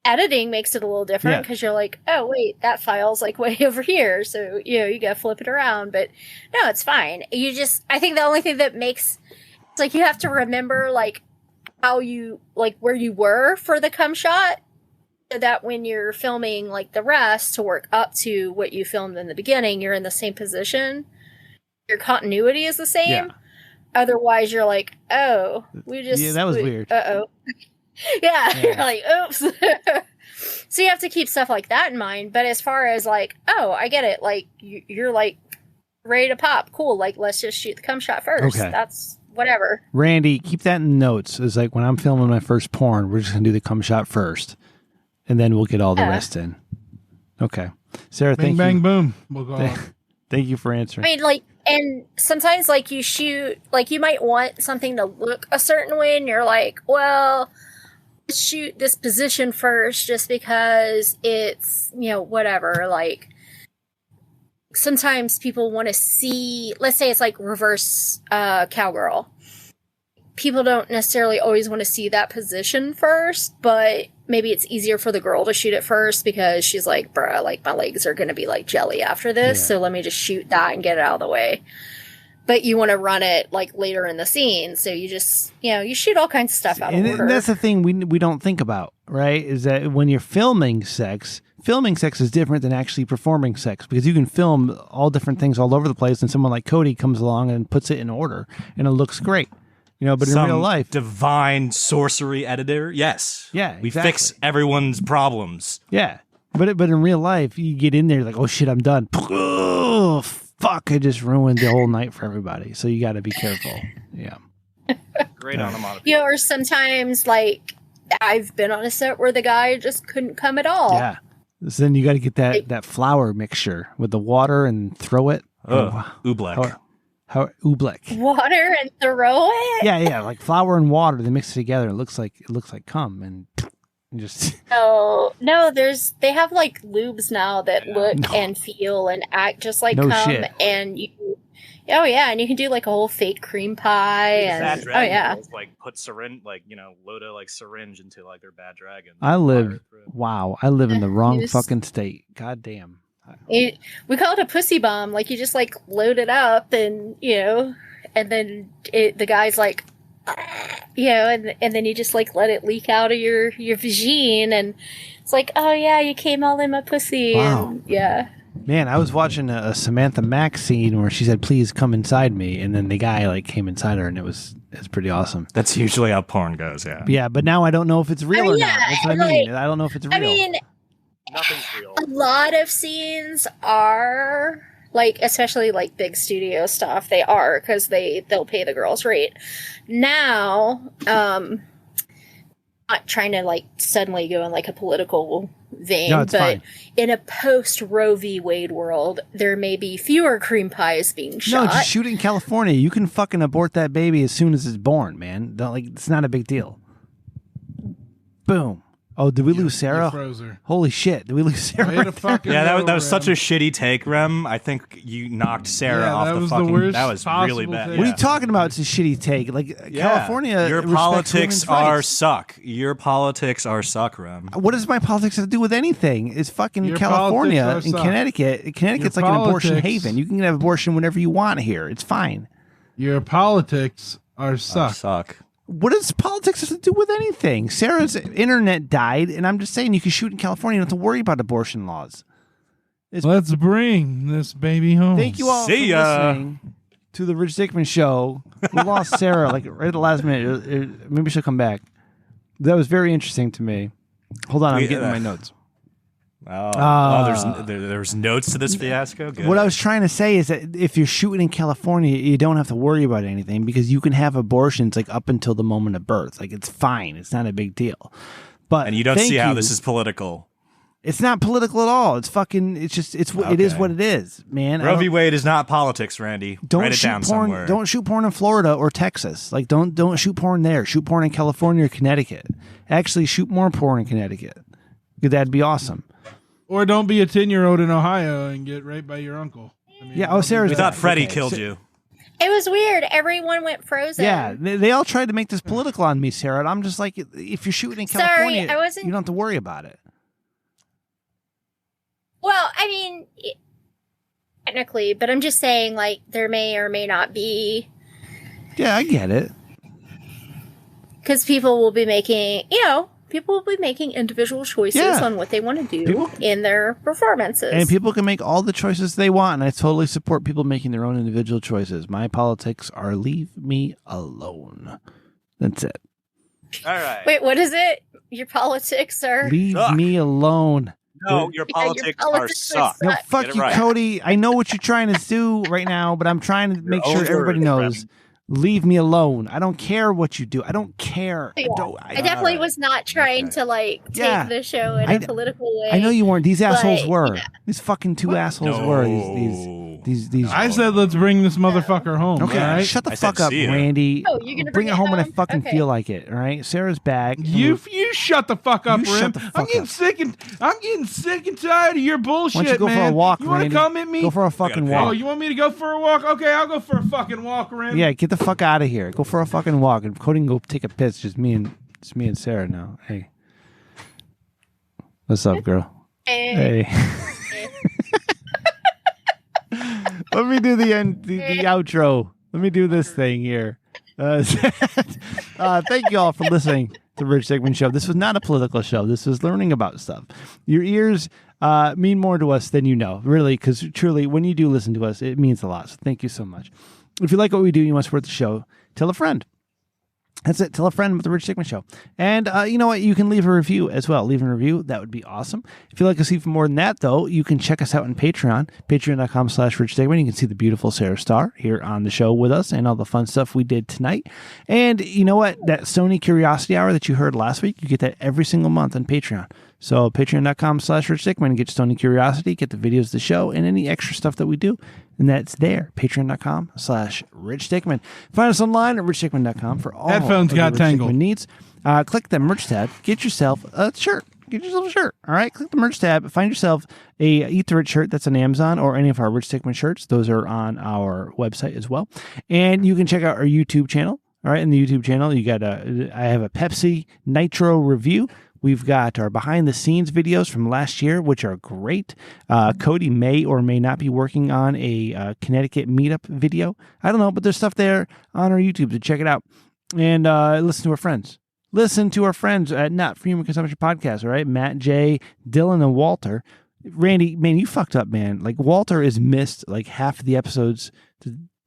Editing makes it a little different, because you're like, oh wait, that file's like way over here, so you gotta flip it around. But no, it's fine. I think the only thing that makes it's like, you have to remember like how you like where you were for the cum shot, so that when you're filming like the rest to work up to what you filmed in the beginning, you're in the same position, your continuity is the same. Yeah. Otherwise you're like, oh, that was weird. Yeah, you're like, oops. So you have to keep stuff like that in mind. But as far as like, oh, I get it. Like, you're like ready to pop. Cool. Like, let's just shoot the cum shot first. Okay. That's whatever. Randy, keep that in notes. It's like, when I'm filming my first porn, we're just going to do the cum shot first, and then we'll get all the rest in. Okay. Sarah, thank you. Bang, boom. We'll go Thank you for answering. I mean, like, and sometimes like you shoot, like you might want something to look a certain way, and you're like, well, shoot this position first just because it's whatever. Like, sometimes people want to see, let's say it's like reverse cowgirl, people don't necessarily always want to see that position first, but maybe it's easier for the girl to shoot it first, because she's like, bruh, like my legs are gonna be like jelly after this, so let me just shoot that and get it out of the way. But you want to run it like later in the scene, so you just you shoot all kinds of stuff out of order. And that's the thing we don't think about, right? Is that when you're filming sex is different than actually performing sex, because you can film all different things all over the place, and someone like Cody comes along and puts it in order, and it looks great. But in real life, divine sorcery editor, yes, we fix everyone's problems. Yeah, but in real life, you get in there like, oh shit, I'm done. fuck, I just ruined the whole night for everybody. So you got to be careful. Yeah. Great onomatopoeia. Yeah, or sometimes, like, I've been on a set where the guy just couldn't come at all. Yeah. So then you got to get that flour mixture with the water and throw it. Oobleck. How oobleck. Water and throw it? Yeah, like flour and water. They mix it together. It looks like cum, and just. No, they have like lubes now that look and feel and act just like cum, shit. and you can do like a whole fake cream pie, and like put syringe, like load a like syringe into like their bad dragon. I live in the wrong fucking state. God damn. We call it a pussy bomb. Like you just like load it up, and and then the guy's like, and then you just like let it leak out of your vagine, and it's like, oh yeah, you came all in my pussy. Wow. And, yeah. Man, I was watching a Samantha Mack scene where she said, "Please come inside me," and then the guy like came inside her, and it's pretty awesome. That's usually how porn goes. Yeah. Yeah, but now I don't know if it's real or not. That's what I mean. I don't know if it's real. I mean, nothing's real. A lot of scenes are like, especially like big studio stuff. They are because they'll pay the girls rate. Now, not trying to like suddenly go in like a political vein, but fine. In a post Roe v. Wade world, there may be fewer cream pies being shot. No, just shoot it in California. You can fucking abort that baby as soon as it's born, man. It's not a big deal. Boom. Oh, did we lose Sarah? Holy shit! Did we lose Sarah? That was such a shitty take, Rem. I think you knocked Sarah off the fucking. That was really bad. What are you talking about? It's a shitty take. Like California. Your politics are suck. Your politics are suck, Rem. What does my politics have to do with anything? It's fucking your California and Connecticut. Connecticut's like an abortion haven. You can have abortion whenever you want here. It's fine. Your politics are suck. What does politics have to do with anything? Sarah's internet died, and I'm just saying you can shoot in California. You don't have to worry about abortion laws. Let's bring this baby home. Thank you all for listening to the Rich Dickman Show. We lost Sarah like right at the last minute. Maybe she'll come back. That was very interesting to me. Hold on, I'm getting my notes. There's notes to this fiasco. Good. What I was trying to say is that if you're shooting in California, you don't have to worry about anything because you can have abortions like up until the moment of birth. Like it's fine. It's not a big deal. And you don't see how this is political. It's not political at all. It's fucking. It's just. It is what it is, man. Roe v. Wade is not politics, Randy. Write it down somewhere. Don't shoot porn in Florida or Texas. Like don't shoot porn there. Shoot porn in California or Connecticut. Actually, shoot more porn in Connecticut. That'd be awesome. Or don't be a 10-year-old in Ohio and get raped by your uncle. Sarah. We thought Freddie killed you. It was weird. Everyone went frozen. Yeah, they all tried to make this political on me, Sarah. And I'm just like, if you're shooting in California, you don't have to worry about it. Well, I mean, technically, but I'm just saying, like, there may or may not be. Yeah, I get it. Because people will be making, individual choices on what they want to do in their performances. And people can make all the choices they want, and I totally support people making their own individual choices. My politics are leave me alone. That's it. All right. Wait, what is it? Your politics are... Leave me alone. No, your politics are suck. No, fuck you, Cody. I know what you're trying to do right now, but I'm trying to make sure everybody knows. Leave me alone. I don't care what you do. I don't care. Yeah. I definitely was not trying to take the show in a political way. I know you weren't. These assholes were. These fucking two assholes were. These. I said let's bring this motherfucker home. Okay, right? Shut the fuck up, Randy. Oh, you're gonna bring it home when I fucking feel like it. All right, Sarah's back. You shut the fuck up, Rim. I'm getting sick and tired of your bullshit, man. Why don't you go for a walk, Randy? You want to come at me? Go for a fucking walk. Oh, you want me to go for a walk? Okay, I'll go for a fucking walk, Rim. Yeah, get the fuck out of here. Go for a fucking walk, and Cody can go take a piss. Just me and Sarah now. Hey, what's up, girl? Hey. Let me do the outro. Let me do this thing here. Thank you all for listening to Rich Dickman Show. This was not a political show. This was learning about stuff. Your ears mean more to us than you know, really, because truly, when you do listen to us, it means a lot. So thank you so much. If you like what we do, you want to support the show, tell a friend. That's it. Tell a friend about the Rich Dickman Show. And you know what? You can leave a review as well. Leave a review. That would be awesome. If you'd like to see more than that, though, you can check us out on Patreon. Patreon.com/Rich Dickman. You can see the beautiful Sara Star here on the show with us and all the fun stuff we did tonight. And you know what? That Sony Curiosity Hour that you heard last week, you get that every single month on Patreon. So patreon.com/Rich Dickman. Get Sony Curiosity, get the videos of the show, and any extra stuff that we do. And that's there. Patreon.com/Rich Dickman. Find us online at richdickman.com for all headphones got tangled needs. Click the merch tab. Get yourself a shirt. Get yourself a shirt. All right. Click the merch tab. Find yourself a Eat the Rich shirt that's on Amazon or any of our Rich Dickman shirts. Those are on our website as well. And you can check out our YouTube channel. All right. In the YouTube channel, you got I have a Pepsi Nitro review. We've got our behind-the-scenes videos from last year, which are great. Cody may or may not be working on a Connecticut meetup video. I don't know, but there's stuff there on our YouTube, so check it out. And listen to our friends. Listen to our friends at Not for Human Consumption Podcast, all right? Matt, Jay, Dylan, and Walter. Randy, man, you fucked up, man. Like, Walter has missed, like, half of the episodes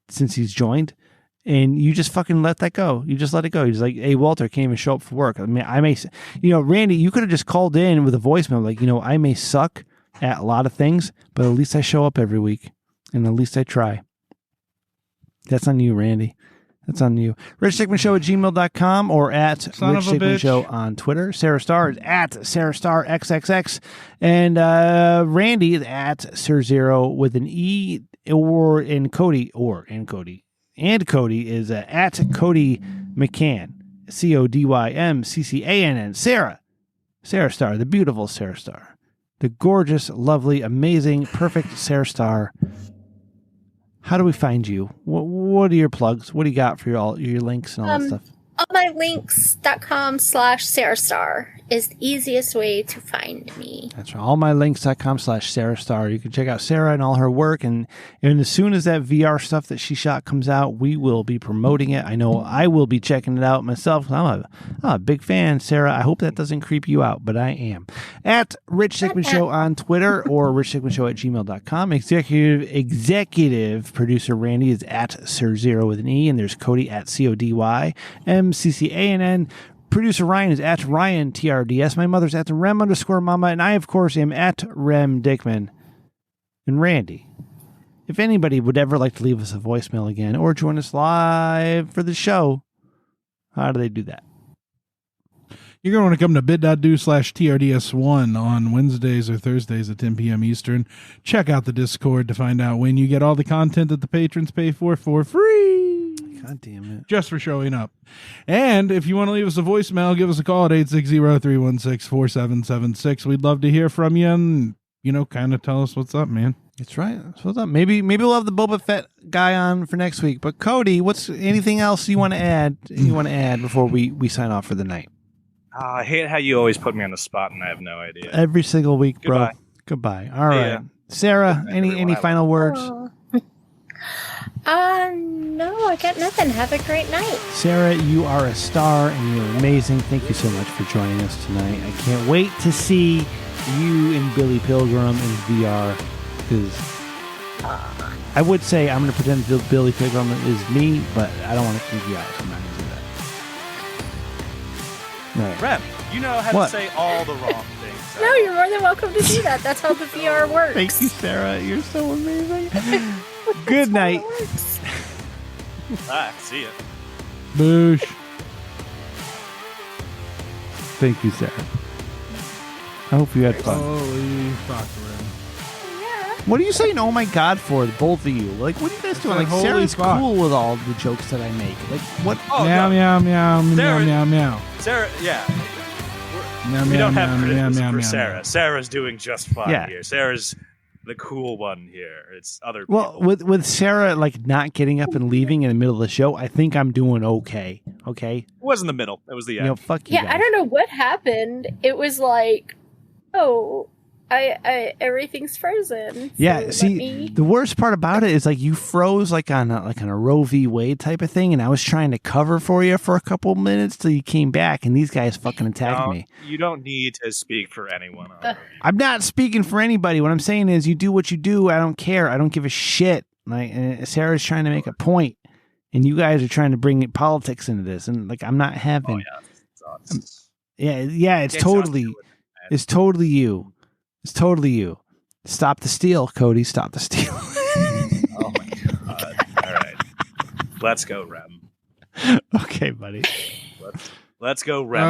since he's joined. And you just fucking let that go. You just let it go. He's like, hey, Walter, can't even show up for work. I mean, I may, Randy, you could have just called in with a voicemail like, I may suck at a lot of things, but at least I show up every week. And at least I try. That's on you, Randy. That's on you. RichDickmanShow@gmail.com or at Rich Dickman Show on Twitter. Sara Star is at Sara Star XXX. And Randy is at Sir Zero with an E and Cody. And Cody is at Cody McCann, CODYMCCANN. Sara Star, the beautiful Sara Star, the gorgeous, lovely, amazing, perfect Sara Star. How do we find you? What are your plugs? What do you got for your links and all that stuff? allmylinks.com/Sara Star is the easiest way to find me. That's right. allmylinks.com/Sara Star. You can check out Sara and all her work. And as soon as that VR stuff that she shot comes out, we will be promoting it. I know I will be checking it out myself. I'm a big fan, Sara. I hope that doesn't creep you out, but I am. At Rich Dickman Show on Twitter or richdickmanshow@gmail.com. Executive producer Randy is at Sir Zero with an E, and there's Cody at CODYMCCANN. Producer Ryan is at Ryan TRDS. My mother's at Rem_Mama, and I, of course, am at Rem Dickman. And Randy, if anybody would ever like to leave us a voicemail again or join us live for the show, how do they do that? You're going to want to come to bit.do/TRDS1 on Wednesdays or Thursdays at 10 p.m. Eastern. Check out the Discord to find out when you get all the content that the patrons pay for free. God damn it. Just for showing up. And if you want to leave us a voicemail, give us a call at 860-316-4776. We'd love to hear from you and, kind of tell us what's up, man. That's right. That's what's up. Maybe we'll have the Boba Fett guy on for next week. But Cody, what's anything else you want to add? Before we sign off for the night? I hate how you always put me on the spot and I have no idea. Every single week, bro. Goodbye. All right. Sara, any final words? No, I got nothing. Have a great night. Sara, you are a star and you're amazing. Thank you so much for joining us tonight. I can't wait to see you and Billy Pilgrim in VR, because I would say I'm going to pretend Billy Pilgrim is me, but I don't want to keep you out, so I'm not going to do that. Right. Rem, you know how to say all the wrong things. No, you're more than welcome to do that. That's how the VR works. Thank you, Sara. You're so amazing. Good night. See ya. Boosh. Thank you, Sara. I hope you had fun. Holy fuck, Ren. Yeah. What are you saying, oh my God, for both of you? Like, what are you guys doing? Like, Sarah's cool with all the jokes that I make. Like, what? Oh, meow, meow, meow, meow, meow, meow. Sara, yeah. We don't have criticism for Sara. Sara's doing just fine here. Sara's the cool one here. It's other people. Well, with Sara, like, not getting up and leaving in the middle of the show, I think I'm doing okay. Okay? It wasn't the middle. It was the end. Fuck you guys. I don't know what happened. It was like, I everything's frozen. Yeah, see, the worst part about it is, like, you froze like on a Roe v. Wade type of thing, and I was trying to cover for you for a couple minutes till you came back, and these guys fucking attacked me. You don't need to speak for anyone. I'm not speaking for anybody. What I'm saying is, you do what you do. I don't care. I don't give a shit. Like, Sarah's trying to make a point, and you guys are trying to bring politics into this, and like I'm not having. It's totally you. It's totally you. Stop the steal, Cody. Stop the steal. Oh my god! All right, let's go, Rem. Okay, buddy. Let's go, Rem.